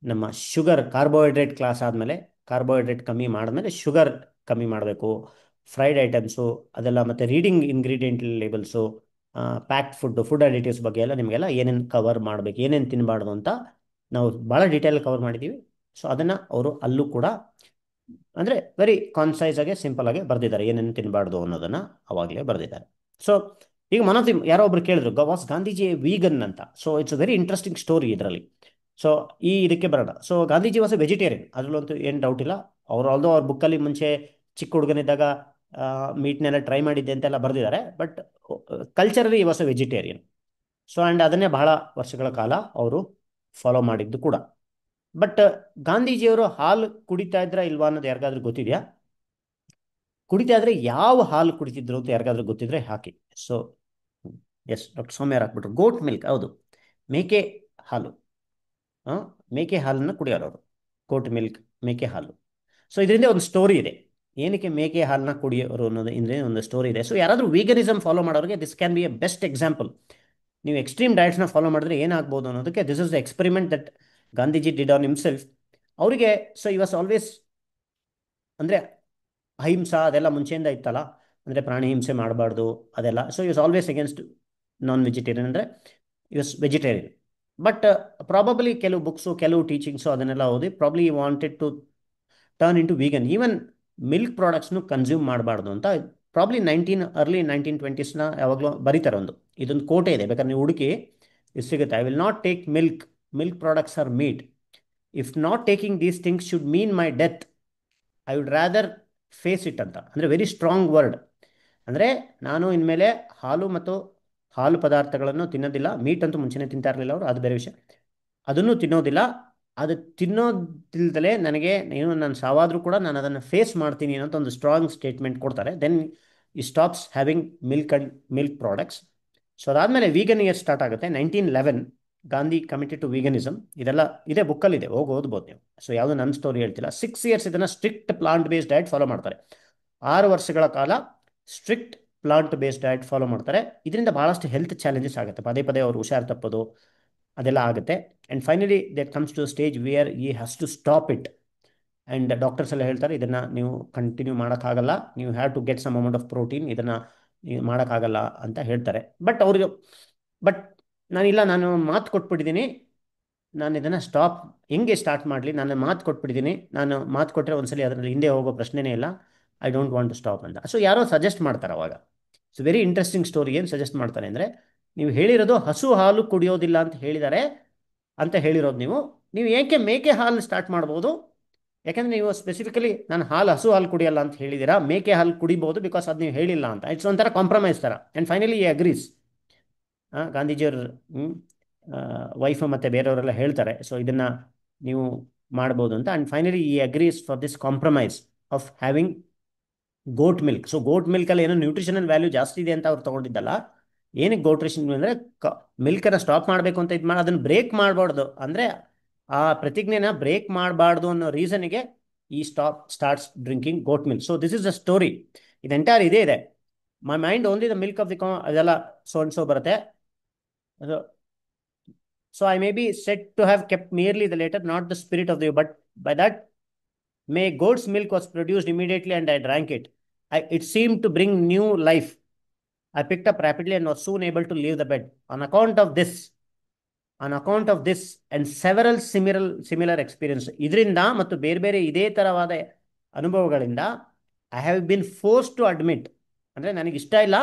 ನಮ್ಮ ಶುಗರ್ ಕಾರ್ಬೋಹೈಡ್ರೇಟ್ ಕ್ಲಾಸ್ ಆದಮೇಲೆ, ಕಾರ್ಬೋಹೈಡ್ರೇಟ್ ಕಮ್ಮಿ ಮಾಡಿದ್ಮೇಲೆ ಶುಗರ್ ಕಮ್ಮಿ ಮಾಡಬೇಕು, ಫ್ರೈಡ್ ಐಟಮ್ಸು ಅದೆಲ್ಲ, ಮತ್ತು reading ingredient labels, packed food additives ಬಗ್ಗೆ ಎಲ್ಲ ನಿಮಗೆಲ್ಲ ಏನೇನು ಕವರ್ ಮಾಡಬೇಕು, ಏನೇನು ತಿನ್ನಬಾರ್ದು ಅಂತ ನಾವು ಭಾಳ ಡೀಟೇಲ್ ಕವರ್ ಮಾಡಿದ್ದೀವಿ. ಸೊ ಅದನ್ನು ಅವರು ಅಲ್ಲೂ ಕೂಡ ಅಂದರೆ ವೆರಿ ಕಾನ್ಸೈಸ್ ಆಗಿ ಸಿಂಪಲ್ ಆಗಿ ಬರೆದಿದ್ದಾರೆ ಏನೇನು ತಿನ್ನಬಾರ್ದು ಅನ್ನೋದನ್ನು ಅವಾಗಲೇ ಬರೆದಿದ್ದಾರೆ. ಸೊ ಈಗ ಮನೋಜ್ ಯಾರೋ ಒಬ್ರು ಕೇಳಿದ್ರು ವಾಸ್ ಗಾಂಧೀಜಿ ವೀಗನ್ ಅಂತ. So it's a very interesting story ಇದರಲ್ಲಿ. ಸೊ ಇದಕ್ಕೆ ಬರೋಣ. So Gandhiji was a vegetarian, ಅದರಲ್ಲಂತೂ ಏನು ಡೌಟ್ ಇಲ್ಲ. ಅವ್ರ ಬುಕ್ಕಲ್ಲಿ ಮುಂಚೆ ಚಿಕ್ಕ ಹುಡುಗನಿದ್ದಾಗ ಮೀಟ್ನೆಲ್ಲ ಟ್ರೈ ಮಾಡಿದ್ದೆ ಅಂತೆಲ್ಲ ಬರೆದಿದ್ದಾರೆ. But culturally was a vegetarian. So and ಅದನ್ನೇ ಬಹಳ ವರ್ಷಗಳ ಕಾಲ ಅವರು ಫಾಲೋ ಮಾಡಿದ್ದು ಕೂಡ. ಬಟ್ ಗಾಂಧೀಜಿಯವರು ಹಾಲು ಕುಡಿತಾ ಇದ್ರ ಇಲ್ವಾ ಅನ್ನೋದು ಯಾರಿಗಾದ್ರೂ ಗೊತ್ತಿದೆಯಾ? ಕುಡಿತಾ ಇದ್ರೆ ಯಾವ ಹಾಲು ಕುಡಿತಿದ್ರು ಅಂತ ಯಾರಿಗಾದ್ರೂ ಗೊತ್ತಿದ್ರೆ ಹಾಕಿ. ಸೊ ಎಸ್, ಡಾಕ್ಟರ್ ಸೌಮ್ಯ ಹಾಕ್ಬಿಟ್ರು. ಗೋಟ್ ಮಿಲ್ಕ್, ಹೌದು, ಮೇಕೆ ಹಾಲು. ಮೇಕೆ ಹಾಲನ್ನು ಕುಡಿಯೋರು ಅವರು, ಗೋಟ್ ಮಿಲ್ಕ್, ಮೇಕೆ ಹಾಲು. ಸೊ ಇದರಿಂದ ಒಂದು ಸ್ಟೋರಿ ಇದೆ, ಏನಕ್ಕೆ ಮೇಕೆ ಹಾಲನ್ನ ಕುಡಿಯೋರು ಅನ್ನೋದು ಇಂದ್ರೆ ಒಂದು ಸ್ಟೋರಿ ಇದೆ. ಸೊ ಯಾರಾದರೂ ವೀಗನಿಸಮ್ ಫಾಲೋ ಮಾಡೋರಿಗೆ this can B A best example. ನೀವು ಎಕ್ಸ್ಟ್ರೀಮ್ ಡಯಟ್ಸ್ನ ಫಾಲೋ ಮಾಡಿದ್ರೆ ಏನಾಗ್ಬೋದು ಅನ್ನೋದಕ್ಕೆ this is the experiment that Gandhiji did on himself. ಅವರಿಗೆ ಸೊ ಈ ವಾಸ್ ಆಲ್ವೇಸ್ ಅಂದರೆ ಅಹಿಂಸಾ ಅದೆಲ್ಲ ಮುಂಚೆಯಿಂದ ಇತ್ತಲ್ಲ, ಅಂದರೆ ಪ್ರಾಣಿ ಹಿಂಸೆ ಮಾಡಬಾರ್ದು ಅದೆಲ್ಲ. So is always against non vegetarian, ಅಂದರೆ ಇಸ್ ವೆಜಿಟೇರಿಯನ್. ಬಟ್ ಪ್ರಾಬಬ್ಲಿ ಕೆಲವು ಬುಕ್ಸು, ಕೆಲವು ಟೀಚಿಂಗ್ಸು ಅದನ್ನೆಲ್ಲ ಓದಿ probably wanted to turn in to vegan. Even milk ಪ್ರಾಡಕ್ಟ್ಸ್ನು ಕನ್ಸ್ಯೂಮ್ ಮಾಡಬಾರ್ದು ಅಂತ ಪ್ರಾಬ್ಲಿ ಅರ್ಲಿ 1920s ಯಾವಾಗಲೂ ಬರೀತಾರೆ ಒಂದು ಇದೊಂದು ಕೋಟೆ ಇದೆ, ಬೇಕಾದ್ರೆ ನೀವು ಹುಡುಕಿ ಇದು ಸಿಗುತ್ತೆ. I will not take milk products or meat. If not taking these things should mean my death, I would rather face it ಅಂತ. ಅಂದರೆ ವೆರಿ ಸ್ಟ್ರಾಂಗ್ ವರ್ಡ್. ಅಂದರೆ ನಾನು ಇನ್ಮೇಲೆ ಹಾಲು ಮತ್ತು ಹಾಲು ಪದಾರ್ಥಗಳನ್ನು ತಿನ್ನೋದಿಲ್ಲ. ಮೀಟ್ ಅಂತೂ ಮುಂಚೆನೇ ತಿಂತಾ ಇರಲಿಲ್ಲ ಅವರು, ಅದು ಬೇರೆ ವಿಷಯ. ಅದನ್ನು ತಿನ್ನೋದಿಲ್ಲ. ಅದು ತಿನ್ನೋದಿಲ್ದಲೇ ನನಗೆ ಏನು ನಾನು ಸಾವಾದರೂ ಕೂಡ ನಾನು ಅದನ್ನು ಫೇಸ್ ಮಾಡ್ತೀನಿ ಅನ್ನೋಂಥ ಒಂದು ಸ್ಟ್ರಾಂಗ್ ಸ್ಟೇಟ್ಮೆಂಟ್ ಕೊಡ್ತಾರೆ. Then he stops having milk products. So ಅದಾದಮೇಲೆ ವೀಗನ್ ಇಯರ್ ಸ್ಟಾರ್ಟ್ ಆಗುತ್ತೆ 1911. Gandhi committed to veganism. ಇದೆಲ್ಲ ಇದೇ ಬುಕ್ಕಲ್ಲಿದೆ, ಹೋಗಿ ಓದ್ಬೋದು ನೀವು. ಸೊ ಯಾವುದು ನನ್ನ ಸ್ಟೋರಿ ಹೇಳ್ತಿಲ್ಲ. 6 ಇಯರ್ಸ್ ಇದನ್ನು strict plant based diet follow ಮಾಡ್ತಾರೆ. 6 ವರ್ಷಗಳ ಕಾಲ strict plant based diet follow ಮಾಡ್ತಾರೆ. ಇದರಿಂದ ಬಹಳಷ್ಟು ಹೆಲ್ತ್ ಚಾಲೆಂಜಸ್ ಆಗುತ್ತೆ. ಪದೇ ಪದೇ ಅವರು ಹುಷಾರು ತಪ್ಪೋದು ಅದೆಲ್ಲ ಆಗುತ್ತೆ. And finally that comes to stage where he has to stop it. And doctors ಎಲ್ಲ ಹೇಳ್ತಾರೆ ಇದನ್ನು ನೀವು ಕಂಟಿನ್ಯೂ ಮಾಡೋಕ್ಕಾಗಲ್ಲ, ನೀವು have to get some amount of protein, ಇದನ್ನು ನೀವು ಮಾಡೋಕ್ಕಾಗಲ್ಲ ಅಂತ ಹೇಳ್ತಾರೆ. ಬಟ್ ನಾನಿಲ್ಲ, ನಾನು ಮಾತು ಕೊಟ್ಬಿಟ್ಟಿದ್ದೀನಿ, ನಾನು ಇದನ್ನು ಹೆಂಗೆ ಸ್ಟಾರ್ಟ್ ಮಾಡಲಿ, ನಾನು ಮಾತು ಕೊಟ್ಬಿಟ್ಟಿದ್ದೀನಿ, ನಾನು ಮಾತು ಕೊಟ್ಟರೆ ಒಂದ್ಸಲಿ ಅದರಲ್ಲಿ ಹಿಂದೆ ಹೋಗೋ ಪ್ರಶ್ನೆನೇ ಇಲ್ಲ. I don't want to stop ಅಂತ. ಸೊ ಯಾರೋ ಸಜೆಸ್ಟ್ ಮಾಡ್ತಾರೆ ಅವಾಗ. It's very interesting story. ಏನು ಸಜೆಸ್ಟ್ ಮಾಡ್ತಾರೆ ಅಂದರೆ, ನೀವು ಹೇಳಿರೋದು ಹಸು ಹಾಲು ಕುಡಿಯೋದಿಲ್ಲ ಅಂತ ಹೇಳಿದ್ದಾರೆ ಅಂತ ಹೇಳಿರೋದು ನೀವು ಏಕೆ ಮೇಕೆ ಹಾಲು ಸ್ಟಾರ್ಟ್ ಮಾಡ್ಬೋದು? ಯಾಕಂದರೆ ನೀವು ಸ್ಪೆಸಿಫಿಕಲಿ ನಾನು ಹಸು ಹಾಲು ಕುಡಿಯಲ್ಲ ಅಂತ ಹೇಳಿದ್ದೀರಾ, ಮೇಕೆ ಹಾಲು ಕುಡಿಬೋದು ಬಿಕಾಸ್ ಅದು ನೀವು ಹೇಳಿಲ್ಲ ಅಂತ. ಇಟ್ಸ್ ಒಂಥರ ಕಾಂಪ್ರಮೈಸ್ ಥರ. And finally he agrees. ಗಾಂಧೀಜಿಯವ್ರ ವೈಫ್ ಮತ್ತು ಬೇರೆಯವರೆಲ್ಲ ಹೇಳ್ತಾರೆ ಸೊ ಇದನ್ನು ನೀವು ಮಾಡ್ಬೋದು ಅಂತ. And finally he agrees for this compromise of having goat milk. So goat ಮಿಲ್ಕಲ್ಲಿ ಏನೋ ನ್ಯೂಟ್ರಿಷನಲ್ ವ್ಯಾಲ್ಯೂ ಜಾಸ್ತಿ ಇದೆ ಅಂತ ಅವ್ರು ತೊಗೊಂಡಿದ್ದಲ್ಲ. ಏನಕ್ಕೆ ಗೋಟ್ರಿಷನ್ ಅಂದರೆ ಮಿಲ್ಕನ್ನು ಸ್ಟಾಪ್ ಮಾಡಬೇಕು ಅಂತ ಇದು ಮಾಡಿ ಅದನ್ನು ಬ್ರೇಕ್ ಮಾಡಬಾರ್ದು, ಅಂದರೆ ಆ ಪ್ರತಿಜ್ಞೆನ ಬ್ರೇಕ್ ಮಾಡಬಾರ್ದು ಅನ್ನೋ ರೀಸನಿಗೆ he starts drinking goat milk. So this is the story. ಇದು ಎಂಟೈರ್ ಇದೇ ಇದೆ. My mind only the milk of the ಅದೆಲ್ಲ ಸೋ ಅಂಡ್ ಸೋ ಬರುತ್ತೆ. So I may be said to have kept merely the letter, not the spirit of the. But by that, may goat's milk was produced immediately, and I drank it. It seemed to bring new life. I picked up rapidly and was soon able to leave the bed. On account of this and several similar experience, ಇದರಿಂದ ಮತ್ತು ಬೇರೆ ಬೇರೆ ಇದೇ ತರವಾದ ಅನುಭವಗಳಿಂದ I have been force to admit, ಅಂದರೆ ನನಗೆ ಇಷ್ಟ ಇಲ್ಲ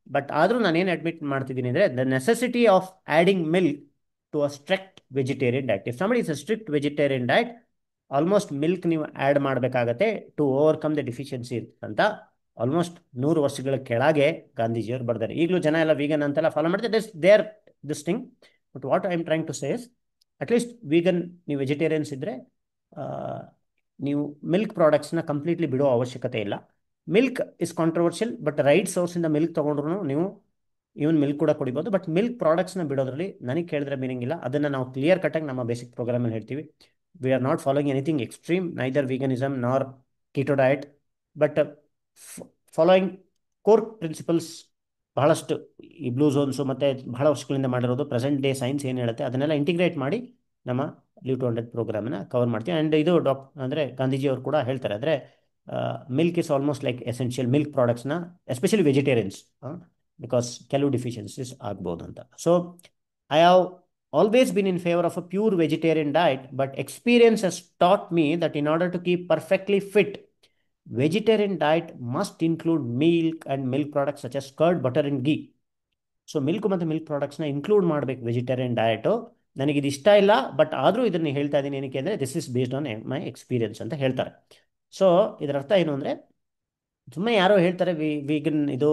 ಬಟ್ ಆದರೂ ನಾನೇನು ಅಡ್ಮಿಟ್ ಮಾಡ್ತಿದ್ದೀನಿ ಅಂದರೆ the necessity of adding milk to a strict vegetarian diet. If somebody is a strict vegetarian diet, almost milk ನೀವು ಆ್ಯಡ್ ಮಾಡಬೇಕಾಗತ್ತೆ ಟು ಓವರ್ಕಮ್ ದ ಡಿಫಿಷಿಯನ್ಸಿ ಅಂತ. ಆಲ್ಮೋಸ್ಟ್ 100 ವರ್ಷಗಳ ಕೆಳಗೆ ಗಾಂಧೀಜಿಯವರು ಬರ್ತಾರೆ. ಈಗಲೂ ಜನ ಎಲ್ಲ ವೀಗನ್ ಅಂತೆಲ್ಲ ಫಾಲೋ ಮಾಡ್ತಾರೆ. There this thing. But what I am trying to say is, at least vegan ನೀವು ವೆಜಿಟೇರಿಯನ್ಸ್ ಇದ್ದರೆ ನೀವು ಮಿಲ್ಕ್ ಪ್ರಾಡಕ್ಟ್ಸ್ನ ಕಂಪ್ಲೀಟ್ಲಿ ಬಿಡೋ ಅವಶ್ಯಕತೆ ಇಲ್ಲ. Milk is controversial, but right ಸೋರ್ಸಿಂದ ಮಿಲ್ಕ್ ತೊಗೊಂಡ್ರು ನೀವು ಇವನ್ ಮಿಲ್ಕ್ ಕೂಡ ಕುಡಿಬೋದು. ಬಟ್ ಮಿಲ್ಕ್ ಪ್ರಾಡಕ್ಟ್ಸ್ನ ಬಿಡೋದ್ರಲ್ಲಿ ನನಗೆ ಕೇಳಿದ್ರೆ ಮೀನಿಂಗ್ ಇಲ್ಲ. ಅದನ್ನು ನಾವು ಕ್ಲಿಯರ್ ಕಟ್ಟಾಗಿ ನಮ್ಮ ಬೇಸಿಕ್ ಪ್ರೋಗ್ರಾಮಲ್ಲಿ ಹೇಳ್ತೀವಿ. We are not following anything extreme, neither veganism nor keto diet, but following core principles. ಬಹಳಷ್ಟು ಈ ಬ್ಲೂ ಝೋನ್ಸು ಮತ್ತು ಬಹಳ ವರ್ಷಗಳಿಂದ ಮಾಡಿರೋದು ಪ್ರೆಸೆಂಟ್ ಡೇ ಸೈನ್ಸ್ ಏನು ಹೇಳುತ್ತೆ ಅದನ್ನೆಲ್ಲ ಇಂಟಿಗ್ರೇಟ್ ಮಾಡಿ ನಮ್ಮ ಲಿವ್ ಟು 100 ಪ್ರೋಗ್ರಾಮನ್ನು ಕವರ್ ಮಾಡ್ತೀವಿ. ಆ್ಯಂಡ್ ಇದು ಅಂದರೆ ಗಾಂಧೀಜಿಯವರು ಕೂಡ ಹೇಳ್ತಾರೆ, ಅಂದರೆ milk is almost like essential. Milk ಪ್ರಾಡಕ್ಟ್ಸ್ನ ಎಸ್ಪೆಷಲಿ ವೆಜಿಟೇರಿಯನ್ಸ್ ಬಿಕಾಸ್ ಕೆಲವು ಡಿಫಿಷಿಯನ್ಸೀಸ್ ಆಗ್ಬೋದು ಅಂತ. So I have always been in favour of a pure vegetarian diet, but experience has taught me that in order to keep perfectly fit, vegetarian diet must include milk and milk products such as curd, butter and ghee. So milk ಮತ್ತು milk ಪ್ರಾಡಕ್ಟ್ಸ್ನ include ಮಾಡಬೇಕು vegetarian diet. ನನಗಿದು ಇಷ್ಟ ಇಲ್ಲ, but ಆದರೂ ಇದನ್ನು ಹೇಳ್ತಾ ಇದ್ದೀನಿ ಏನಕ್ಕೆ ಅಂದರೆ this is based on my experience ಅಂತ ಹೇಳ್ತಾರೆ. ಸೊ ಇದರ ಅರ್ಥ ಏನು ಅಂದರೆ, ಸುಮ್ಮನೆ ಯಾರೋ ಹೇಳ್ತಾರೆ ವೀಗನ್ ಇದು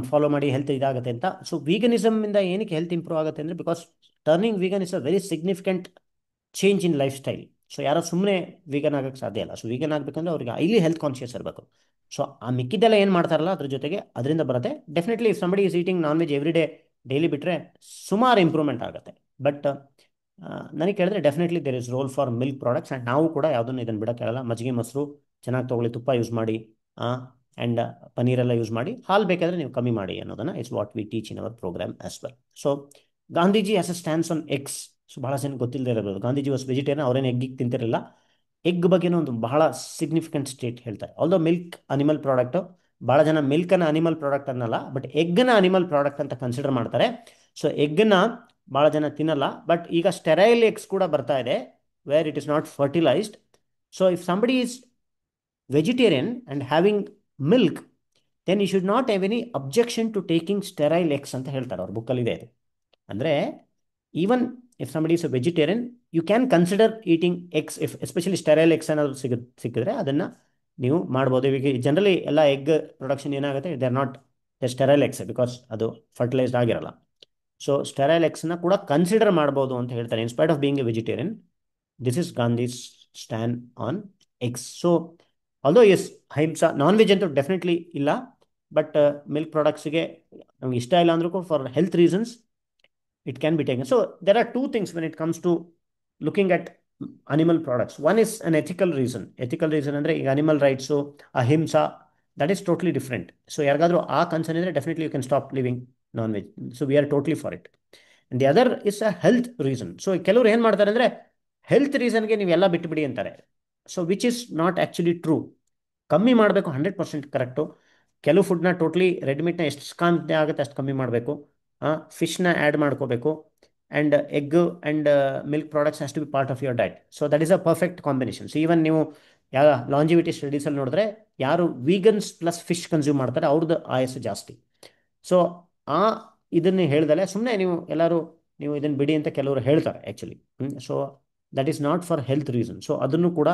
ಫಾಲೋ ಮಾಡಿ ಹೆಲ್ತ್ ಇದಾಗುತ್ತೆ ಅಂತ. ಸೊ ವೀಗನಿಸಮಿಂದ ಏನಕ್ಕೆ ಹೆಲ್ತ್ ಇಂಪ್ರೂವ್ ಆಗುತ್ತೆ ಅಂದರೆ because turning vegan is a very significant change in life style. So ಯಾರೋ ಸುಮ್ಮನೆ ವೀಗನ್ ಆಗೋಕ್ಕೆ ಸಾಧ್ಯ ಇಲ್ಲ. ಸೊ ವೀಗನ್ ಆಗಬೇಕಂದ್ರೆ ಅವ್ರಿಗೆ ಹೈಲಿ ಹೆಲ್ತ್ ಕಾನ್ಷಿಯಸ್ ಇರಬೇಕು. ಸೊ ಆ ಮಿಕ್ಕಿದ್ದೆಲ್ಲ ಏನು ಮಾಡ್ತಾರಲ್ಲ ಅದ್ರ ಜೊತೆಗೆ ಅದರಿಂದ ಬರುತ್ತೆ. Definitely if somebody is eating non veg every day daily ಬಿಟ್ಟರೆ ಸುಮಾರು ಇಂಪ್ರೂವ್ಮೆಂಟ್ ಆಗುತ್ತೆ. ಬಟ್ ನನಗೆ ಕೇಳಿದ್ರೆ definitely there is role for milk products. And ನಾವು ಕೂಡ ಯಾವುದನ್ನು ಇದನ್ನು ಬಿಡೋಕ್ಕಾಗಲ್ಲ. ಮಜ್ಜಿಗೆ ಮೊಸರು ಚೆನ್ನಾಗಿ ತೊಗೊಳ್ಳಿ, ತುಪ್ಪ ಯೂಸ್ ಮಾಡಿ, ಆ್ಯಂಡ್ ಪನೀರೆಲ್ಲ ಯೂಸ್ ಮಾಡಿ, ಹಾಲು ಬೇಕಾದರೆ ನೀವು ಕಮ್ಮಿ ಮಾಡಿ ಅನ್ನೋದನ್ನು it's what we teach in our programme as well. So Gandhiji as a stands on eggs. So ಬಹಳ ಜನ ಗೊತ್ತಿಲ್ಲದೆ ಇರಬಹುದು, ಗಾಂಧೀಜಿ ವಾಸ್ ವೆಜಿಟೇರಿಯನ್. ಅವರೇನು ಎಗ್ಗಿಗೆ ತಿಂತಿರಲಿಲ್ಲ. ಎಗ್ ಬಗ್ಗೆನೂ ಒಂದು ಬಹಳ ಸಿಗ್ನಿಫಿಕೆಂಟ್ ಸ್ಟೇಟ್ ಹೇಳ್ತಾರೆ. ಆಲ್ದೋ ಮಿಲ್ಕ್ ಅನಿಮಲ್ ಪ್ರಾಡಕ್ಟು, ಭಾಳ ಜನ ಮಿಲ್ಕನ್ನು ಅನಿಮಲ್ ಪ್ರಾಡಕ್ಟ್ ಅನ್ನಲ್ಲ, ಬಟ್ ಎಗ್ಗನ್ನು ಅನಿಮಲ್ ಪ್ರಾಡಕ್ಟ್ ಅಂತ ಕನ್ಸಿಡರ್ ಮಾಡ್ತಾರೆ. ಸೊ ಎಗ್ಗನ್ನು ಭಾಳ ಜನ ತಿನ್ನಲ್ಲ. ಬಟ್ ಈಗ ಸ್ಟೆರೈಲ್ ಎಗ್ಸ್ ಕೂಡ ಬರ್ತಾ ಇದೆ where it is not fertilised. So if somebody is vegetarian and having milk, then you should not have any objection to taking sterile eggs ಅಂತ ಹೇಳ್ತಾರೆ ಅವ್ರ ಬುಕ್ಕಲ್ಲಿ ಇದೆ ಅದು. ಅಂದರೆ even if somebody is a vegetarian you can consider eating eggs if especially sterile eggs ಏನಾದರೂ ಸಿಕ್ಕಿದ್ರೆ ಅದನ್ನು ನೀವು ಮಾಡ್ಬೋದು. ಈಗ ಜನರಲಿ ಎಲ್ಲ ಎಗ್ ಪ್ರೊಡಕ್ಷನ್ ಏನಾಗುತ್ತೆ they are not the sterile eggs because ಅದು ಫರ್ಟಿಲೈಸ್ಡ್ ಆಗಿರಲ್ಲ. ಸೊ ಸ್ಟೆರೈಲ್ ಎಗ್ಸ್ನ ಕೂಡ ಕನ್ಸಿಡರ್ ಮಾಡ್ಬೋದು ಅಂತ ಹೇಳ್ತಾರೆ in spite of being a vegetarian. This is Gandhi's stand on eggs. So although as ahimsa non veg ಅಂತೂ ಡೆಫಿನೆಟ್ಲಿ ಇಲ್ಲ, ಬಟ್ ಮಿಲ್ಕ್ ಪ್ರಾಡಕ್ಟ್ಸ್ಗೆ ನಮ್ಗೆ ಇಷ್ಟ ಇಲ್ಲ ಅಂದ್ರೂ for health reasons it can be taken. So there are two things when it comes to looking at animal products. One is an ethical reason. Ethical reason ಅಂದರೆ ಈಗ animal rights ahimsa that is totally different. So ಯಾರಿಗಾದ್ರೂ ಆ concern ಇದ್ರೆ definitely you can stop living non veg. So we are totally for it. And the other is a health reason. So ಕೆಲವರು ಏನು ಮಾಡ್ತಾರೆ ಅಂದರೆ health ರೀಸನ್ಗೆ ನೀವೆಲ್ಲ ಬಿಟ್ಟುಬಿಡಿ ಅಂತಾರೆ. So which is not actually true. ಕಮ್ಮಿ ಮಾಡಬೇಕು 100% ಕರೆಕ್ಟು. ಕೆಲವು ಫುಡ್ನ ಟೋಟ್ಲಿ ರೆಡ್ ಮೀಟ್ನ ಎಷ್ಟು ಕಾಂತಿ ಆಗುತ್ತೆ ಅಷ್ಟು ಕಮ್ಮಿ ಮಾಡಬೇಕು. ಫಿಶ್ನ ಆ್ಯಡ್ ಮಾಡ್ಕೋಬೇಕು. And egg and milk products has to be part of your diet. So that is a perfect combination. So even ನೀವು ಯಾವ ಲಾಂಜಿವಿಟಿ ಸ್ಟಡೀಸಲ್ಲಿ ನೋಡಿದ್ರೆ ಯಾರು ವೀಗನ್ಸ್ ಪ್ಲಸ್ ಫಿಶ್ ಕನ್ಸ್ಯೂಮ್ ಮಾಡ್ತಾರೆ ಅವ್ರದ್ದು ಆಯಸ್ಸು ಜಾಸ್ತಿ. ಸೊ ಆ ಇದನ್ನು ಹೇಳ್ದಲೆ ಸುಮ್ಮನೆ ನೀವು ಎಲ್ಲರೂ ನೀವು ಇದನ್ನು ಬಿಡಿ ಅಂತ ಕೆಲವರು ಹೇಳ್ತಾರೆ actually. So that is not for health reason. So ಅದನ್ನು ಕೂಡ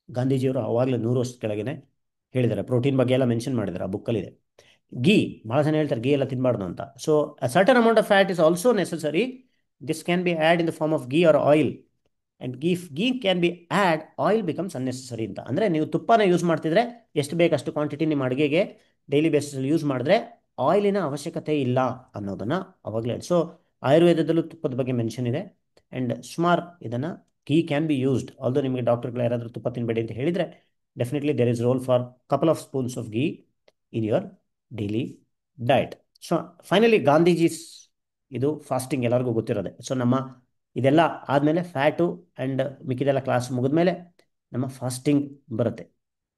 ಗಾಂಧೀಜಿಯವರು ಆವಾಗಲೇ 100 ವರ್ಷದ ಕೆಳಗೆ ಹೇಳಿದ್ದಾರೆ. ಪ್ರೋಟೀನ್ ಬಗ್ಗೆ ಎಲ್ಲ ಮೆನ್ಷನ್ ಮಾಡಿದ್ದಾರೆ, ಆ ಬುಕ್ಕಲ್ಲಿದೆ. ಗೀ ಭಾಳ ಜನ ಹೇಳ್ತಾರೆ ಗೀ ಎಲ್ಲ ತಿನ್ನಬಾರ್ದು ಅಂತ. So a certain amount of fat is also necessary. This can be add in the form of ghee or oil. And ghee can be add oil becomes unnecessary ಅಂತ. ಅಂದರೆ ನೀವು ತುಪ್ಪನ ಯೂಸ್ ಮಾಡ್ತಿದ್ರೆ ಎಷ್ಟು ಬೇಕಷ್ಟು ಕ್ವಾಂಟಿಟಿ ನಿಮ್ಮ ಅಡುಗೆಗೆ ಡೈಲಿ ಬೇಸಿಸಲ್ಲಿ ಯೂಸ್ ಮಾಡಿದ್ರೆ ಆಯಿಲಿನ ಅವಶ್ಯಕತೆ ಇಲ್ಲ ಅನ್ನೋದನ್ನು ಅವಾಗಲೇ. ಸೊ ಆಯುರ್ವೇದದಲ್ಲೂ ತುಪ್ಪದ ಬಗ್ಗೆ ಮೆನ್ಷನ್ ಇದೆ. ಆ್ಯಂಡ್ ಸುಮಾರು ಇದನ್ನು ghee can be used. Although ನಿಮಗೆ ಡಾಕ್ಟರ್ಗಳು ಯಾರಾದರೂ ತುಪ್ಪ ತಿನ್ನಬೇಡಿ ಅಂತ ಹೇಳಿದರೆ definitely there is role for couple of spoons of ghee in your daily diet. So finally Gandhiji's ಇದು ಫಾಸ್ಟಿಂಗ್ ಎಲ್ಲರಿಗೂ ಗೊತ್ತಿರೋದೆ. ಸೊ ನಮ್ಮ ಇದೆಲ್ಲ ಆದಮೇಲೆ ಫ್ಯಾಟು ಆ್ಯಂಡ್ ಮಿಕ್ಕಿದೆಲ್ಲ ಕ್ಲಾಸ್ ಮುಗಿದ್ಮೇಲೆ ನಮ್ಮ ಫಾಸ್ಟಿಂಗ್ ಬರುತ್ತೆ.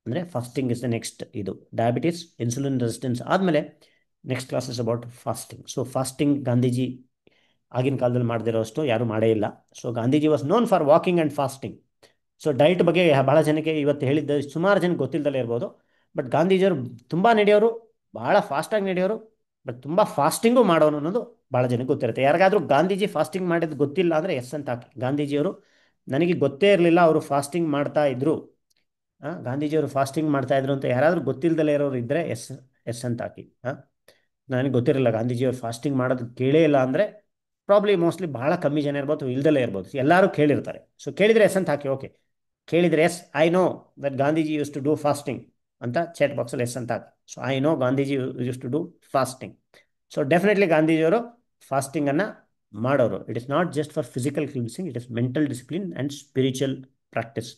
ಅಂದರೆ ಫಾಸ್ಟಿಂಗ್ ಇಸ್ ದ ನೆಕ್ಸ್ಟ್. ಇದು ಡಯಾಬಿಟಿಸ್ ಇನ್ಸುಲಿನ್ ರೆಸಿಸ್ಟೆನ್ಸ್ ಆದಮೇಲೆ next class is about fasting. So fasting Gandhiji ಆಗಿನ ಕಾಲದಲ್ಲಿ ಮಾಡದಿರೋ ಅಷ್ಟು ಯಾರೂ ಮಾಡೇ ಇಲ್ಲ. So Gandhiji was known for walking and fasting. So diet ಬಗ್ಗೆ ಭಾಳ ಜನಕ್ಕೆ ಇವತ್ತು ಹೇಳಿದ್ದ ಸುಮಾರು ಜನಕ್ಕೆ ಗೊತ್ತಿಲ್ಲದಲ್ಲೇ ಇರ್ಬೋದು. ಬಟ್ ಗಾಂಧೀಜಿಯವರು ತುಂಬ ನಡೆಯೋರು, ಭಾಳ ಫಾಸ್ಟಾಗಿ ನಡೆಯೋರು, ಬಟ್ ತುಂಬ ಫಾಸ್ಟಿಂಗು ಮಾಡೋನು ಅನ್ನೋದು ಭಾಳ ಜನಕ್ಕೆ ಗೊತ್ತಿರುತ್ತೆ. ಯಾರಿಗಾದ್ರೂ ಗಾಂಧೀಜಿ ಫಾಸ್ಟಿಂಗ್ ಮಾಡಿದ್ದು ಗೊತ್ತಿಲ್ಲ ಅಂದರೆ ಎಸ್ ಅಂತ ಹಾಕಿ. ಗಾಂಧೀಜಿಯವರು ನನಗೆ ಗೊತ್ತೇ ಇರಲಿಲ್ಲ ಅವರು ಫಾಸ್ಟಿಂಗ್ ಮಾಡ್ತಾ ಇದ್ರು, ಗಾಂಧೀಜಿಯವರು ಫಾಸ್ಟಿಂಗ್ ಮಾಡ್ತಾ ಇದ್ರು ಅಂತ ಯಾರಾದರೂ ಗೊತ್ತಿಲ್ಲದಲ್ಲೇ ಇರೋರು ಇದ್ದರೆ ಎಸ್ ಎಸ್ ಅಂತ ಹಾಕಿ. ನನಗೆ ಗೊತ್ತಿರಲಿಲ್ಲ ಗಾಂಧೀಜಿಯವರು ಫಾಸ್ಟಿಂಗ್ ಮಾಡೋದು ಕೇಳೇ ಇಲ್ಲ ಅಂದರೆ ಪ್ರಾಬ್ಲಿ ಮೋಸ್ಟ್ಲಿ ಭಾಳ ಕಮ್ಮಿ ಜನ ಇರ್ಬೋದು, ಇಲ್ದಲೇ ಇರ್ಬೋದು. ಎಲ್ಲರೂ ಕೇಳಿರ್ತಾರೆ. ಸೊ ಕೇಳಿದರೆ ಎಸ್ ಅಂತ ಹಾಕಿ. ಓಕೆ ಕೇಳಿದರೆ yes I know that Gandhiji used to do fasting ಅಂತ ಚಾಟ್ ಬಾಕ್ಸಲ್ಲಿ ಎಸ್ ಅಂತ ಹಾಕಿ. So I know Gandhiji used to do fasting. So definitely ಗಾಂಧೀಜಿಯವರು ಫಾಸ್ಟಿಂಗನ್ನು ಮಾಡೋರು. It is not just for physical cleansing, it is mental discipline and spiritual practice.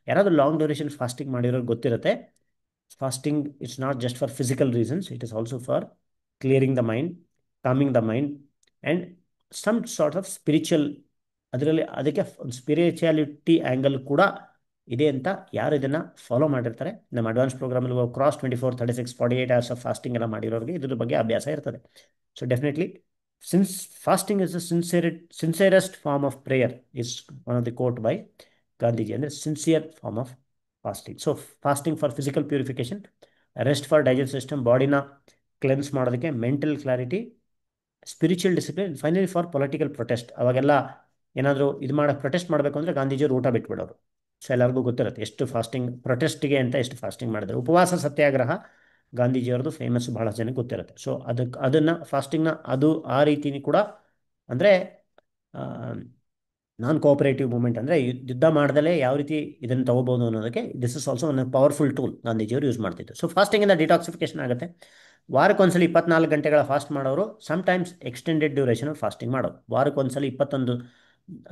ಯಾರಾದರೂ long duration fasting ಮಾಡಿರೋರು ಗೊತ್ತಿರುತ್ತೆ. Fasting it's not just for physical reasons, it is also for clearing the mind, coming the mind and some sort of spiritual. ಅದರಲ್ಲಿ ಅದಕ್ಕೆ spirituality angle ಕೂಡ ಇದೆ ಅಂತ ಯಾರು ಇದನ್ನು ಫಾಲೋ ಮಾಡಿರ್ತಾರೆ ನಮ್ಮ ಅಡ್ವಾನ್ಸ್ ಪ್ರೋಗ್ರಾಮಲ್ಲಿ ಕ್ರಾಸ್ 24, 36, 48 hours ಆಫ್ ಫಾಸ್ಟಿಂಗ್ ಎಲ್ಲ ಮಾಡಿರೋರಿಗೆ ಇದ್ರ ಬಗ್ಗೆ ಅಭ್ಯಾಸ ಇರ್ತದೆ. So definitely since fasting is a sincerest form of prayer is one of the quote by Gandhiji. ಅಂದರೆ sincere form of fasting. So fasting for physical purification, rest for digest system, ಬಾಡಿನ cleanse ಮಾಡೋದಕ್ಕೆ, mental clarity, spiritual discipline, finally for political protest. ಅವಾಗೆಲ್ಲ ಏನಾದರೂ ಇದು protest ಮಾಡಬೇಕು ಅಂದರೆ ಗಾಂಧೀಜಿಯವರು ಊಟ ಬಿಟ್ಬಿಡೋರು. ಸೊ ಎಲ್ಲರಿಗೂ ಗೊತ್ತಿರುತ್ತೆ ಎಷ್ಟು ಫಾಸ್ಟಿಂಗ್ ಪ್ರೊಟೆಸ್ಟ್ಗೆ ಅಂತ ಎಷ್ಟು ಫಾಸ್ಟಿಂಗ್ ಮಾಡಿದ್ರು. ಉಪವಾಸ ಸತ್ಯಾಗ್ರಹ ಗಾಂಧೀಜಿಯವ್ರದ್ದು ಫೇಮಸ್, ಭಾಳ ಜನಕ್ಕೆ ಗೊತ್ತಿರುತ್ತೆ. ಸೊ ಅದನ್ನು ಫಾಸ್ಟಿಂಗ್ನ ಅದು ಆ ರೀತಿನಿ ಕೂಡ ಅಂದರೆ ನಾನ್ ಕೋಆಪರೇಟಿವ್ ಮೂವ್ಮೆಂಟ್ ಅಂದರೆ ಯುದ್ಧ ಮಾಡ್ದಲೇ ಯಾವ ರೀತಿ ಇದನ್ನು ತಗೋಬೋದು ಅನ್ನೋದಕ್ಕೆ ದಿಸ್ ಇಸ್ ಆಲ್ಸೋ ಒಂದು ಪವರ್ಫುಲ್ ಟೂಲ್ ಗಾಂಧೀಜಿಯವರು ಯೂಸ್ ಮಾಡ್ತಿದ್ರು. ಸೊ ಫಾಸ್ಟಿಂಗಿಂದ ಡಿಟಾಕ್ಸಿಫಿಕೇಶನ್ ಆಗುತ್ತೆ. ವಾರಕ್ಕೊಂದ್ಸಲಿ 24 ಗಂಟೆಗಳ ಫಾಸ್ಟ್ ಮಾಡೋರು, ಸಮ್ಟೈಮ್ಸ್ ಎಕ್ಸ್ಟೆಂಡೆಡ್ ಡ್ಯೂರೇಷನ್ ಫಾಸ್ಟಿಂಗ್ ಮಾಡೋರು. ವಾರಕ್ಕೊಂದ್ಸಲಿ 21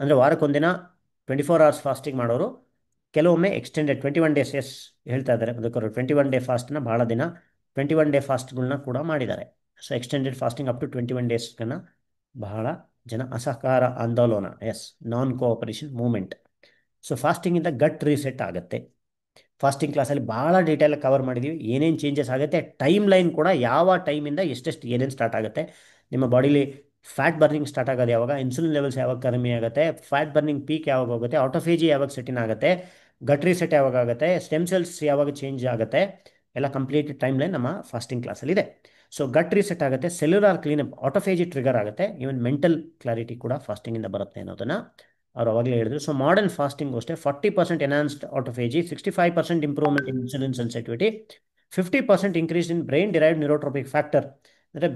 ಅಂದರೆ ವಾರಕ್ಕೊಂದಿನ 24 hours ಫಾಸ್ಟಿಂಗ್ ಮಾಡೋರು, ಕೆಲವೊಮ್ಮೆ ಎಕ್ಸ್ಟೆಂಡೆಡ್ 21 days ಎಸ್ ಹೇಳ್ತಾ ಇದ್ದಾರೆ ಅದಕ್ಕೆ 21 day ಫಾಸ್ಟ್ನ ಭಾಳ ದಿನ 21 day ಫಾಸ್ಟ್ಗಳನ್ನ ಕೂಡ ಮಾಡಿದ್ದಾರೆ. So extended fasting up to 21 daysಗಳನ್ನ ಬಹಳ ಜನ ಅಸಹಕಾರ ಆಂದೋಲನ as non cooperation movement. So ಫಾಸ್ಟಿಂಗಿಂದ ಗಟ್ ರೀಸೆಟ್ ಆಗುತ್ತೆ. ಫಾಸ್ಟಿಂಗ್ ಕ್ಲಾಸಲ್ಲಿ ಭಾಳ ಡೀಟೇಲ್ ಕವರ್ ಮಾಡಿದ್ದೀವಿ. ಏನೇನು ಚೇಂಜಸ್ ಆಗುತ್ತೆ, ಟೈಮ್ ಲೈನ್ ಕೂಡ ಯಾವ ಟೈಮಿಂದ ಎಷ್ಟೆಷ್ಟು ಏನೇನು ಸ್ಟಾರ್ಟ್ ಆಗುತ್ತೆ, ನಿಮ್ಮ ಬಾಡಿಲಿ ಫ್ಯಾಟ್ ಬರ್ನಿಂಗ್ ಸ್ಟಾರ್ಟ್ ಆಗೋದು ಯಾವಾಗ, ಇನ್ಸುಲಿನ್ ಲೆವೆಲ್ಸ್ ಯಾವಾಗ ಕಡಿಮೆ ಆಗುತ್ತೆ, ಫ್ಯಾಟ್ ಬರ್ನಿಂಗ್ ಪೀಕ್ ಯಾವಾಗ ಹೋಗುತ್ತೆ, ಆಟೋಫೇಜಿ ಯಾವಾಗ ಸೆಟಿನ್ ಆಗುತ್ತೆ, ಗಟ್ ರೀಸೆಟ್ ಯಾವಾಗ ಆಗುತ್ತೆ, ಸ್ಟೆಮ್ ಸೆಲ್ಸ್ ಯಾವಾಗ ಚೇಂಜ್ ಆಗುತ್ತೆ, ಎಲ್ಲ ಕಂಪ್ಲೀಟ್ ಟೈಮ್ ಲೈನ್ ನಮ್ಮ ಫಾಸ್ಟಿಂಗ್ ಕ್ಲಾಸಲ್ಲಿ ಇದೆ. ಸೊ ಗಟ್ ರೀಸೆಟ್ ಆಗುತ್ತೆ, ಸೆಲ್ಯುಲಾರ್ ಕ್ಲೀನಪ್, ಆಟೋಫೇಜಿ ಟ್ರಿಗರ್ ಆಗುತ್ತೆ, ಈವನ್ ಮೆಂಟಲ್ ಕ್ಲಾರಿಟಿ ಕೂಡ ಫಾಸ್ಟಿಂಗಿಂದ ಬರುತ್ತೆ ಅನ್ನೋದನ್ನ ಅವ್ರು ಅವಾಗಲೇ ಹೇಳಿದ್ರು. ಸೊ ಮಾಡರ್ನ್ ಫಾಸ್ಟಿಂಗ್ ಅಷ್ಟೇ 40% enhanced autophagy, 65% improvement in insulin sensitivity, 50% increase in brain derived neurotrophic factor, ಅಂದರೆ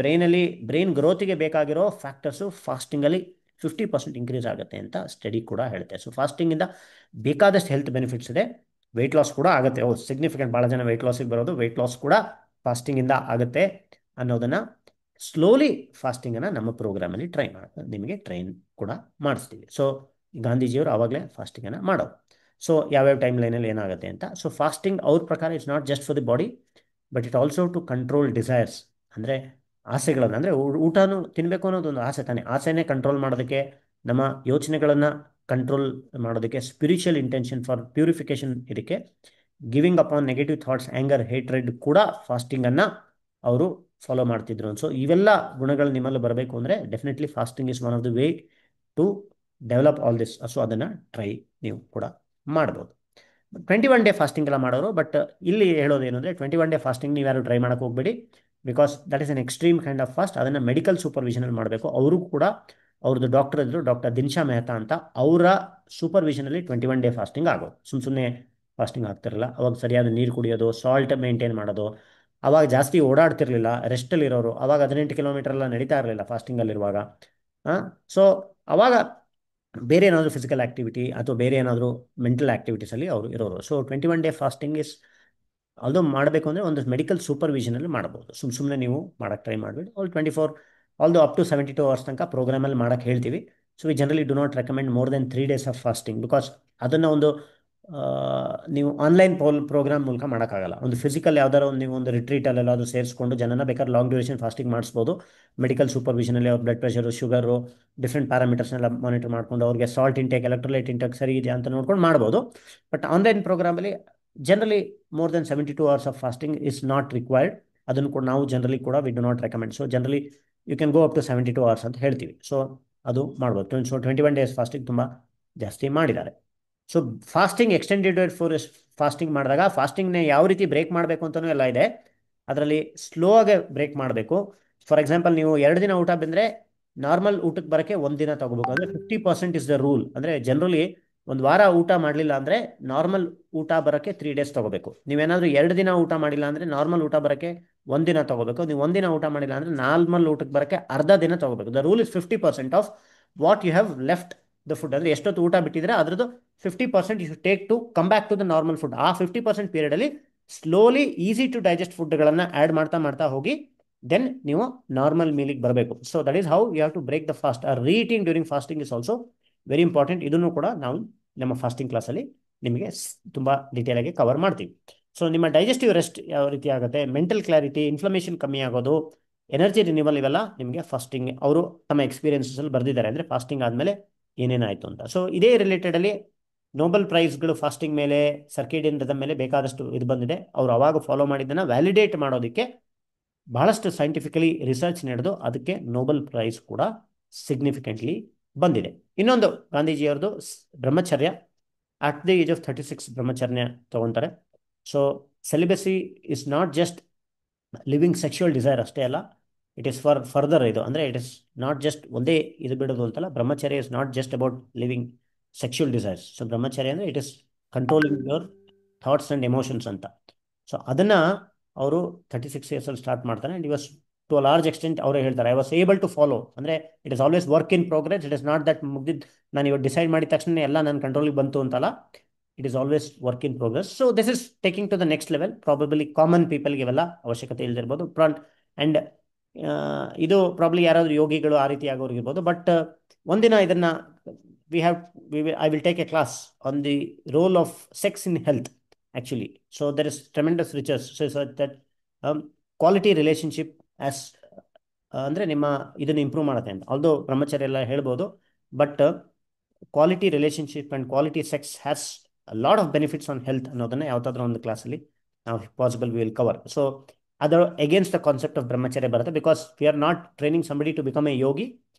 ಬ್ರೈನ್ ಗ್ರೋತಿಗೆ ಬೇಕಾಗಿರೋ ಫ್ಯಾಕ್ಟರ್ಸು ಫಾಸ್ಟಿಂಗಲ್ಲಿ 50% ಇನ್ಕ್ರೀಸ್ ಆಗುತ್ತೆ ಅಂತ ಸ್ಟಡಿ ಕೂಡ ಹೇಳುತ್ತೆ. ಸೊ ಫಾಸ್ಟಿಂಗಿಂದ ಬೇಕಾದಷ್ಟು ಹೆಲ್ತ್ ಬೆನಿಫಿಟ್ಸ್ ಇದೆ. ವೆಯ್ಟ್ ಲಾಸ್ ಕೂಡ ಆಗುತ್ತೆ. ಸಿಗ್ನಿಫಿಕೆಂಟ್, ಭಾಳ ಜನ ವೆಯ್ಟ್ ಲಾಸಿಗೆ ಬರೋದು, ವೆಯ್ಟ್ ಲಾಸ್ ಕೂಡ ಫಾಸ್ಟಿಂಗಿಂದ ಆಗುತ್ತೆ ಅನ್ನೋದನ್ನ ಸ್ಲೋಲಿ ಫಾಸ್ಟಿಂಗನ್ನು ನಮ್ಮ ಪ್ರೋಗ್ರಾಮಲ್ಲಿ ನಿಮಗೆ ಟ್ರೈನ್ ಕೂಡ ಮಾಡಿಸ್ತೀವಿ. ಸೊ ಗಾಂಧೀಜಿಯವರು ಆವಾಗಲೇ ಫಾಸ್ಟಿಂಗನ್ನು ಮಾಡೋರು. ಸೊ ಯಾವ್ಯಾವ ಟೈಮ್ ಲೈನಲ್ಲಿ ಏನಾಗುತ್ತೆ ಅಂತ. ಸೊ ಫಾಸ್ಟಿಂಗ್ ಅವ್ರ ಪ್ರಕಾರ it's not just for the body but it also to control desires, ಅಂದರೆ ಆಸೆಗಳನ್ನು, ಅಂದರೆ ಊಟನೂ ತಿನ್ನಬೇಕು ಅನ್ನೋದೊಂದು ಆಸೆ ತಾನೆ, ಆಸೆನೇ ಕಂಟ್ರೋಲ್ ಮಾಡೋದಕ್ಕೆ, ನಮ್ಮ ಯೋಚನೆಗಳನ್ನು ಕಂಟ್ರೋಲ್ ಮಾಡೋದಕ್ಕೆ, ಸ್ಪಿರಿಚುವಲ್ ಇಂಟೆನ್ಷನ್ ಫಾರ್ ಪ್ಯೂರಿಫಿಕೇಶನ್, ಇದಕ್ಕೆ giving upon negative thoughts, anger, hatred ಕೂಡ ಫಾಸ್ಟಿಂಗನ್ನು ಅವರು ಫಾಲೋ ಮಾಡ್ತಿದ್ರು. ಸೊ ಇವೆಲ್ಲ ಗುಣಗಳು ನಿಮ್ಮಲ್ಲಿ ಬರಬೇಕು ಅಂದರೆ definitely fasting is one of the way to develop all this. So ಅದನ್ನು ಟ್ರೈ ನೀವು ಕೂಡ ಮಾಡ್ಬೋದು. 21 ಡೇ ಫಾಸ್ಟಿಂಗ್ ಎಲ್ಲ ಮಾಡೋರು, ಬಟ್ ಇಲ್ಲಿ ಹೇಳೋದು ಏನು ಅಂದರೆ 21 ಡೇ ಫಾಸ್ಟಿಂಗ್ ನೀವು ಯಾರು ಟ್ರೈ ಮಾಡೋಕ್ಕೆ ಹೋಗಬೇಡಿ, because that is an extreme kind of fast. ಅದನ್ನು ಮೆಡಿಕಲ್ ಸೂಪರ್ವಿಷನಲ್ಲಿ ಮಾಡಬೇಕು. ಅವರು ಕೂಡ ಅವ್ರದ್ದು ಡಾಕ್ಟರ್ ಇದ್ದರು, ಡಾಕ್ಟರ್ ದಿನ್ಶಾ ಮೆಹ್ತಾ ಅಂತ, ಅವರ ಸೂಪರ್ವಿಷನಲ್ಲಿ 21 ಡೇ ಫಾಸ್ಟಿಂಗ್ ಆಗೋದು. ಸುಮ್ಮನೆ ಫಾಸ್ಟಿಂಗ್ ಆಗ್ತಿರಲಿಲ್ಲ. ಅವಾಗ ಸರಿಯಾದ ನೀರು ಕುಡಿಯೋದು, ಸಾಲ್ಟ್ ಮೇಂಟೈನ್ ಮಾಡೋದು, ಅವಾಗ ಜಾಸ್ತಿ ಓಡಾಡ್ತಿರ್ಲಿಲ್ಲ, ರೆಸ್ಟಲ್ಲಿರೋರು. ಅವಾಗ 18 ಕಿಲೋಮೀಟರ್ ಎಲ್ಲ ನಡೀತಾ ಇರಲಿಲ್ಲ ಫಾಸ್ಟಿಂಗಲ್ಲಿರುವಾಗ. ಸೊ ಅವಾಗ ಬೇರೆ ಏನಾದರೂ ಫಿಸಿಕಲ್ ಆ್ಯಕ್ಟಿವಿಟಿ ಅಥವಾ ಬೇರೆ ಏನಾದರೂ ಮೆಂಟಲ್ ಆ್ಯಕ್ಟಿವಿಟೀಸಲ್ಲಿ ಅವರು ಇರೋರು. ಸೊ 21 ಡೇ ಫಾಸ್ಟಿಂಗ್ ಇಸ್ ಅದು ಮಾಡಬೇಕು ಅಂದರೆ ಒಂದು ಮೆಡಿಕಲ್ ಸೂಪರ್ವಿಷನಲ್ಲಿ ಮಾಡ್ಬೋದು. ಸುಮ್ಮನೆ ನೀವು ಮಾಡೋಕ್ಕೆ ಟ್ರೈ ಮಾಡಬೇಡಿ. 24 ಅಪ್ ಟು 72 ಅವರ್ಸ್ ತನಕ ಪ್ರೋಗ್ರಾಮಲ್ಲಿ ಮಾಡೋಕ್ಕೆ ಹೇಳ್ತೀವಿ. So we generally do not recommend more than 3 days of fasting, because ಅದನ್ನು ಒಂದು ನೀವು ಆನ್ಲೈನ್ ಪ್ರೋಗ್ರಾಮ್ ಮೂಲಕ ಮಾಡೋಕ್ಕಾಗಲ್ಲ. ಒಂದು ಫಿಸಿಕಲ್ ಯಾವ್ದಾರು ಒಂದು ನೀವು ಒಂದು ರಿಟ್ರೀಟಲ್ಲೆಲ್ಲ ಅದು ಸೇರಿಸ್ಕೊಂಡು ಜನನ ಬೇಕಾದ್ರೆ ಲಾಂಗ್ ಡ್ಯೂರೇಷನ್ ಫಾಸ್ಟಿಂಗ್ ಮಾಡಿಸ್ಬೋದು. ಮೆಡಿಕಲ್ ಸೂಪರ್ವಿಷನಲ್ಲಿ ಅವ್ರ ಬ್ಲಡ್ ಪ್ರೆಷರು, ಶುಗರು, ಡಿಫ್ರೆಂಟ್ ಪ್ಯಾರಾಮೀಟರ್ಸ್ನೆಲ್ಲ ಮಾನಿಟರ್ ಮಾಡಿಕೊಂಡು ಅವ್ರಿಗೆ ಸಾಲ್ಟ್ ಇಂಟೇಕ್, ಎಲೆಕ್ಟ್ರೋಲೈಟ್ ಇಂಟೇಕ್ ಸರಿ ಇದೆಯಾ ಅಂತ ನೋಡ್ಕೊಂಡು ಮಾಡ್ಬೋದು. ಬಟ್ ಆನ್ಲೈನ್ ಪ್ರೋಗ್ರಾಮಲ್ಲಿ generally more than 72 hours of fasting is not required. ಅದನ್ನು ಕೂಡ ನಾವು ಜನರಲಿ ಕೂಡ we do not recommend. So generally you can go up to 72 hours ಅಂತ ಹೇಳ್ತೀವಿ. ಸೊ ಅದು ಮಾಡ್ಬೋದು. ಸೊ 21 ಡೇಸ್ ಫಾಸ್ಟಿಂಗ್ ತುಂಬ ಜಾಸ್ತಿ ಮಾಡಿದ್ದಾರೆ. So fasting extended four fasting ಮಾಡಿದಾಗ ಫಾಸ್ಟಿಂಗ್ನ ಯಾವ ರೀತಿ ಬ್ರೇಕ್ ಮಾಡಬೇಕು ಅಂತಲೂ ಎಲ್ಲ ಇದೆ. ಅದರಲ್ಲಿ ಸ್ಲೋ ಆಗಿ ಬ್ರೇಕ್ ಮಾಡಬೇಕು. ಫಾರ್ ಎಕ್ಸಾಂಪಲ್, ನೀವು 2 ದಿನ ಊಟ ಬಂದರೆ ನಾರ್ಮಲ್ ಊಟಕ್ಕೆ ಬರೋಕ್ಕೆ 1 ದಿನ ತಗೋಬೇಕು. ಅಂದರೆ 50% ಇಸ್ ದ ರೂಲ್. ಅಂದರೆ ಜನರಲಿ ಒಂದು ವಾರ ಊಟ ಮಾಡಲಿಲ್ಲ ಅಂದರೆ ನಾರ್ಮಲ್ ಊಟ ಬರೋಕ್ಕೆ 3 ಡೇಸ್ ತಗೋಬೇಕು. ನೀವೇನಾದರೂ 2 ದಿನ ಊಟ ಮಾಡಿಲ್ಲ ಅಂದರೆ ನಾರ್ಮಲ್ ಊಟ ಬರೋಕ್ಕೆ 1 ದಿನ ತಗೋಬೇಕು. ನೀವು 1 ದಿನ ಊಟ ಮಾಡಿಲ್ಲ ಅಂದರೆ ನಾರ್ಮಲ್ ಊಟಕ್ಕೆ ಬರೋಕ್ಕೆ ಅರ್ಧ ದಿನ ತಗೋಬೇಕು. The rule is 50% of what you have left the food. ಅಂದರೆ ಎಷ್ಟೊತ್ತು ಊಟ ಬಿಟ್ಟಿದ್ರೆ ಅದರದ್ದು 50% you should take to come back to the normal food. ಆ 50% ಪೀರಿಯಡಲ್ಲಿ ಸ್ಲೋಲಿ ಈಸಿ ಟು ಡೈಜೆಸ್ಟ್ ಫುಡ್ಗಳನ್ನು ಆ್ಯಡ್ ಮಾಡ್ತಾ ಮಾಡ್ತಾ ಹೋಗಿ ದೆನ್ ನೀವು ನಾರ್ಮಲ್ ಮೀಲಿಗೆ ಬರಬೇಕು. So that is how you have to break the fast. ರೀಟಿಂಗ್ during fasting is also very important. ಇದನ್ನು ಕೂಡ ನಾವು ನಮ್ಮ ಫಾಸ್ಟಿಂಗ್ ಕ್ಲಾಸಲ್ಲಿ ನಿಮಗೆ ತುಂಬ ಡೀಟೇಲ್ ಆಗಿ ಕವರ್ ಮಾಡ್ತೀವಿ. ಸೊ ನಿಮ್ಮ ಡೈಜೆಸ್ಟಿವ್ ರೆಸ್ಟ್ ಯಾವ ರೀತಿ ಆಗುತ್ತೆ, ಮೆಂಟಲ್ ಕ್ಲಾರಿಟಿ, ಇನ್ಫ್ಲಮೇಷನ್ ಕಮ್ಮಿ ಆಗೋದು, ಎನರ್ಜಿ ರಿನ್ಯೂವಲ್, ಇವೆಲ್ಲ ನಿಮಗೆ ಫಾಸ್ಟಿಂಗ್ ಅವರು ತಮ್ಮ ಎಕ್ಸ್ಪೀರಿಯನ್ಸಲ್ಲಿ ಬರೆದಿದ್ದಾರೆ. ಅಂದರೆ ಫಾಸ್ಟಿಂಗ್ ಆದಮೇಲೆ ಏನೇನಾಯಿತು ಅಂತ. ಸೊ ಇದೇ ರಿಲೇಟೆಡಲ್ಲಿ ನೋಬೆಲ್ ಪ್ರೈಸ್ಗಳು ಫಾಸ್ಟಿಂಗ್ ಮೇಲೆ, ಸರ್ಕೇಡಿಯನ್ ರಿದಮ್ ಮೇಲೆ ಬೇಕಾದಷ್ಟು ಇದು ಬಂದಿದೆ. ಅವರು ಅವಾಗ ಫಾಲೋ ಮಾಡಿದ್ದನ್ನು ವ್ಯಾಲಿಡೇಟ್ ಮಾಡೋದಕ್ಕೆ ಬಹಳಷ್ಟು ಸೈಂಟಿಫಿಕಲಿ ರಿಸರ್ಚ್ ನಡೆದು ಅದಕ್ಕೆ ನೋಬೆಲ್ ಪ್ರೈಸ್ ಕೂಡ ಸಿಗ್ನಿಫಿಕೆಂಟ್ಲಿ ಬಂದಿದೆ. ಇನ್ನೊಂದು ಗಾಂಧೀಜಿಯವ್ರದ್ದು ಬ್ರಹ್ಮಚರ್ಯ. At the age of 36 brahmacharya ತಗೊತಾರೆ. So celibacy is not just living sexual desire ಅಷ್ಟೇ ಅಲ್ಲ, ಇಟ್ ಈಸ್ ಫಾರ್ ಫರ್ದರ್. ಇದು ಅಂದರೆ ಇಟ್ ಇಸ್ ನಾಟ್ ಜಸ್ಟ್ ಒಂದೇ ಇದು ಬಿಡೋದು ಅಂತಲ್ಲ. Brahmacharya is not just about living sexual desires. So brahmacharya ಅಂದರೆ it is controlling your thoughts and emotions ಅಂತ. ಸೊ ಅದನ್ನು ಅವರು 36 ಇಯರ್ಸಲ್ಲಿ ಸ್ಟಾರ್ಟ್ ಮಾಡ್ತಾನೆ. And was to a large extent ಅವರೇ ಹೇಳ್ತಾರೆ, I was able to follow. ಅಂದರೆ it is always work in progress. It is not that ಮುಗ್ದಿದ್ದು ನಾನು ಇವತ್ತು ಡಿಸೈಡ್ ಮಾಡಿದ ತಕ್ಷಣ ಎಲ್ಲ ನನ್ನ ಕಂಟ್ರೋಲಿಗೆ ಬಂತು ಅಂತಲ್ಲ. It is always work in progress. So this is taking to the next level. Probably common ಪೀಪಲ್ಗೆ ಇವೆಲ್ಲ ಅವಶ್ಯಕತೆ ಇಲ್ದಿರ್ಬೋದು. ಆ್ಯಂಡ್ ಇದು ಪ್ರಾಬ್ಲಿ ಯಾರಾದರೂ ಯೋಗಿಗಳು ಆ ರೀತಿ ಆಗೋರಿಗಿರ್ಬೋದು. ಬಟ್ ಒಂದಿನ ಇದನ್ನು I will take A class on the role of sex in health actually. So there is tremendous research so that quality relationship as ಅಂದರೆ ನಿಮ್ಮ ಇದನ್ನು ಇಂಪ್ರೂವ್ ಮಾಡುತ್ತೆ ಅಂತ. ಆಲ್ದೋ ಬ್ರಹ್ಮಚರ್ಯ ಎಲ್ಲ ಹೇಳ್ಬೋದು, but quality relationship and quality sex has lot of benefits on health ಅನ್ನೋದನ್ನು ಯಾವುದಾದ್ರೂ ಒಂದು ಕ್ಲಾಸಲ್ಲಿ ನಾವು possible we will cover. So ಅದರ ಅಗೇನ್ಸ್ಟ್ ದ ಕಾನ್ಸೆಪ್ಟ್ ಆಫ್ ಬ್ರಹ್ಮಚರ್ಯ ಬರುತ್ತೆ. Because we are not training somebody to become a yogi,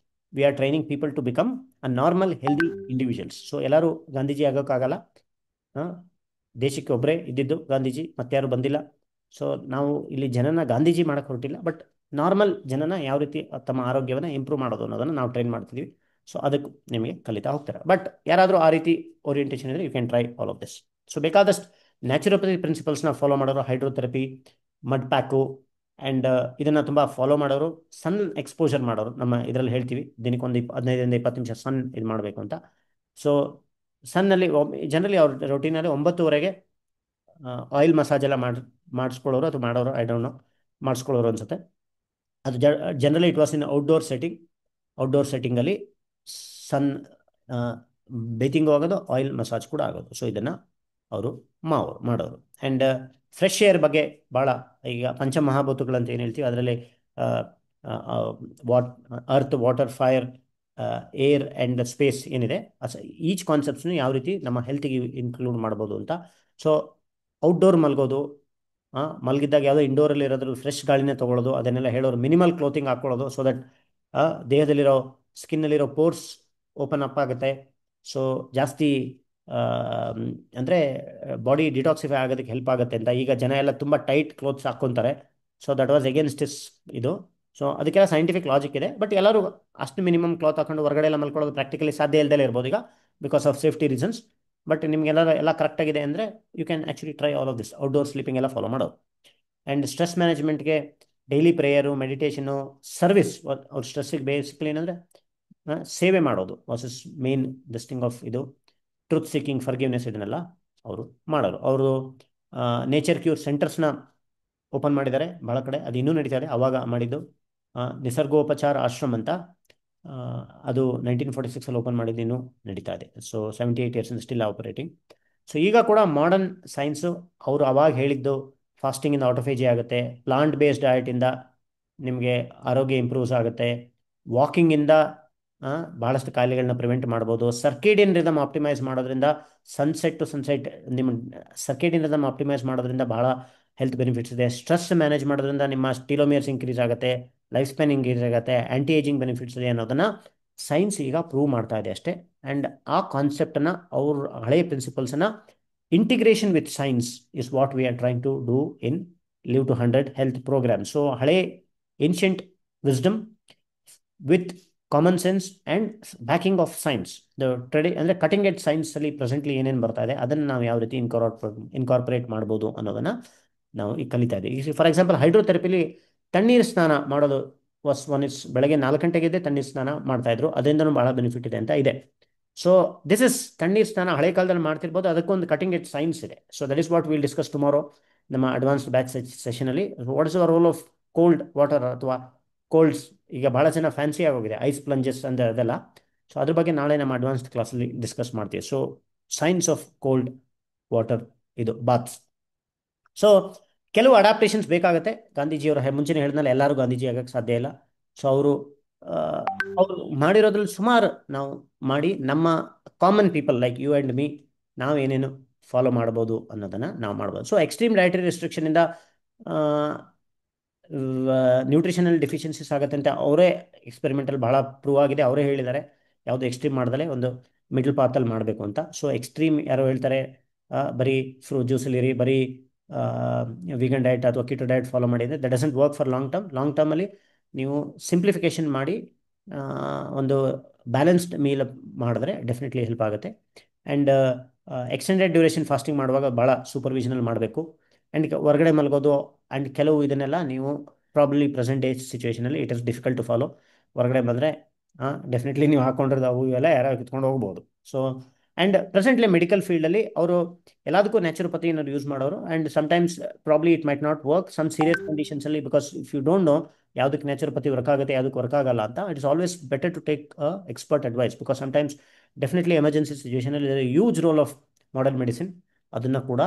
we are training people to become a normal healthy individuals. So ಎಲ್ಲರೂ ಗಾಂಧೀಜಿ ಆಗೋಕ್ಕಾಗಲ್ಲ. ದೇಶಕ್ಕೆ ಒಬ್ಬರೇ ಇದ್ದಿದ್ದು ಗಾಂಧೀಜಿ, ಮತ್ತಾರು ಬಂದಿಲ್ಲ. ಸೊ ನಾವು ಇಲ್ಲಿ ಜನನ ಗಾಂಧೀಜಿ ಮಾಡಕ್ಕೆ ಹೊರಟಿಲ್ಲ, ಬಟ್ ನಾರ್ಮಲ್ ಜನನ ಯಾವ ರೀತಿ ತಮ್ಮ ಆರೋಗ್ಯವನ್ನು ಇಂಪ್ರೂವ್ ಮಾಡೋದು ಅನ್ನೋದನ್ನು ನಾವು ಟ್ರೈನ್ ಮಾಡ್ತಿದ್ದೀವಿ. ಸೊ ಅದಕ್ಕೂ ನಿಮಗೆ ಕಲಿತಾ ಹೋಗ್ತಾರೆ. ಬಟ್ ಯಾರಾದರೂ ಆ ರೀತಿ ಓರಿಯೆಂಟೇಷನ್ ಇದ್ದರೆ you can try all of this. So ಬೇಕಾದಷ್ಟು ನ್ಯಾಚುರೋಪತಿ ಪ್ರಿನ್ಸಿಪಲ್ಸ್ನ ಫಾಲೋ ಮಾಡೋರು, ಹೈಡ್ರೋಥೆರಪಿ, ಮಡ್ ಪ್ಯಾಕು, ಆ್ಯಂಡ್ ಇದನ್ನು ತುಂಬ ಫಾಲೋ ಮಾಡೋರು, ಸನ್ ಎಕ್ಸ್ಪೋಜರ್ ಮಾಡೋರು. ನಮ್ಮ ಇದರಲ್ಲಿ ಹೇಳ್ತೀವಿ ದಿನಕ್ಕೊಂದು 15 ರಿಂದ 20 ನಿಮಿಷ ಸನ್ ಇದು ಮಾಡಬೇಕು ಅಂತ. ಸೊ ಸನ್ನಲ್ಲಿ ಜನರಲಿ ಅವ್ರ ರೊಟೀನಲ್ಲಿ 9:30ಗೆ ಆಯಿಲ್ ಮಸಾಜ್ ಎಲ್ಲ ಮಾಡಿಸ್ಕೊಳ್ಳೋರು ಅಥವಾ ಮಾಡೋರು, ಐ ಡೋಂಟ್ ನೋ, ಮಾಡಿಸ್ಕೊಳ್ಳೋರು ಅನ್ಸುತ್ತೆ. ಅದು generally it was in outdoor ಸೆಟ್ಟಿಂಗಲ್ಲಿ ಸನ್ ಬೇತಿಂಗು ಆಗೋದು, ಆಯಿಲ್ ಮಸಾಜ್ ಕೂಡ ಆಗೋದು. ಸೊ ಇದನ್ನು ಅವರು ಮಾಡೋರು. ಆ್ಯಂಡ್ ಫ್ರೆಶ್ ಏರ್ ಬಗ್ಗೆ ಭಾಳ, ಈಗ ಪಂಚಮಹಾಭೂತಗಳಂತ ಏನು ಹೇಳ್ತೀವಿ ಅದರಲ್ಲಿ what earth, water, fire, air and space ಏನಿದೆ, ಈಚ್ ಕಾನ್ಸೆಪ್ಟ್ಸ್ನು ಯಾವ ರೀತಿ ನಮ್ಮ ಹೆಲ್ತಿಗೆ ಇನ್ಕ್ಲೂಡ್ ಮಾಡ್ಬೋದು ಅಂತ. ಸೊ ಔಟ್ಡೋರ್ ಮಲಗೋದು, ಮಲಗಿದ್ದಾಗ ಯಾವುದೋ ಇಂಡೋರಲ್ಲಿ ಇರೋದ್ರಲ್ಲಿ ಫ್ರೆಶ್ ಗಾಳಿನೇ ತೊಗೊಳ್ಳೋದು, ಅದನ್ನೆಲ್ಲ ಹೇಳೋರು. ಮಿನಿಮಲ್ ಕ್ಲೋತಿಂಗ್ ಹಾಕ್ಕೊಳ್ಳೋದು, ಸೊ ದಟ್ ದೇಹದಲ್ಲಿರೋ ಸ್ಕಿನ್ನಲ್ಲಿರೋ ಪೋರ್ಸ್ ಓಪನ್ ಅಪ್ ಆಗುತ್ತೆ. ಸೊ ಜಾಸ್ತಿ ಅಂದರೆ ಬಾಡಿ ಡಿಟಾಕ್ಸಿಫೈ ಆಗೋದಕ್ಕೆ ಹೆಲ್ಪ್ ಆಗುತ್ತೆ ಅಂತ. ಈಗ ಜನ ಎಲ್ಲ ತುಂಬ ಟೈಟ್ ಕ್ಲೋತ್ಸ್ ಹಾಕ್ಕೊತಾರೆ. ಸೊ ದಟ್ ವಾಸ್ ಅಗೇನ್ಸ್ಟ್ ಇದು. ಸೊ ಅದಕ್ಕೆಲ್ಲ ಸೈಂಟಿಫಿಕ್ ಲಾಜಿಕ್ ಇದೆ. ಬಟ್ ಎಲ್ಲರೂ ಅಷ್ಟು ಮಿನಿಮಮ್ ಕ್ಲಾತ್ ಹಾಕೊಂಡು ಹೊರಗಡೆ ಎಲ್ಲ ಮಲ್ಕೊಳ್ಳೋದು ಪ್ರಾಕ್ಟಿಕಲಿ ಸಾಧ್ಯ ಇಲ್ಲದೆ ಇರ್ಬೋದು ಈಗ, because of safety reasons. But ನಿಮಗೆಲ್ಲ ಎಲ್ಲ ಕರೆಕ್ಟಾಗಿದೆ ಅಂದರೆ you can actually try all of this. Outdoor sleeping ಎಲ್ಲ ಫಾಲೋ ಮಾಡೋದು. ಆ್ಯಂಡ್ ಸ್ಟ್ರೆಸ್ ಮ್ಯಾನೇಜ್ಮೆಂಟ್ಗೆ ಡೈಲಿ ಪ್ರೇಯರು, ಮೆಡಿಟೇಷನು, ಸರ್ವಿಸ್. ಅವ್ರ ಸ್ಟ್ರೆಸ್ಸಿಗೆ ಬೇಸಿಕಲಿ ಏನಂದರೆ ಸೇವೆ ಮಾಡೋದು ವಾಸಸ್ ಮೇನ್ ದಿಸ್ಟಿಂಗ್ ಆಫ್ ಇದು. ಟ್ರೂತ್ ಸೀಕಿಂಗ್, ಫರ್ಗಿವ್ನೆಸ್, ಇದನ್ನೆಲ್ಲ ಅವರು ಮಾಡೋರು. ಅವರು ನೇಚರ್ ಕ್ಯೂರ್ ಸೆಂಟರ್ಸ್ನ ಓಪನ್ ಮಾಡಿದ್ದಾರೆ ಭಾಳ ಕಡೆ, ಅದು ಇನ್ನೂ ನಡೀತಾ ಇದೆ. ಆವಾಗ ಮಾಡಿದ್ದು ನಿಸರ್ಗೋಪಚಾರ ಆಶ್ರಮ್ ಅಂತ, ಅದು 1946 ಓಪನ್ ಮಾಡಿದ್ದು, ಇನ್ನೂ ನಡೀತಾ ಇದೆ. So 78 years still operating. So ಈಗ ಕೂಡ ಮಾಡರ್ನ್ ಸೈನ್ಸು ಅವರು ಅವಾಗ ಹೇಳಿದ್ದು ಫಾಸ್ಟಿಂಗಿಂದ ಆಟೋಫೇಜಿ ಆಗುತ್ತೆ, ಪ್ಲಾಂಟ್ ಬೇಸ್ಡ್ ಡಯಟಿಂದ ನಿಮಗೆ ಆರೋಗ್ಯ ಇಂಪ್ರೂವ್ಸ್ ಆಗುತ್ತೆ, ವಾಕಿಂಗಿಂದ ಭಾಳಷ್ಟು ಕಾಯಿಲೆಗಳನ್ನ ಪ್ರಿವೆಂಟ್ ಮಾಡ್ಬೋದು, ಸರ್ಕೇಡಿಯನ್ ರಿದಮ್ ಆಪ್ಟಿಮೈಸ್ ಮಾಡೋದ್ರಿಂದ, ಸನ್ಸೆಟ್ ಟು ಸನ್ಸೆಟ್ ನಿಮ್ಮ ಸರ್ಕೇಡಿಯನ್ ರಿದಮ್ ಆಪ್ಟಿಮೈಸ್ ಮಾಡೋದ್ರಿಂದ ಭಾಳ ಹೆಲ್ತ್ ಬೆನಿಫಿಟ್ಸ್ ಇದೆ. ಸ್ಟ್ರೆಸ್ ಮ್ಯಾನೇಜ್ ಮಾಡೋದ್ರಿಂದ ನಿಮ್ಮ ಟೀಲೋಮಿಯರ್ಸ್ ಇನ್ಕ್ರೀಸ್ ಆಗುತ್ತೆ, ಲೈಫ್ ಸ್ಪ್ಯಾನ್ ಇನ್ಕ್ರೀಸ್ ಆಗುತ್ತೆ, ಆ್ಯಂಟಿ ಏಜಿಂಗ್ ಬೆನಿಫಿಟ್ಸ್ ಇದೆ ಅನ್ನೋದನ್ನು ಸೈನ್ಸ್ ಈಗ ಪ್ರೂವ್ ಮಾಡ್ತಾ ಇದೆ ಅಷ್ಟೇ. ಆ್ಯಂಡ್ ಆ ಕಾನ್ಸೆಪ್ಟನ್ನು, ಅವ್ರ ಹಳೆಯ ಪ್ರಿನ್ಸಿಪಲ್ಸನ್ನು integration with science is what we are trying to do in live to 100 health program. So ಹಳೆ ancient wisdom with common sense and backing of science. ಅಂದರೆ ಕಟಿಂಗ್ ಎಡ್ಜ್ ಸೈನ್ಸಲ್ಲಿ ಪ್ರೆಸೆಂಟ್ಲಿ ಏನೇನು ಬರ್ತಾ ಇದೆ ಅದನ್ನು ನಾವು ಯಾವ ರೀತಿ ಇನ್ಕಾರ್ಪೊರೇಟ್ ಮಾಡ್ಬೋದು ಅನ್ನೋದನ್ನು ನಾವು ಈಗ ಕಲಿತಾ ಇದ್ದೀವಿ. ಈಗ ಫಾರ್ ಎಕ್ಸಾಂಪಲ್ ಹೈಡ್ರೋಥೆರಪಿಲಿ ತಣ್ಣೀರು ಸ್ನಾನ ಮಾಡೋದು ಬೆಳಗ್ಗೆ 4 ಗಂಟೆಗೆ ತಣ್ಣೀರು ಸ್ನಾನ ಮಾಡ್ತಾಯಿದ್ರು, ಅದರಿಂದನೂ ಭಾಳ ಬೆನಿಫಿಟ್ ಇದೆ ಅಂತ ಇದೆ. ಸೊ ದಿಸ್ ಇಸ್ ತಣ್ಣೀರು ಸ್ನಾನ ಹಳೆ ಕಾಲದಲ್ಲಿ ಮಾಡ್ತಿರ್ಬೋದು, ಅದಕ್ಕೊಂದು ಕಟಿಂಗ್ ಎಡ್ಜ್ ಸೈನ್ಸ್ ಇದೆ. So that is what will discuss tomorrow ನಮ್ಮ ಅಡ್ವಾನ್ಸ್ಡ್ ಬ್ಯಾಚ್ ಸೆಷನಲ್ಲಿ. What is the role of cold water ಅಥವಾ ಕೋಲ್ಡ್ಸ್. ಈಗ ಭಾಳ ಜನ ಫ್ಯಾನ್ಸಿ ಆಗೋಗಿದೆ ಐಸ್ ಪ್ಲಂಜಸ್ ಅಂದರೆ ಅದೆಲ್ಲ. ಸೊ ಅದ್ರ ಬಗ್ಗೆ ನಾಳೆ ನಮ್ಮ ಅಡ್ವಾನ್ಸ್ಡ್ ಕ್ಲಾಸಲ್ಲಿ ಡಿಸ್ಕಸ್ ಮಾಡ್ತೀವಿ. So science of cold water, ಇದು ಬಾತ್ಸ್. ಸೊ ಕೆಲವು ಅಡಾಪ್ಟೇಷನ್ಸ್ ಬೇಕಾಗುತ್ತೆ. ಗಾಂಧೀಜಿಯವರ ಮುಂಚೆನೇ ಹೇಳಿದ್ಮೇಲೆ ಎಲ್ಲರೂ ಗಾಂಧೀಜಿ ಆಗೋಕ್ಕೆ ಸಾಧ್ಯ ಇಲ್ಲ. ಸೊ ಅವರು ಮಾಡಿರೋದ್ರಲ್ಲಿ ಸುಮಾರು ನಾವು ಮಾಡಿ ನಮ್ಮ common people like you and me ನಾವೇನೇನು ಫಾಲೋ ಮಾಡ್ಬೋದು ಅನ್ನೋದನ್ನು ನಾವು ಮಾಡ್ಬೋದು. ಸೊ ಎಕ್ಸ್ಟ್ರೀಮ್ ಡಯಟರಿ ರೆಸ್ಟ್ರಿಕ್ಷನಿಂದ ನ್ಯೂಟ್ರಿಷನಲ್ ಡೆಫಿಷಿಯನ್ಸೀಸ್ ಆಗುತ್ತೆ ಅಂತ ಅವರೇ ಎಕ್ಸ್ಪೆರಿಮೆಂಟಲ್ಲಿ ಭಾಳ ಪ್ರೂವ್ ಆಗಿದೆ. ಅವರೇ ಹೇಳಿದ್ದಾರೆ ಯಾವುದು ಎಕ್ಸ್ಟ್ರೀಮ್ ಮಾಡ್ದಲೇ ಒಂದು ಮಿಡಲ್ ಪಾತಲ್ಲಿ ಮಾಡಬೇಕು ಅಂತ. ಸೊ ಎಕ್ಸ್ಟ್ರೀಮ್ ಯಾರೋ ಹೇಳ್ತಾರೆ ಬರೀ ಜ್ಯೂಸಲ್ಲಿರಿ, ಬರೀ ವಿಗನ್ ಡಯಟ್ ಅಥವಾ ಕೀಟೋ ಡಯಟ್ ಫಾಲೋ ಮಾಡಿದರೆ that doesn't work for long ಟರ್ಮಲ್ಲಿ ನೀವು ಸಿಂಪ್ಲಿಫಿಕೇಶನ್ ಮಾಡಿ ಒಂದು ಬ್ಯಾಲೆನ್ಸ್ಡ್ ಮೀಲ್ ಮಾಡಿದ್ರೆ ಡೆಫಿನೆಟ್ಲಿ ಹೆಲ್ಪ್ ಆಗುತ್ತೆ. ಆ್ಯಂಡ್ ಎಕ್ಸ್ಟೆಂಡೆಡ್ ಡ್ಯೂರೇಷನ್ ಫಾಸ್ಟಿಂಗ್ ಮಾಡುವಾಗ ಭಾಳ ಸೂಪರ್ವಿಷನಲ್ಲಿ ಮಾಡಬೇಕು. ಆ್ಯಂಡ್ ಹೊರಗಡೆ ಮಲಗೋದು ಆ್ಯಂಡ್ ಕೆಲವು ಇದನ್ನೆಲ್ಲ ನೀವು ಪ್ರಾಬ್ಲಿ ಪ್ರೆಸೆಂಟ್ ಡೇ ಸಿಚುವೇಷನಲ್ಲಿ it is difficult to follow. ಹೊರಗಡೆ ಬಂದರೆ ಡೆಫಿನೆಟ್ಲಿ ನೀವು ಹಾಕೊಂಡಿರೋದು ಅವು ಇವೆಲ್ಲ ಯಾರು ಕಿತ್ಕೊಂಡು ಹೋಗ್ಬೋದು. ಸೊ ಆ್ಯಂಡ್ ಪ್ರೆಸೆಂಟ್ಲಿ ಮೆಡಿಕಲ್ ಫೀಲ್ಡಲ್ಲಿ ಅವರು ಎಲ್ಲದಕ್ಕೂ ನ್ಯಾಚುರೋಪತಿ ಏನಾದ್ರು ಯೂಸ್ ಮಾಡೋರು. And sometimes probably it might not work some serious ಕಂಡೀಷನ್ಸಲ್ಲಿ, because if you don't know ಯಾವುದಕ್ಕೆ ನ್ಯಾಚುರೋಪತಿ ವರ್ಕ್ ಆಗುತ್ತೆ ಯಾವುದಕ್ಕೆ ವರ್ಕ್ ಆಗಲ್ಲ ಅಂತ. It is always better to take expert advice, because sometimes definitely emergency ಸಿಚುವೇಷನಲ್ಲಿ huge role of modern medicine. ಅದನ್ನು ಕೂಡ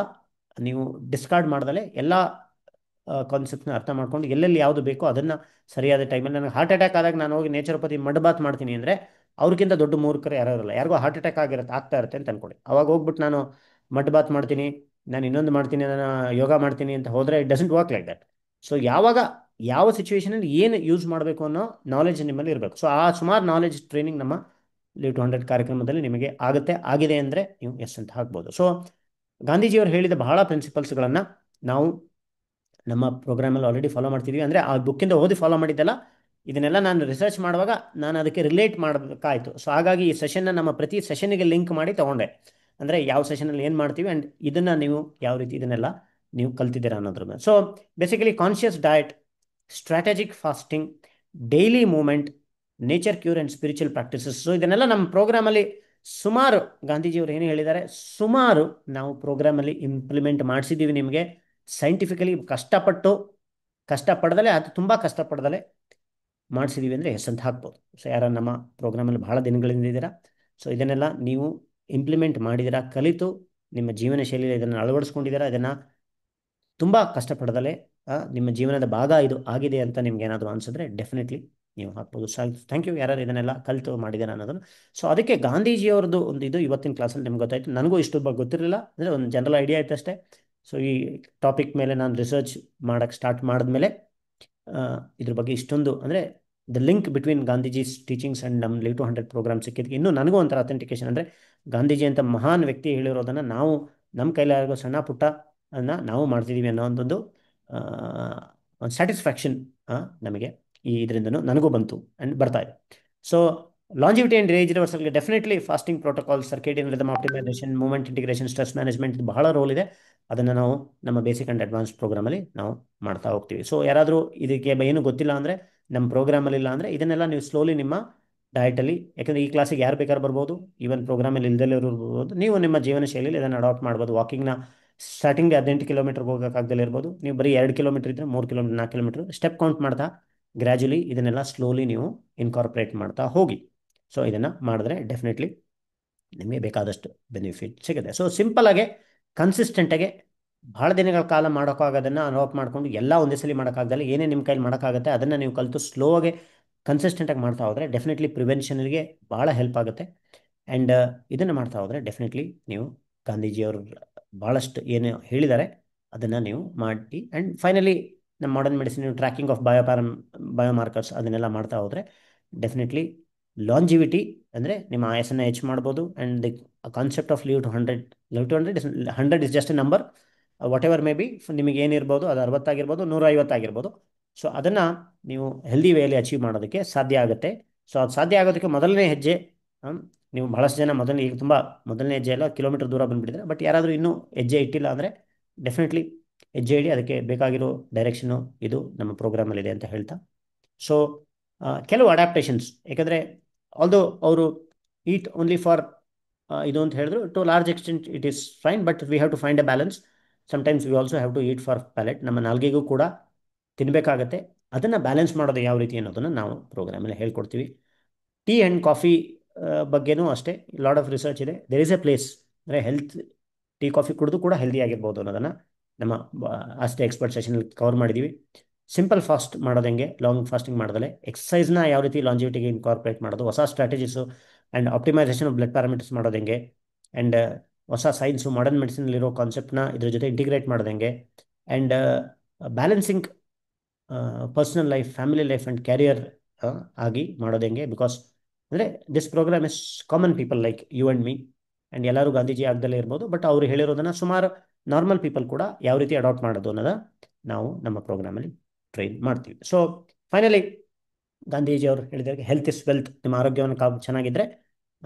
ನೀವು ಡಿಸ್ಕಾರ್ಡ್ ಮಾಡ್ದಲೇ ಎಲ್ಲ ಕಾನ್ಸೆಪ್ಟ್ನ ಅರ್ಥ ಮಾಡ್ಕೊಂಡು ಎಲ್ಲೆಲ್ಲಿ ಯಾವುದು ಬೇಕೋ ಅದನ್ನು ಸರಿಯಾದ ಟೈಮಲ್ಲಿ. ನನಗೆ ಹಾರ್ಟ್ ಅಟ್ಯಾಕ್ ಆದಾಗ ನಾನು ಹೋಗಿ ನೇಚರೋಪತಿ ಮಡ್ ಬಾತ್ ಮಾಡ್ತೀನಿ ಅಂದರೆ ಅವ್ರಿಗಿಂತ ದೊಡ್ಡ ಮೂರ್ಖರು ಯಾರು ಇರಲ್ಲ. ಯಾರಿಗೋ ಹಾರ್ಟ್ ಅಟ್ಯಾಕ್ ಆಗ್ತಾ ಇರುತ್ತೆ ಅಂತ ಅನ್ಕೊಳ್ಳಿ, ಅವಾಗ ಹೋಗ್ಬಿಟ್ಟು ನಾನು ಮಡ್ ಬಾತ್ ಮಾಡ್ತೀನಿ, ನಾನು ಇನ್ನೊಂದು ಮಾಡ್ತೀನಿ, ನಾನು ಯೋಗ ಮಾಡ್ತೀನಿ ಅಂತ ಹೋದರೆ it doesn't work like that. So ಯಾವಾಗ ಯಾವ ಸಿಚುವೇಷನಲ್ಲಿ ಏನು ಯೂಸ್ ಮಾಡಬೇಕು ಅನ್ನೋ ನಾಲೆಜ್ ನಿಮ್ಮಲ್ಲಿ ಇರಬೇಕು. ಸೊ ಆ ಸುಮಾರು ನಾಲೆಜ್ ಟ್ರೈನಿಂಗ್ ನಮ್ಮ ಲಿವ್ ಟು 100 ಕಾರ್ಯಕ್ರಮದಲ್ಲಿ ನಿಮಗೆ ಆಗಿದೆ ಅಂದರೆ ನೀವು ಎಸ್ ಅಂತ ಹಾಕ್ಬೋದು. ಸೊ ಗಾಂಧೀಜಿಯವರು ಹೇಳಿದ ಬಹಳ ಪ್ರಿನ್ಸಿಪಲ್ಸ್ಗಳನ್ನು ನಾವು ನಮ್ಮ ಪ್ರೋಗ್ರಾಮಲ್ಲಿ ಆಲ್ರೆಡಿ ಫಾಲೋ ಮಾಡ್ತಿದ್ವಿ. ಅಂದರೆ ಆ ಬುಕ್ಕಿಂದ ಓದಿ ಫಾಲೋ ಮಾಡಿದ್ದೆಲ್ಲ, ಇದನ್ನೆಲ್ಲ ನಾನು ರಿಸರ್ಚ್ ಮಾಡುವಾಗ ನಾನು ಅದಕ್ಕೆ ರಿಲೇಟ್ ಮಾಡಬೇಕಾಯಿತು. ಸೊ ಹಾಗಾಗಿ ಈ ಸೆಷನ್ನ ನಮ್ಮ ಪ್ರತಿ ಸೆಷನ್ಗೆ ಲಿಂಕ್ ಮಾಡಿ ತೊಗೊಂಡೆ. ಅಂದರೆ ಯಾವ ಸೆಷನಲ್ಲಿ ಏನು ಮಾಡ್ತೀವಿ ಆ್ಯಂಡ್ ಇದನ್ನು ನೀವು ಯಾವ ರೀತಿ ಇದನ್ನೆಲ್ಲ ನೀವು ಕಲ್ತಿದ್ದೀರಾ ಅನ್ನೋದ್ರ ಮೇಲೆ. So basically conscious diet, strategic fasting, daily movement, nature cure and spiritual practices. So ಇದನ್ನೆಲ್ಲ ನಮ್ಮ ಪ್ರೋಗ್ರಾಮಲ್ಲಿ ಸುಮಾರು, ಗಾಂಧೀಜಿಯವರು ಏನು ಹೇಳಿದ್ದಾರೆ, ಸುಮಾರು ನಾವು ಪ್ರೋಗ್ರಾಮಲ್ಲಿ ಇಂಪ್ಲಿಮೆಂಟ್ ಮಾಡಿಸಿದ್ದೀವಿ. ನಿಮಗೆ ಸೈಂಟಿಫಿಕಲಿ ಕಷ್ಟಪಡದಲೇ, ಅದು ತುಂಬ ಕಷ್ಟಪಡದಲೇ ಮಾಡಿಸಿದ್ದೀವಿ ಅಂದರೆ ಹೆಸಂತ ಹಾಕ್ಬೋದು. ಸೊ ಯಾರು ನಮ್ಮ ಪ್ರೋಗ್ರಾಮಲ್ಲಿ ಬಹಳ ದಿನಗಳಿಂದ ಇದ್ದೀರಾ, ಸೊ ಇದನ್ನೆಲ್ಲ ನೀವು ಇಂಪ್ಲಿಮೆಂಟ್ ಮಾಡಿದ್ದೀರಾ, ಕಲಿತು ನಿಮ್ಮ ಜೀವನ ಶೈಲಿಯಲ್ಲಿ ಇದನ್ನು ಅಳವಡಿಸ್ಕೊಂಡಿದ್ದೀರಾ, ಇದನ್ನು ತುಂಬ ಕಷ್ಟಪಡದಲೇ ನಿಮ್ಮ ಜೀವನದ ಭಾಗ ಇದು ಆಗಿದೆ ಅಂತ ನಿಮ್ಗೆ ಏನಾದರೂ ಅನಿಸಿದ್ರೆ ಡೆಫಿನೆಟ್ಲಿ ನೀವು ಹಾಕ್ಬೋದು. ಸೊ ಥ್ಯಾಂಕ್ ಯು ಯಾರು ಇದನ್ನೆಲ್ಲ ಕಲಿತು ಮಾಡಿದ್ದೀರಾ ಅನ್ನೋದನ್ನು. ಸೊ ಅದಕ್ಕೆ ಗಾಂಧೀಜಿಯವ್ರದ್ದು ಒಂದು ಇದು ಇವತ್ತಿನ ಕ್ಲಾಸಲ್ಲಿ ನಿಮ್ಗೆ ಗೊತ್ತಾಯಿತು. ನನಗೂ ಇಷ್ಟು ಗೊತ್ತಿರಲಿಲ್ಲ, ಅಂದರೆ ಒಂದು ಜನರಲ್ ಐಡಿಯಾ ಆಯ್ತು ಅಷ್ಟೇ. ಸೊ ಈ ಟಾಪಿಕ್ ಮೇಲೆ ನಾನು ರಿಸರ್ಚ್ ಮಾಡೋಕ್ಕೆ ಸ್ಟಾರ್ಟ್ ಮಾಡಿದ್ಮೇಲೆ ಇದ್ರ ಬಗ್ಗೆ ಇಷ್ಟೊಂದು, ಅಂದರೆ the link between Gandhiji's teachings and ನಮ್ಮ ಲೈವ್ ಟು 100 ಪ್ರೋಗ್ರಾಮ್ ಸಿಕ್ಕಿದ್ದಕ್ಕೆ ಇನ್ನೂ ನನಗೂ ಒಂಥರ ಅಥೆಂಟಿಕೇಶನ್. ಅಂದರೆ ಗಾಂಧೀಜಿ ಅಂತ ಮಹಾನ್ ವ್ಯಕ್ತಿ ಹೇಳಿರೋದನ್ನು ನಾವು ನಮ್ಮ ಕೈಲಾಗೋ ಸಣ್ಣ ಪುಟ್ಟ ಅದನ್ನು ನಾವು ಮಾಡ್ತಿದ್ದೀವಿ ಅನ್ನೋ ಒಂದು ಒಂದು ಸ್ಯಾಟಿಸ್ಫ್ಯಾಕ್ಷನ್ ನಮಗೆ ಈ ಇದರಿಂದನೂ ನನಗೂ ಬಂತು ಆ್ಯಂಡ್ ಬರ್ತಾ ಇದೆ. ಸೊ ಲಾಂಜಿವಿಟಿ ಆ್ಯಂಡ್ ಏಜ್ ರಿವರ್ಸಲ್ಗೆ definitely fasting protocol, circadian rhythm optimisation, movement integration, stress management ಬಹಳ ರೋಲ್ ಇದೆ. ಅದನ್ನು ನಾವು ನಮ್ಮ ಬೇಸಿಕ್ ಆ್ಯಂಡ್ ಅಡ್ವಾನ್ಸ್ ಪ್ರೋಗ್ರಾಮಲ್ಲಿ ನಾವು ಮಾಡ್ತಾ ಹೋಗ್ತೀವಿ. ಸೊ ಯಾರಾದರೂ ಇದಕ್ಕೆ ಏನು ಗೊತ್ತಿಲ್ಲ ಅಂದರೆ, ನಮ್ಮ ಪ್ರೋಗ್ರಾಮಲ್ಲಿ ಇಲ್ಲ ಅಂದರೆ, ಇದನ್ನೆಲ್ಲ ನೀವು ಸ್ಲೋಲಿ ನಿಮ್ಮ ಡಯಟಲ್ಲಿ, ಯಾಕಂದರೆ ಈ ಕ್ಲಾಸಿಗೆ ಯಾರು ಬೇಕಾದ್ರೂ ಬರ್ಬೋದು, ಈವನ್ ಪ್ರೋಗ್ರಾಮಲ್ಲಿ ಇಲ್ದಲೇ ಇರ್ಬೋದು, ನೀವು ನಿಮ್ಮ ಜೀವನ ಶೈಲಿಯಲ್ಲಿ ಇದನ್ನು ಅಡಾಪ್ಟ್ ಮಾಡ್ಬೋದು. ವಾಕಿಂಗ್ನ ಸ್ಟಾರ್ಟಿಂಗ್ 18 ಕಿಲೋಮೀಟರ್ಗೆ ಹೋಗೋಕ್ಕಾಗದಲ್ಲೇ ಇರ್ಬೋದು, ನೀವು ಬರೀ 2 ಕಿಲೋಮೀಟರ್ ಇದ್ದರೆ 3 ಕಿಲೋಮೀಟರ್, 4 ಕಿಲೋಮೀಟರ್ ಸ್ಟೆಪ್ ಕೌಂಟ್ ಮಾಡ್ತಾ ಗ್ರ್ಯಾಜುಲಿ ಇದನ್ನೆಲ್ಲ ಸ್ಲೋಲಿ ನೀವು ಇನ್ಕಾರ್ಪೊರೇಟ್ ಮಾಡ್ತಾ ಹೋಗಿ. ಸೊ ಇದನ್ನು ಮಾಡಿದ್ರೆ ಡೆಫಿನೆಟ್ಲಿ ನಿಮಗೆ ಬೇಕಾದಷ್ಟು ಬೆನಿಫಿಟ್ ಸಿಗುತ್ತೆ. ಸೊ ಸಿಂಪಲಾಗೆ, ಕನ್ಸಿಸ್ಟೆಂಟಾಗೆ, ಭಾಳ ದಿನಗಳ ಕಾಲ ಮಾಡೋಕ್ಕಾಗೋದನ್ನು ಅಡಾಪ್ಟ್ ಮಾಡ್ಕೊಂಡು ಎಲ್ಲ ಒಂದೇ ಸಲ ಮಾಡೋಕ್ಕಾಗದಲ್ಲ, ಏನೇ ನಿಮ್ಮ ಕೈಲಿ ಮಾಡೋಕ್ಕಾಗುತ್ತೆ ಅದನ್ನು ನೀವು ಕಲಿತು ಸ್ಲೋ ಆಗಿ ಕನ್ಸಿಸ್ಟೆಂಟಾಗಿ ಮಾಡ್ತಾ ಹೋದರೆ ಡೆಫಿನೆಟ್ಲಿ ಪ್ರಿವೆನ್ಷನ್ಗೆ ಭಾಳ ಹೆಲ್ಪ್ ಆಗುತ್ತೆ. ಆ್ಯಂಡ್ ಇದನ್ನು ಮಾಡ್ತಾ ಹೋದರೆ ಡೆಫಿನೆಟ್ಲಿ ನೀವು ಗಾಂಧೀಜಿಯವರು ಭಾಳಷ್ಟು ಏನು ಹೇಳಿದ್ದಾರೆ ಅದನ್ನು ನೀವು ಮಾಡಿ. ಆ್ಯಂಡ್ ಫೈನಲಿ ನಮ್ಮ modern medicine tracking of biomarkers ಅದನ್ನೆಲ್ಲ ಮಾಡ್ತಾ ಹೋದರೆ ಡೆಫಿನೆಟ್ಲಿ ಲಾಂಜಿವಿಟಿ, ಅಂದರೆ ನಿಮ್ಮ ಆಯಸ್ಸನ್ನು ಹೆಚ್ಚು ಮಾಡ್ಬೋದು. And the concept of live to 100 is just a number, whatever may be, ನಿಮಗೆ ಏನಿರ್ಬೋದು, ಅದು 60 ಆಗಿರ್ಬೋದು, 150 ಆಗಿರ್ಬೋದು. ಸೊ ಅದನ್ನು ನೀವು ಹೆಲ್ದಿ ವೇಯಲ್ಲಿ ಅಚೀವ್ ಮಾಡೋದಕ್ಕೆ ಸಾಧ್ಯ ಆಗುತ್ತೆ. ಸೊ ಅದು ಸಾಧ್ಯ ಆಗೋದಕ್ಕೆ ಮೊದಲನೇ ಹೆಜ್ಜೆ, ನೀವು ಬಹಳಷ್ಟು ಜನ ಈಗ ತುಂಬ ಮೊದಲನೇ ಹೆಜ್ಜೆ ಎಲ್ಲ ಕಿಲೋಮೀಟರ್ ದೂರ ಬಂದುಬಿಟ್ಟಿದ್ರೆ, ಬಟ್ ಯಾರಾದರೂ ಇನ್ನೂ ಹೆಜ್ಜೆ ಇಟ್ಟಿಲ್ಲ ಅಂದರೆ ಡೆಫಿನೆಟ್ಲಿ ಹೆಜ್ಜೆ ಇಡಿ. ಅದಕ್ಕೆ ಬೇಕಾಗಿರೋ ಡೈರೆಕ್ಷನು ಇದು ನಮ್ಮ ಪ್ರೋಗ್ರಾಮಲ್ಲಿದೆ ಅಂತ ಹೇಳ್ತಾ, ಸೊ ಕೆಲವು ಅಡ್ಯಾಪ್ಟೇಷನ್ಸ್, ಯಾಕಂದರೆ ಆಲ್ದೋ ಅವರು ಈಟ್ ಓನ್ಲಿ ಫಾರ್ ಇದು ಅಂತ ಹೇಳಿದ್ರು, to large extent it is fine, but we have to find a balance. Sometimes we also have to eat for palate, ನಮ್ಮ ನಾಲ್ಗೆಗೂ ಕೂಡ ತಿನ್ನಬೇಕಾಗತ್ತೆ. ಅದನ್ನು ಬ್ಯಾಲೆನ್ಸ್ ಮಾಡೋದು ಯಾವ ರೀತಿ ಅನ್ನೋದನ್ನು ನಾವು ಪ್ರೋಗ್ರಾಮಲ್ಲಿ ಹೇಳ್ಕೊಡ್ತೀವಿ. ಟೀ ಆ್ಯಂಡ್ ಕಾಫಿ ಬಗ್ಗೆನೂ ಅಷ್ಟೇ ಲಾಟ್ ಆಫ್ ರಿಸರ್ಚ್ ಇದೆ. ದೇರ್ ಇಸ್ ಎ ಪ್ಲೇಸ್, ಅಂದರೆ ಹೆಲ್ತ್, ಟೀ ಕಾಫಿ ಕುಡಿದು ಕೂಡ ಹೆಲ್ದಿ ಆಗಿರ್ಬೋದು ಅನ್ನೋದನ್ನು ನಮ್ಮ ಅಷ್ಟೇ ಎಕ್ಸ್ಪರ್ಟ್ ಸೆಷನಲ್ಲಿ ಕವರ್ ಮಾಡಿದ್ದೀವಿ. ಸಿಂಪಲ್ ಫಾಸ್ಟ್ ಮಾಡೋದು ಹೆಂಗೆ, ಲಾಂಗ್ ಫಾಸ್ಟಿಂಗ್ ಮಾಡೋದಲ್ಲೇ ಎಕ್ಸಸೈಸ್ನ ಯಾವ ರೀತಿ ಲಾಂಜಿವಿಟಿಗೆ ಇನ್ಕಾರ್ಪೊರೇಟ್ ಮಾಡೋದು, ಹೊಸ strategies and optimisation of blood parameters ಮಾಡೋದು ಹೆಂಗೆ, ಆ್ಯಂಡ್ ಹೊಸ ಸೈನ್ಸು ಮಾಡರ್ನ್ ಮೆಡಿಸಿನಲ್ಲಿರೋ ಕಾನ್ಸೆಪ್ಟ್ನ ಇದ್ರ ಜೊತೆ ಇಂಟಿಗ್ರೇಟ್ ಮಾಡೋದು ಹೆಂಗೆ, and balancing personal life, family life and career ಆಗಿ ಮಾಡೋದು ಹೆಂಗೆ. ಬಿಕಾಸ್ ಅಂದರೆ this programme is common people like you and me, and ಎಲ್ಲರೂ ಗಾಂಧೀಜಿ ಆಗದಲ್ಲೇ ಇರ್ಬೋದು, ಬಟ್ ಅವರು ಹೇಳಿರೋದನ್ನು ಸುಮಾರು ನಾರ್ಮಲ್ ಪೀಪಲ್ ಕೂಡ ಯಾವ ರೀತಿ ಅಡಾಪ್ಟ್ ಮಾಡೋದು ಅನ್ನೋದು ನಾವು ನಮ್ಮ ಪ್ರೋಗ್ರಾಮಲ್ಲಿ ಟ್ರೈನ್ ಮಾಡ್ತೀವಿ. ಸೊ ಫೈನಲಿ ಗಾಂಧೀಜಿ ಅವರು ಹೇಳಿದಾಗ ಹೆಲ್ತ್ ಇಸ್ ವೆಲ್ತ್, ನಿಮ್ಮ ಆರೋಗ್ಯವನ್ನು ಚೆನ್ನಾಗಿದ್ದರೆ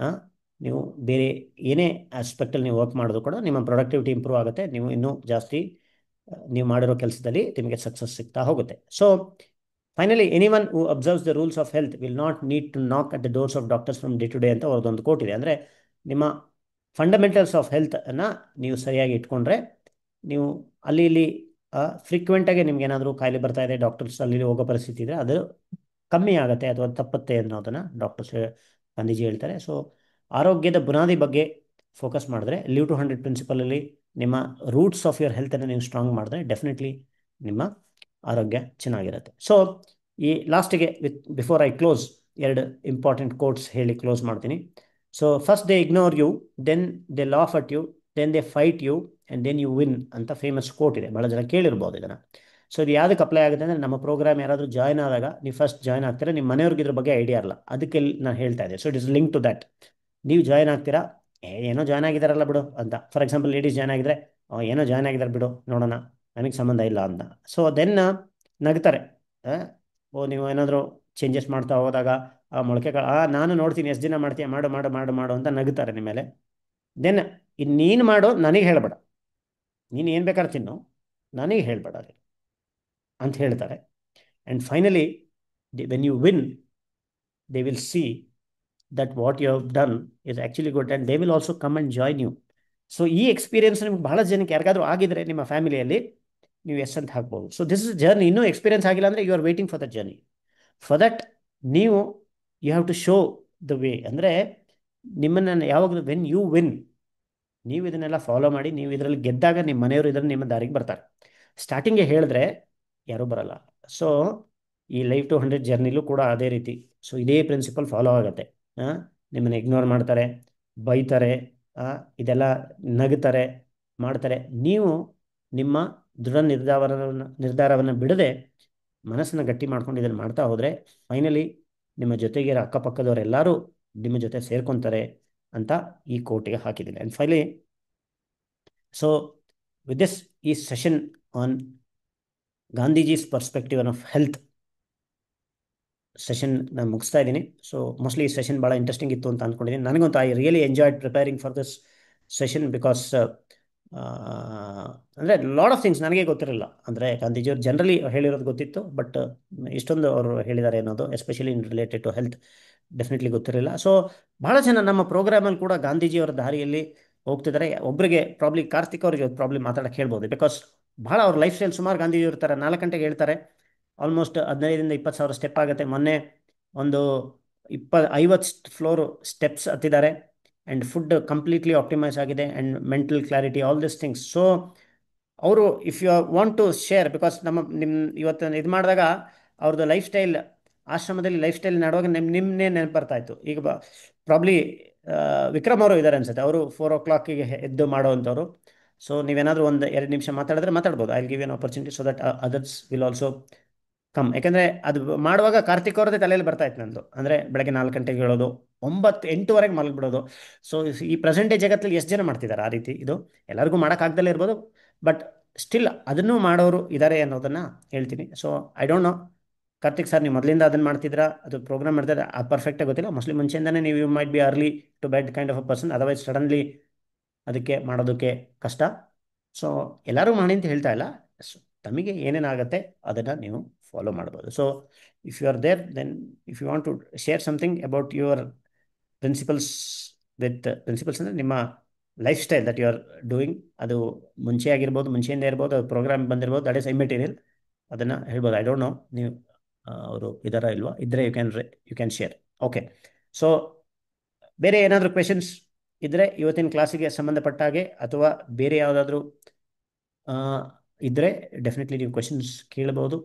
ನೀವು ಬೇರೆ ಏನೇ ಆಸ್ಪೆಕ್ಟಲ್ಲಿ ನೀವು ವರ್ಕ್ ಮಾಡೋದು ಕೂಡ ನಿಮ್ಮ ಪ್ರೊಡಕ್ಟಿವಿಟಿ ಇಂಪ್ರೂವ್ ಆಗುತ್ತೆ, ನೀವು ಇನ್ನೂ ಜಾಸ್ತಿ ನೀವು ಮಾಡಿರೋ ಕೆಲಸದಲ್ಲಿ ನಿಮಗೆ ಸಕ್ಸಸ್ ಸಿಗ್ತಾ ಹೋಗುತ್ತೆ. So finally, anyone who observes the rules of health will not need to knock at the doors of doctors from day to day ಅಂತ ಅವ್ರದ್ದೊಂದು ಕೋಟ್ ಇದೆ. ಅಂದರೆ ನಿಮ್ಮ ಫಂಡಮೆಂಟಲ್ಸ್ ಆಫ್ ಹೆಲ್ತನ್ನು ನೀವು ಸರಿಯಾಗಿ ಇಟ್ಕೊಂಡ್ರೆ, ನೀವು ಅಲ್ಲಿ ಇಲ್ಲಿ ಫ್ರೀಕ್ವೆಂಟಾಗಿ ನಿಮ್ಗೆ ಏನಾದರೂ ಕಾಯಿಲೆ ಬರ್ತಾ ಇದೆ, ಡಾಕ್ಟರ್ಸ್ ಅಲ್ಲಿ ಹೋಗೋ ಪರಿಸ್ಥಿತಿ ಇದೆ, ಅದು ಕಮ್ಮಿ ಆಗುತ್ತೆ ಅಥವಾ ತಪ್ಪುತ್ತೆ ಅನ್ನೋದನ್ನು ಡಾಕ್ಟರ್ಸ್ ಗಾಂಧೀಜಿ ಹೇಳ್ತಾರೆ. ಸೊ ಆರೋಗ್ಯದ ಬುನಾದಿ ಬಗ್ಗೆ ಫೋಕಸ್ ಮಾಡಿದ್ರೆ, ಲೀವ್ ಟು 100 ಪ್ರಿನ್ಸಿಪಲಲ್ಲಿ ನಿಮ್ಮ ರೂಟ್ಸ್ ಆಫ್ ಯುವರ್ ಹೆಲ್ತನ್ನು ನೀವು ಸ್ಟ್ರಾಂಗ್ ಮಾಡಿದ್ರೆ ಡೆಫಿನೆಟ್ಲಿ ನಿಮ್ಮ ಆರೋಗ್ಯ ಚೆನ್ನಾಗಿರುತ್ತೆ. ಸೊ ಈ ಲಾಸ್ಟಿಗೆ before I close 2 important quotes ಹೇಳಿ ಕ್ಲೋಸ್ ಮಾಡ್ತೀನಿ. So first they ignore you, then they laugh at you, then they fight you, and then you win ಅಂತ ಫೇಮಸ್ ಕೋಟ್ ಇದೆ. ಭಾಳ ಜನ ಕೇಳಿರ್ಬೋದು ಇದನ್ನು. ಸೊ ಇದು ಯಾವುದಕ್ಕೆ ಅಪ್ಲೈ ಆಗುತ್ತೆ ಅಂದರೆ, ನಮ್ಮ ಪ್ರೋಗ್ರಾಮ್ ಯಾರಾದರೂ ಜಾಯ್ನ್ ಆದಾಗ, ನೀವು ಫಸ್ಟ್ ಜಾಯ್ನ್ ಆಗ್ತೀರಾ, ನಿಮ್ಮ ಮನೆಯವ್ರಿಗೆ ಇದ್ರ ಬಗ್ಗೆ ಐಡಿಯಾ ಇರಲ್ಲ, ಅದಕ್ಕೆ ನಾನು ಹೇಳ್ತಾ ಇದ್ದೆ. So it is link to that. ನೀವು ಜಾಯ್ನ್ ಆಗ್ತೀರಾ, ಏನೋ ಜಾಯ್ನ್ ಆಗಿದ್ದಾರಲ್ಲ ಬಿಡು ಅಂತ. ಫಾರ್ ಎಕ್ಸಾಂಪಲ್ ಲೇಡೀಸ್ ಜಾಯ್ನ್ ಆಗಿದ್ರೆ, ಏನೋ ಜಾಯ್ನ್ ಆಗಿದ್ದಾರೆ ಬಿಡು ನೋಡೋಣ, ನನಗೆ ಸಂಬಂಧ ಇಲ್ಲ ಅಂತ. ಸೊ ದೆನ್ ನಗ್ತಾರೆ. ಆ, ಓ ನೀವು ಏನಾದರೂ ಚೇಂಜಸ್ ಮಾಡ್ತಾ ಹೋದಾಗ ಆ ಮೊಳಕೆಗಳು ನಾನು ನೋಡ್ತೀನಿ ಎಷ್ಟು ದಿನ ಮಾಡ್ತೀಯ, ಮಾಡು ಮಾಡು ಮಾಡು ಮಾಡು ಅಂತ ನಗುತ್ತಾರೆ ನಿಮ್ಮ ಮೇಲೆ. ದೆನ್ ನೀನು ಮಾಡು, ನನಗೆ ಹೇಳಬೇಡ, ನೀನು ಏನು ಬೇಕಾದ್ರೆ ತಿನ್ನು, ನನಗೆ ಹೇಳಬೇಡ ಅಂತ ಹೇಳ್ತಾರೆ. And finally when you win, they will see that what you have done is actually good and they will also come and join you. So ಈ ಎಕ್ಸ್ಪೀರಿಯನ್ಸ್ ನಿಮ್ಗೆ ಬಹಳ ಜನಕ್ಕೆ ಯಾರಿಗಾದ್ರೂ ಆಗಿದ್ರೆ ನಿಮ್ಮ ಫ್ಯಾಮಿಲಿಯಲ್ಲಿ ನೀವು ಎಸ್ ಅಂತ ಹಾಕ್ಬೋದು. So this is journey. ಇನ್ನೂ ಎಕ್ಸ್ಪೀರಿಯನ್ಸ್ ಆಗಿಲ್ಲ ಅಂದರೆ you are waiting for the journey. For that ನೀವು you have to show the way. ಅಂದರೆ ನಿಮ್ಮನ್ನು ಯಾವಾಗಲೂ ವೆನ್ ಯು ವಿನ್, ನೀವು ಇದನ್ನೆಲ್ಲ ಫಾಲೋ ಮಾಡಿ, ನೀವು ಇದರಲ್ಲಿ ಗೆದ್ದಾಗ ನಿಮ್ಮ ಮನೆಯವರು ಇದನ್ನು ನಿಮ್ಮ ದಾರಿಗೆ ಬರ್ತಾರೆ. ಸ್ಟಾರ್ಟಿಂಗ್ಗೆ ಹೇಳಿದ್ರೆ ಯಾರೂ ಬರಲ್ಲ. ಸೊ ಈ ಲೈಫ್ ಟು 100 ಜರ್ನಿಲೂ ಕೂಡ ಅದೇ ರೀತಿ. ಸೊ ಇದೇ ಪ್ರಿನ್ಸಿಪಲ್ ಫಾಲೋ ಆಗುತ್ತೆ. ನಿಮ್ಮನ್ನು ಇಗ್ನೋರ್ ಮಾಡ್ತಾರೆ, ಬೈತಾರೆ, ಇದೆಲ್ಲ ನಗುತ್ತಾರೆ, ಮಾಡ್ತಾರೆ. ನೀವು ನಿಮ್ಮ ದೃಢ ನಿರ್ಧಾರವನ್ನು ಬಿಡದೆ ಮನಸ್ಸನ್ನು ಗಟ್ಟಿ ಮಾಡ್ಕೊಂಡು ಇದನ್ನು ಮಾಡ್ತಾ ಹೋದರೆ ಫೈನಲಿ ನಿಮ್ಮ ಜೊತೆಗಿರೋ ಅಕ್ಕಪಕ್ಕದವರೆಲ್ಲರೂ ನಿಮ್ಮ ಜೊತೆ ಸೇರ್ಕೊತಾರೆ ಅಂತ ಈ ಕೋಟಿಗೆ ಹಾಕಿದ್ದೀನಿ. And finally, so with this ಈ session on Gandhiji's perspective of health session ನಾನು ಮುಗಿಸ್ತಾ ಇದ್ದೀನಿ. ಸೊ ಮೋಸ್ಟ್ಲಿ ಈ ಸೆಷನ್ ಭಾಳ ಇಂಟ್ರೆಸ್ಟಿಂಗ್ ಇತ್ತು ಅಂತ ಅಂದ್ಕೊಂಡಿದ್ದೀನಿ. ನನಗಂತೂ I really enjoyed preparing for this session because ಅಂದರೆ ಲಾಟ್ ಆಫ್ ಥಿಂಗ್ಸ್ ನನಗೆ ಗೊತ್ತಿರಲಿಲ್ಲ. ಅಂದರೆ ಗಾಂಧೀಜಿಯವರು ಜನರಲಿ ಹೇಳಿರೋದು ಗೊತ್ತಿತ್ತು, ಬಟ್ ಇಷ್ಟೊಂದು ಅವರು ಹೇಳಿದ್ದಾರೆ ಅನ್ನೋದು especially in related to health definitely ಗೊತ್ತಿರಲಿಲ್ಲ. ಸೊ ಬಹಳ ಜನ ನಮ್ಮ ಪ್ರೋಗ್ರಾಮಲ್ಲಿ ಕೂಡ ಗಾಂಧೀಜಿಯವರ ದಾರಿಯಲ್ಲಿ ಹೋಗ್ತಿದ್ದಾರೆ. ಒಬ್ಬರಿಗೆ ಪ್ರಾಬ್ಲಿ ಕಾರ್ತಿಕ್ ಅವರಿಗೆ ಪ್ರಾಬ್ಲಿ ಮಾತಾಡೋಕ್ಕೆ ಹೇಳ್ಬೋದು, ಬಿಕಾಸ್ ಬಹಳ ಅವ್ರ ಲೈಫ್ ಸ್ಟೈಲ್ ಸುಮಾರು ಗಾಂಧೀಜಿಯವ್ರ ಥರ 4 ಗಂಟೆಗೆ ಹೇಳ್ತಾರೆ. ಆಲ್ಮೋಸ್ಟ್ 15,000 ಸ್ಟೆಪ್ ಆಗುತ್ತೆ. ಮೊನ್ನೆ ಒಂದು 50 ಫ್ಲೋರು ಸ್ಟೆಪ್ಸ್ ಹತ್ತಿದ್ದಾರೆ. ಆ್ಯಂಡ್ ಫುಡ್ ಕಂಪ್ಲೀಟ್ಲಿ ಆಪ್ಟಿಮೈಸ್ ಆಗಿದೆ and mental clarity, all this things. So ಅವರು if you want to share, because ನಿಮ್ಮ ಇವತ್ತು ಇದು ಮಾಡಿದಾಗ ಅವ್ರದ್ದು ಲೈಫ್ ಸ್ಟೈಲ್, ಆಶ್ರಮದಲ್ಲಿ ಲೈಫ್ ಸ್ಟೈಲ್ ಮಾಡುವಾಗ ನಿಮ್ಮನ್ನೇ ನೆನಪು ಬರ್ತಾ ಇತ್ತು. ಈಗ ಪ್ರಾಬ್ಲಿ ವಿಕ್ರಮ್ ಅವರು ಇದ್ದಾರೆ ಅನ್ಸುತ್ತೆ, ಅವರು 4 o'clock ಎದ್ದು ಮಾಡೋವಂಥವ್ರು. ಸೊ ನೀವೇನಾದರೂ ಒಂದು 2 ನಿಮಿಷ ಮಾತಾಡಿದ್ರೆ ಮಾತಾಡ್ಬೋದು. I will give an opportunity so that others will also come. ಯಾಕೆಂದರೆ ಅದು ಮಾಡುವಾಗ ಕಾರ್ತಿಕ್ ಅವ್ರದ್ದೇ ತಲೆಯಲ್ಲಿ ಬರ್ತಾ ಇತ್ತು ನಂದು. ಅಂದರೆ ಬೆಳಗ್ಗೆ 4 ಗಂಟೆಗೆ ಹೇಳೋದು, 8-8ವರೆಗೆ ಮಲಗಿಬಿಡೋದು. ಸೊ ಈ ಪ್ರೆಸೆಂಟೇ ಜಗತ್ತಲ್ಲಿ ಎಷ್ಟು ಜನ ಮಾಡ್ತಿದ್ದಾರೆ ಆ ರೀತಿ? ಇದು ಎಲ್ಲರಿಗೂ ಮಾಡೋಕ್ಕಾಗ್ದಲೇ ಇರ್ಬೋದು, ಬಟ್ ಸ್ಟಿಲ್ ಅದನ್ನೂ ಮಾಡೋರು ಇದ್ದಾರೆ ಅನ್ನೋದನ್ನು ಹೇಳ್ತೀನಿ. So I don't know Karthik sir, ನೀವು ಮೊದಲಿಂದ ಅದನ್ನು ಮಾಡ್ತಿದ್ರಾ, ಅದು ಪ್ರೋಗ್ರಾಮ್ ಮಾಡ್ತಿದ್ರೆ ಅದು ಪರ್ಫೆಕ್ಟಾಗಿ ಗೊತ್ತಿಲ್ಲ. ಮೋಸ್ಟ್ಲಿ ಮುಂಚೆಯಿಂದನೇ ನೀವು you might be early to bed kind of a person, otherwise suddenly ಅದಕ್ಕೆ ಮಾಡೋದಕ್ಕೆ ಕಷ್ಟ. ಸೊ ಎಲ್ಲರೂ ಮಾಡಿ ಅಂತ ಹೇಳ್ತಾ ಇಲ್ಲ. ಸೊ ತಮಗೆ ಏನೇನಾಗುತ್ತೆ ಅದನ್ನು ನೀವು ಫಾಲೋ ಮಾಡ್ಬೋದು. So if you are there, then if you want to share something about your principles principles ಅಂದರೆ ನಿಮ್ಮ lifestyle that you are doing, ಅದು ಮುಂಚೆ ಆಗಿರ್ಬೋದು, ಮುಂಚೆಯಿಂದ ಇರ್ಬೋದು, ಅದು ಪ್ರೋಗ್ರಾಮ್ ಬಂದಿರ್ಬೋದು, ದಟ್ ಇಸ್ ಇಮ್ಮೆಟೀರಿಯಲ್. ಅದನ್ನು ಹೇಳ್ಬೋದು. ಐ ಡೋಂಟ್ ನೋ ನೀವು ಅವರು ಇದ್ದಾರಾ ಇಲ್ವಾ, ಇದ್ದರೆ you can share. Okay. So ಬೇರೆ ಏನಾದರೂ ಕ್ವೆಶನ್ಸ್ ಇದ್ದರೆ ಇವತ್ತಿನ ಕ್ಲಾಸಿಗೆ ಸಂಬಂಧಪಟ್ಟ ಹಾಗೆ, ಅಥವಾ ಬೇರೆ ಯಾವುದಾದ್ರೂ ಇದ್ದರೆ ಡೆಫಿನೆಟ್ಲಿ ನೀವು ಕ್ವೆಶನ್ಸ್ ಕೇಳ್ಬೋದು.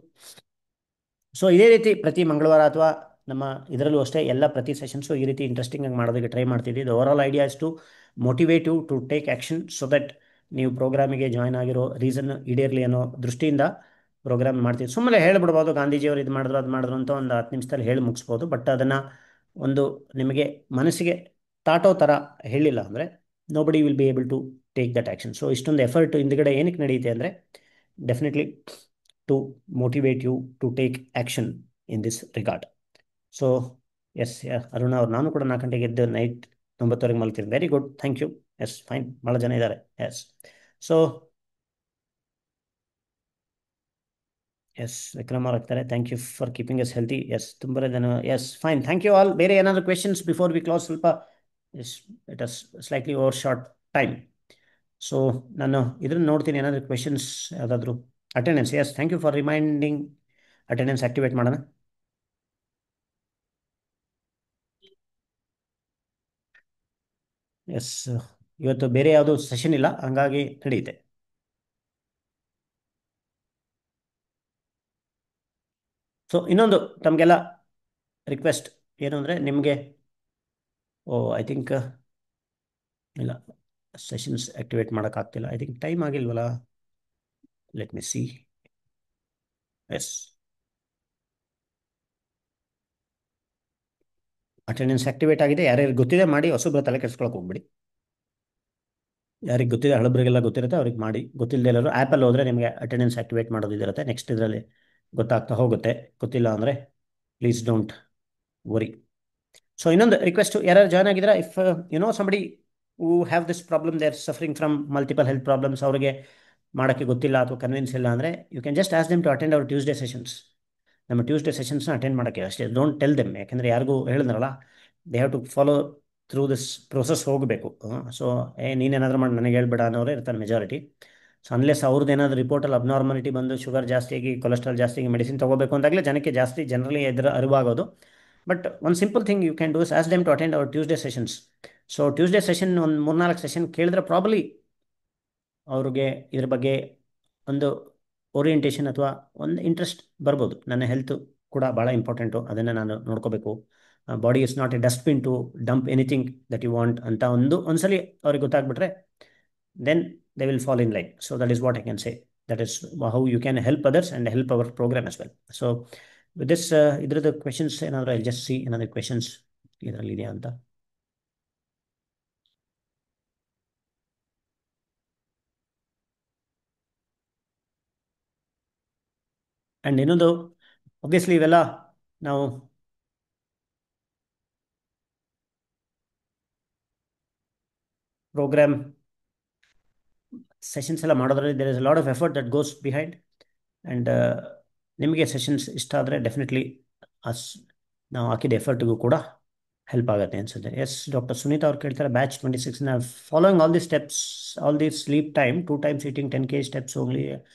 ಸೊ ಇದೇ ರೀತಿ ಪ್ರತಿ ಮಂಗಳವಾರ ಅಥವಾ ನಮ್ಮ ಇದರಲ್ಲೂ ಅಷ್ಟೇ ಎಲ್ಲ ಪ್ರತಿ ಸೆಷನ್ಸು ಈ ರೀತಿ ಇಂಟ್ರೆಸ್ಟಿಂಗ್ ಆಗಿ ಮಾಡೋದಕ್ಕೆ ಟ್ರೈ ಮಾಡ್ತಿದ್ದೀವಿ. The overall idea is to motivate you to take action so that ನೀವು ಪ್ರೋಗ್ರಾಮಿಗೆ ಜಾಯ್ನ್ ಆಗಿರೋ ರೀಸನ್ ಈಡೇರಲಿ ಅನ್ನೋ ದೃಷ್ಟಿಯಿಂದ ಪ್ರೋಗ್ರಾಮ್ ಮಾಡ್ತೀವಿ. ಸುಮ್ಮನೆ ಹೇಳಿಬಿಡ್ಬೋದು ಗಾಂಧೀಜಿಯವರು ಇದು ಮಾಡಿದ್ರು ಅದು ಮಾಡಿದ್ರು ಅಂತ ಒಂದು 10 ನಿಮಿಷದಲ್ಲಿ ಹೇಳಿ ಮುಗಿಸ್ಬೋದು. ಬಟ್ ಅದನ್ನು ಒಂದು ನಿಮಗೆ ಮನಸ್ಸಿಗೆ ತಾಟೋ ಥರ ಹೇಳಿಲ್ಲ ಅಂದರೆ nobody will be able to take that action. So ಇಷ್ಟೊಂದು ಎಫರ್ಟ್ ಹಿಂದ್ಗಡೆ ಏನಕ್ಕೆ ನಡೆಯುತ್ತೆ ಅಂದರೆ definitely to motivate you to take action in this regard. So yes, Aruna ಅವ್ರು, ನಾನು ಕೂಡ 4 ಗಂಟೆಗೆ ಎದ್ದು ನೈಟ್ 9ವರೆಗೆ ಮಲ್ತೀನಿ. Very good, thank you. Yes, fine, ಭಾಳ ಜನ ಇದ್ದಾರೆ. ಎಸ್. ಸೊ ಎಸ್, ವಿಕ್ರಮ್ ಅವ್ರು ಆಗ್ತಾರೆ. Thank you for keeping us healthy. Yes, ತುಂಬ ಜನ. Yes, fine, thank you all. ಬೇರೆ ಏನಾದರೂ ಕ್ವೆಶನ್ಸ್ ಬಿಫೋರ್ ವಿ ಕ್ಲಾಸ್? ಸ್ವಲ್ಪ yes, it is slightly over short time. So ನಾನು ಇದನ್ನು ನೋಡ್ತೀನಿ, ಏನಾದರೂ ಕ್ವೆಶನ್ಸ್ ಯಾವುದಾದ್ರೂ. Attendance, yes, thank you for reminding. Attendance activate ಮಾಡೋಣ. ಎಸ್, ಇವತ್ತು ಬೇರೆ ಯಾವುದೂ ಸೆಷನ್ ಇಲ್ಲ, ಹಂಗಾಗಿ ನಡೆಯುತ್ತೆ. ಸೊ ಇನ್ನೊಂದು ತಮಗೆಲ್ಲ ರಿಕ್ವೆಸ್ಟ್ ಏನು ಅಂದರೆ, ನಿಮಗೆ ಐ ಥಿಂಕ್ ಇಲ್ಲ, ಸೆಷನ್ಸ್ ಆ್ಯಕ್ಟಿವೇಟ್ ಮಾಡೋಕ್ಕಾಗ್ತಿಲ್ಲ. ಐ ಥಿಂಕ್ ಟೈಮ್ ಆಗಿಲ್ವಲ್ಲ. Let me see. Yes, attendance activate ಆಗಿದೆ. ಯಾರ್ಯಾರು ಗೊತ್ತಿದೆ ಮಾಡಿ, ಹೊಸಬ್ರ ತಲೆ ಕೆಡಿಸ್ಕೊಳಕ್ಕೆ ಹೋಗ್ಬಿಡಿ. ಯಾರಿಗೆ ಗೊತ್ತಿದೆ ಹಳಬ್ರಿಗೆಲ್ಲ ಗೊತ್ತಿರುತ್ತೆ ಅವ್ರಿಗೆ ಮಾಡಿ, ಗೊತ್ತಿಲ್ಲದೆ ಇರೋರು ಆ್ಯಪಲ್ಲಿ ಹೋದರೆ ನಿಮಗೆ ಅಟೆಂಡೆನ್ಸ್ ಆಕ್ಟಿವೇಟ್ ಮಾಡೋದು ಇದಿರುತ್ತೆ, ನೆಕ್ಸ್ಟ್ ಇದರಲ್ಲಿ ಗೊತ್ತಾಗ್ತಾ ಹೋಗುತ್ತೆ. ಗೊತ್ತಿಲ್ಲ ಅಂದರೆ ಪ್ಲೀಸ್ ಡೋಂಟ್ ವರಿ. ಸೊ ಇನ್ನೊಂದು ರಿಕ್ವೆಸ್ಟ್, ಯಾರು ಜಾಯ್ನ್ ಆಗಿದ್ರೆ, if you know somebody who have this problem, they are suffering from multiple health problems, ಅವರಿಗೆ ಮಾಡೋಕ್ಕೆ ಗೊತ್ತಿಲ್ಲ ಅಥವಾ ಕನ್ವಿನ್ಸ್ ಇಲ್ಲ ಅಂದರೆ you can just ask them to attend our Tuesday sessions. ನಮ್ಮ ಟ್ಯೂಸ್ಡೇ ಸೆಷನ್ಸ್ನ ಅಟೆಂಡ್ ಮಾಡೋಕ್ಕೆ ಅಷ್ಟೇ, ಡೋಂಟ್ ಟೆಲ್ ದೆಮ್, ಯಾಕೆಂದರೆ ಯಾರಿಗೂ ಹೇಳಿದ್ರಲ್ಲ, they have to follow through this process ಹೋಗಬೇಕು. ಸೊ ನೀನೇನಾದರೂ ಮಾಡಿ ನನಗೆ ಹೇಳ್ಬೇಡ ಅನ್ನೋರೇ ಇರ್ತಾರೆ ಮೆಜಾರಿಟಿ. ಸೊ ಅನ್ಲೆಸ್ ಅವ್ರದ್ದು ಏನಾದರೂ ರಿಪೋರ್ಟಲ್ಲಿ ಅಬ್ನಾರ್ಮಾಲಿಟಿ ಬಂದು ಶುಗರ್ ಜಾಸ್ತಿಯಾಗಿ ಕೊಲೆಸ್ಟ್ರಾಲ್ ಜಾಸ್ತಿಯಾಗಿ ಮೆಡಿಸಿನ್ ತೊಗೋಬೇಕು ಅಂದಾಗಲೇ ಜನಕ್ಕೆ ಜಾಸ್ತಿ ಜನರಲಿ ಎದುರು ಅರಿವಾಗೋದು. ಬಟ್ ಒಂದು simple thing you can do is ask them to attend our Tuesday sessions. So Tuesday session ಒಂದು 3-4 ಸೆಷನ್ ಕೇಳಿದ್ರೆ ಪ್ರಾಬಲಿ ಅವ್ರಿಗೆ ಇದ್ರ ಬಗ್ಗೆ ಒಂದು ಓರಿಯೆಂಟೇಷನ್ ಅಥವಾ ಒಂದು ಇಂಟ್ರೆಸ್ಟ್ ಬರ್ಬೋದು. ನನ್ನ ಹೆಲ್ತ್ ಕೂಡ ಭಾಳ ಇಂಪಾರ್ಟೆಂಟು, ಅದನ್ನು ನಾನು ನೋಡ್ಕೋಬೇಕು. Body is not a dustbin to dump anything that you want ಅಂತ ಒಂದ್ಸಲಿ ಅವ್ರಿಗೆ ಗೊತ್ತಾಗ್ಬಿಟ್ರೆ then they will fall in line. So that is what I can say, that is how you can help others and help our program as well. So with this ಇದ್ರದ್ದು questions ಏನಾದರೂ I just see ಏನಾದರೂ questions ಇದರಲ್ಲಿ ಇದೆಯಾ ಅಂತ. And ಇನ್ನೊಂದು, obviously ಇವೆಲ್ಲ ನಾವು program sessions ಎಲ್ಲ ಮಾಡೋದ್ರಲ್ಲಿ there is a lot of effort that goes behind. And ನಿಮಗೆ ಸೆಷನ್ಸ್ ಇಷ್ಟ ಆದರೆ ಡೆಫಿನೆಟ್ಲಿ ಅಸ್ ನಾವು ಹಾಕಿದ ಎಫರ್ಟ್ಗೂ ಕೂಡ ಹೆಲ್ಪ್ ಆಗುತ್ತೆ ಅನ್ಸುತ್ತೆ. ಎಸ್, ಡಾಕ್ಟರ್ ಸುನೀತಾ ಅವ್ರು ಕೇಳ್ತಾರೆ, batch 26 following all the steps, all the sleep time, 2 times eating 10 kg steps only,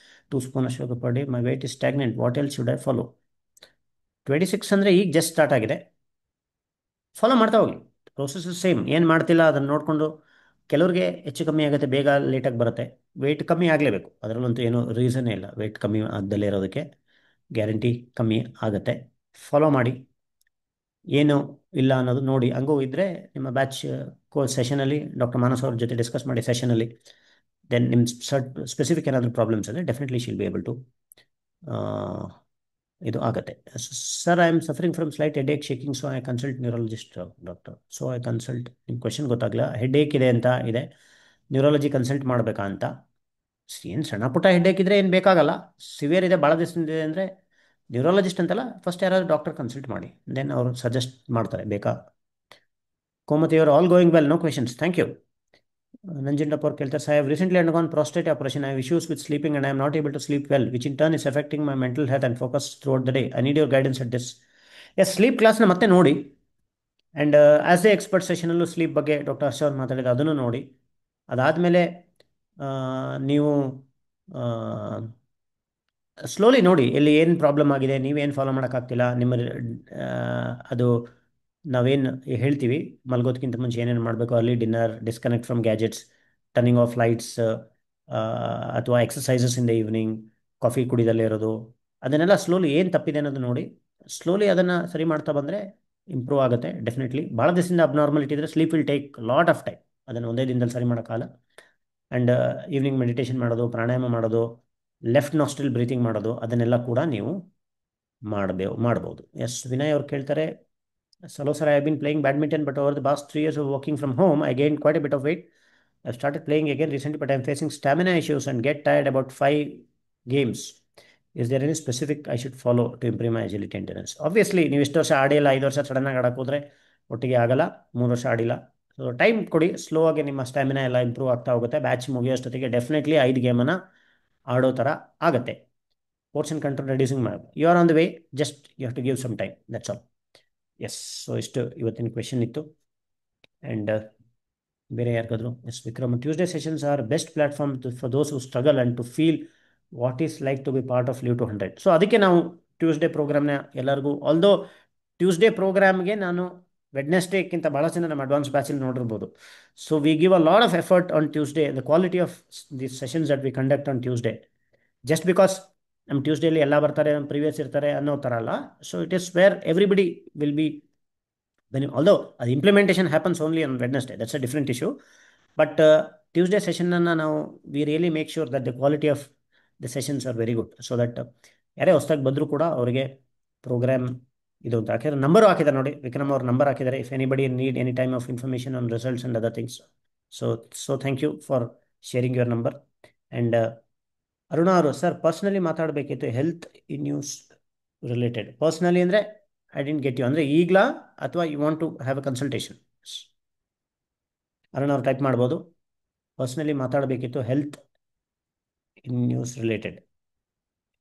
2 spoon sugar per day, my weight is stagnant, what else should I follow? 26 ಅಂದರೆ ಈಗ just start ಆಗಿದೆ, follow ಮಾಡ್ತಾ ಹೋಗಿ. Process same, ಏನು ಮಾಡ್ತಿಲ್ಲ ಅದನ್ನು ನೋಡಿಕೊಂಡು. ಕೆಲವ್ರಿಗೆ ಹೆಚ್ಚು ಕಮ್ಮಿ ಆಗುತ್ತೆ, ಬೇಗ ಲೇಟಾಗಿ ಬರುತ್ತೆ. ವೆಯ್ಟ್ ಕಮ್ಮಿ ಆಗಲೇಬೇಕು, ಅದರಲ್ಲಂತೂ ಏನೂ ರೀಸನ್ನೇ ಇಲ್ಲ ವೆಯ್ಟ್ ಕಮ್ಮಿ ಆಗದಲ್ಲೇ ಇರೋದಕ್ಕೆ. ಗ್ಯಾರಂಟಿ ಕಮ್ಮಿ ಆಗುತ್ತೆ. ಫಾಲೋ ಮಾಡಿ, ಏನು ಇಲ್ಲ ಅನ್ನೋದು ನೋಡಿ. ಹಂಗೂ ಇದ್ದರೆ ನಿಮ್ಮ ಬ್ಯಾಚ್ ಸೆಷನಲ್ಲಿ ಡಾಕ್ಟರ್ ಮಾನಸ್ ಅವ್ರ ಜೊತೆ ಡಿಸ್ಕಸ್ ಮಾಡಿ ಸೆಷನಲ್ಲಿ, ದೆನ್ ನಿಮ್ಮ ಸ್ಪೆಸಿಫಿಕ್ ಏನಾದರೂ ಪ್ರಾಬ್ಲಮ್ಸ್ ಇದೆ definitely shall be able to ಇದು ಆಗುತ್ತೆ. Sir, I am suffering from slight headache shaking, so I consult neurologist doctor. So I consult, ನಿಮ್ಮ ಕ್ವೆಶನ್ ಗೊತ್ತಾಗಲಿಲ್ಲ. ಹೆಡ್ ಏಕ್ ಇದೆ ಅಂತ ಇದೆ, ನ್ಯೂರಾಲಜಿ ಕನ್ಸಲ್ಟ್ ಮಾಡಬೇಕಾ ಅಂತ. ಏನು ಸಣ್ಣ ಪುಟ್ಟ ಹೆಡ್ ಏಕ್ ಇದ್ದರೆ ಏನು ಬೇಕಾಗಲ್ಲ, ಸಿವಿಯರ್ ಇದೆ ಭಾಳ ದಿವಸದಿಂದ ಇದೆ ಅಂದರೆ ನ್ಯೂರಾಲಜಿಸ್ಟ್ ಅಂತಲ್ಲ, ಫಸ್ಟ್ ಯಾರಾದರೂ ಡಾಕ್ಟರ್ ಕನ್ಸಲ್ಟ್ ಮಾಡಿ, ದೆನ್ ಅವರು ಸಜೆಸ್ಟ್ ಮಾಡ್ತಾರೆ ಬೇಕಾ. ಕೋಮತಿ ಅವರು all going well, no questions, thank you. Nanjundappa ಅವ್ರು ಕೇಳ್ತಾರೆ, I have recently undergone prostate operation, I have issues with sleeping and I am not able to sleep well, which in turn is affecting my mental health and focus throughout the day. I need your guidance at this. Yes, sleep ಕ್ಲಾಸ್ನ ಮತ್ತೆ ನೋಡಿ. And as A expert ಸೆಷನಲ್ಲೂ sleep ಬಗ್ಗೆ doctor ಹರ್ಷ ಅವ್ರು ಮಾತಾಡಿದ ಅದನ್ನು ನೋಡಿ. ಅದಾದಮೇಲೆ ನೀವು ಸ್ಲೋಲಿ ನೋಡಿ ಎಲ್ಲಿ ಏನು ಪ್ರಾಬ್ಲಮ್ ಆಗಿದೆ, ನೀವೇನು ಫಾಲೋ ಮಾಡೋಕ್ಕಾಗ್ತಿಲ್ಲ, ನಿಮ್ಮ ಆ, ಅದು ನಾವೇನು ಹೇಳ್ತೀವಿ ಮಲ್ಗೋದಕ್ಕಿಂತ ಮುಂಚೆ ಏನೇನು ಮಾಡಬೇಕು, early dinner, disconnect from gadgets, turning off lights, ಅಥವಾ exercises in the evening, coffee ಕುಡಿದಲ್ಲೇ ಇರೋದು, ಅದನ್ನೆಲ್ಲ ಸ್ಲೋಲಿ ಏನು ತಪ್ಪಿದೆ ಅನ್ನೋದು ನೋಡಿ ಸ್ಲೋಲಿ ಅದನ್ನು ಸರಿ ಮಾಡ್ತಾ ಬಂದರೆ ಇಂಪ್ರೂವ್ ಆಗುತ್ತೆ ಡೆಫಿನೆಟ್ಲಿ. ಭಾಳ ದಿವಸದಿಂದ ಅಬ್ನಾರ್ಮಲಿಟಿ ಇದ್ದರೆ sleep will take lot of time, ಅದನ್ನು ಒಂದೇ ದಿನದಲ್ಲಿ ಸರಿ ಮಾಡೋಕ್ಕಾಗಲ್ಲ. ಆ್ಯಂಡ್ ಈವ್ನಿಂಗ್ ಮೆಡಿಟೇಷನ್ ಮಾಡೋದು, ಪ್ರಾಣಾಯಾಮ ಮಾಡೋದು, ಲೆಫ್ಟ್ ನಾಸ್ಟ್ರಿಲ್ ಬ್ರೀತಿಂಗ್ ಮಾಡೋದು, ಅದನ್ನೆಲ್ಲ ಕೂಡ ನೀವು ಮಾಡ್ಬೋದು. ಎಸ್, ವಿನಯ್ ಅವ್ರು ಕೇಳ್ತಾರೆ, ಸಲೋ sir, I have been playing badminton but over the past 3 years of working from home I gained quite a bit of weight. I've started playing again recently but I'm facing stamina issues and get tired about 5 games. Is there any specific I should follow to improve my agility and endurance? Obviously ನೀವು ಇಷ್ಟು ವರ್ಷ ಆಡಿಲ್ಲ, 5 ವರ್ಷ ಸಡನ್ನಾಗಿ ಆಡಕ್ಕೆ ಹೋದರೆ ಒಟ್ಟಿಗೆ ಆಗಲ್ಲ. 3 ವರ್ಷ ಆಡಿಲ್ಲ, ಸೊ ಟೈಮ್ ಕೊಡಿ, ಸ್ಲೋ ಆಗಿ ನಿಮ್ಮ ಸ್ಟ್ಯಾಮಿನಾ ಎಲ್ಲ ಇಂಪ್ರೂವ್ ಆಗ್ತಾ ಹೋಗುತ್ತೆ. ಬ್ಯಾಚ್ ಮುಗಿಯೋಷ್ಟೊತ್ತಿಗೆ ಡೆಫಿನೆಟ್ಲಿ 5 ಗೇಮನ್ನು ಆಡೋ ಥರ ಆಗುತ್ತೆ. ಪೋರ್ಷನ್ ಕಂಟ್ರೋಲ್ ರೆಡ್ಯೂಸಿಂಗ್ ಮಾಡಿ, you are on the way, just you have to give some time, that's all. Yes, so ಇಷ್ಟು ಇವತ್ತಿನ ಕ್ವೆಶನ್ ಇತ್ತು. ಆ್ಯಂಡ್ ಬೇರೆ ಯಾರಿಗಾದ್ರು? Yes, Vikram, Tuesday sessions are best platform for those who struggle and to feel what is like to be part of live to 100. So ಅದಕ್ಕೆ ನಾವು Tuesday ಪ್ರೋಗ್ರಾಮ್ನ ಎಲ್ಲರಿಗೂ, although Tuesday ಪ್ರೋಗ್ರಾಮ್ಗೆ ನಾನು ವೆಡ್ನೆಸ್ಡೇಕ್ಕಿಂತ ಭಾಳ ಜನ ನಮ್ಮ ಅಡ್ವಾನ್ಸ್ ಬ್ಯಾಚಲ್ಲಿ ನೋಡಿರ್ಬೋದು. So we give a lot of effort on Tuesday, the quality of the sessions that we conduct on Tuesday. Just because ನಮ್ಮ ಟ್ಯೂಸ್ಡೇಲಿ ಎಲ್ಲ ಬರ್ತಾರೆ, ನಮ್ಮ ಪ್ರೀವಿಯಸ್ ಇರ್ತಾರೆ ಅನ್ನೋ ಥರ ಅಲ್ಲ. So it is where everybody will be, although the implementation happens only on Wednesday, that's a different issue. But Tuesday session ನಾವು we really make sure that the quality of the sessions are very good, so that ಯಾರೇ ಹೊಸ್ದಾಗಿ ಬಂದರೂ ಕೂಡ ಅವರಿಗೆ program ಇದು ಅಂತ ಹಾಕಿದ್ರೆ, number ಹಾಕಿದ್ದಾರೆ ನೋಡಿ, ವಿಕ್ರಮ್ ಅವ್ರ ನಂಬರ್ ಹಾಕಿದ್ದಾರೆ, if anybody need any time of information on results and other things, so thank you for sharing your number. And Aruna ಅವರು ಸರ್ ಪರ್ಸ್ನಲಿ ಮಾತಾಡಬೇಕಿತ್ತು ಹೆಲ್ತ್ ನ್ಯೂಸ್ ರಿಲೇಟೆಡ್. ಪರ್ಸ್ನಲಿ ಅಂದರೆ ಐ ಡಿಂಟ್ ಗೆಟ್ ಯು ಅಂದರೆ ಈಗಲಾ ಅಥವಾ you want to have a consultation? Arun ಅವ್ರು type ಮಾಡ್ಬೋದು. Personally ಮಾತಾಡಬೇಕಿತ್ತು health news related,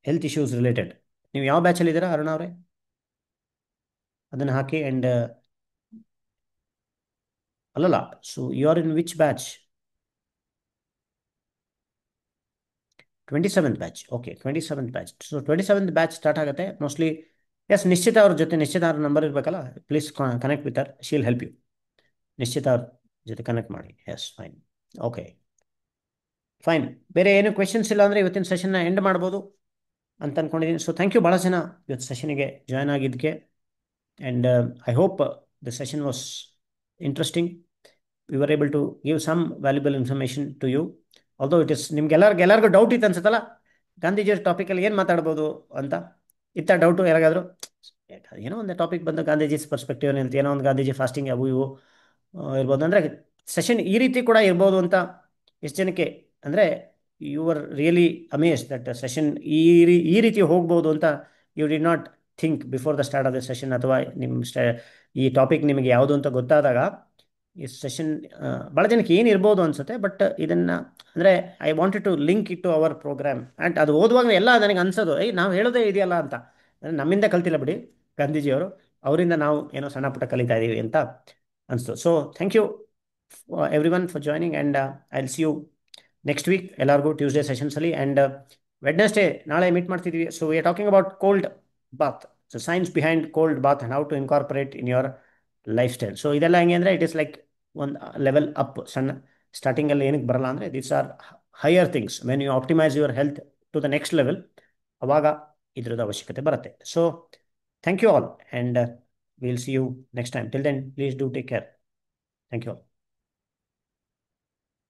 health issues related. ನೀವು ಯಾವ ಬ್ಯಾಚಲ್ಲಿದ್ದೀರಾ ಅರುಣ್ ಅವರೇ? ಅದನ್ನು ಹಾಕಿ. ಆ್ಯಂಡ್ ಅಲ್ಲಲ್ಲ, so you are in which batch? 27th batch. Okay, 27th batch. So 27th batch start ಆಗುತ್ತೆ ಮೋಸ್ಟ್ಲಿ. ಎಸ್, ನಿಶ್ಚಿತ ಅವ್ರ ಜೊತೆ, ನಿಶ್ಚಿತ ಅವ್ರ ನಂಬರ್ ಇರಬೇಕಲ್ಲ, please connect with her, she'll help you. Nishchita ಅವ್ರ ಜೊತೆ ಕನೆಕ್ಟ್ ಮಾಡಿ. Yes, fine. Okay, fine. ಬೇರೆ ಏನು ಕ್ವೆಶನ್ಸ್ ಇಲ್ಲ ಅಂದರೆ ಇವತ್ತಿನ ಸೆಷನ್ನ ಎಂಡ್ ಮಾಡ್ಬೋದು ಅಂತ ಅಂದ್ಕೊಂಡಿದ್ದೀನಿ. ಸೊ ಥ್ಯಾಂಕ್ ಯು ಭಾಳ ಜನ ಇವತ್ತು ಸೆಷನಿಗೆ ಜಾಯ್ನ್ ಆಗಿದ್ದಕ್ಕೆ. And I hope the session was interesting. We were able to give some valuable information to you. Although it is ಎಲ್ಲರಿಗೂ ಡೌಟ್ ಇತ್ತು ಅನ್ಸುತ್ತಲ್ಲ, ಗಾಂಧೀಜಿಯವ್ರ ಟಾಪಿಕಲ್ಲಿ ಏನು ಮಾತಾಡ್ಬೋದು ಅಂತ. ಇತ್ತ ಡೌಟು ಯಾರಿಗಾದ್ರು? ಏನೋ ಒಂದು ಟಾಪಿಕ್ ಬಂದು ಗಾಂಧೀಜಿ ಪರ್ಸ್ಪೆಕ್ಟಿವ್ ಅಂತ, ಏನೋ ಒಂದು ಗಾಂಧೀಜಿ ಫಾಸ್ಟಿಂಗ್ ಅವು ಇವು ಇರ್ಬೋದು. ಅಂದರೆ ಸೆಷನ್ ಈ ರೀತಿ ಕೂಡ ಇರ್ಬೋದು ಅಂತ ಎಷ್ಟು ಜನಕ್ಕೆ, ಅಂದರೆ you are really amaze that session ಈ ರೀತಿ ಹೋಗ್ಬೋದು ಅಂತ you did not think before the start of the session, ಅಥವಾ ಈ ಟಾಪಿಕ್ ನಿಮಗೆ ಯಾವುದು ಅಂತ ಗೊತ್ತಾದಾಗ ಈ ಸೆಷನ್ ಭಾಳ ಜನಕ್ಕೆ ಏನು ಇರ್ಬೋದು ಅನಿಸುತ್ತೆ. ಬಟ್ ಇದನ್ನು ಅಂದರೆ I wanted to link it to our programme. And ಅದು ಓದುವಾಗ ಎಲ್ಲ ನನಗೆ ಅನ್ಸೋದು, ನಾವು ಹೇಳೋದೇ ಇದೆಯಲ್ಲ ಅಂತ. ಅಂದರೆ ನಮ್ಮಿಂದ ಕಲ್ತಿಲ್ಲ ಬಿಡಿ ಗಾಂಧೀಜಿಯವರು, ಅವರಿಂದ ನಾವು ಏನೋ ಸಣ್ಣ ಪುಟ್ಟ ಕಲಿತಾ ಇದ್ದೀವಿ ಅಂತ ಅನಿಸ್ತು. So thank you everyone for joining. And I will see you next week ಎಲ್ಲರಿಗೂ ಟ್ಯೂಸ್ಡೇ ಸೆಷನ್ಸಲ್ಲಿ. ಆ್ಯಂಡ್ ವೆಡ್ನೆಸ್ಡೇ ನಾಳೆ ಮೀಟ್ ಮಾಡ್ತಿದ್ವಿ. So we are talking about cold bath, so science behind cold bath and how to incorporate in your lifestyle. So ಇದೆಲ್ಲ ಹೆಂಗೆ ಅಂದರೆ it is like ಒಂದು level up. ಸಣ್ಣ ಸ್ಟಾರ್ಟಿಂಗಲ್ಲಿ ಏನಕ್ಕೆ ಬರಲ್ಲ ಅಂದರೆ these are higher things. When you optimise your health to the next level, ಅವಾಗ ಇದ್ರದ್ದು ಅವಶ್ಯಕತೆ ಬರುತ್ತೆ. So thank you all, and will see you next time. Till then please do take care. Thank you all.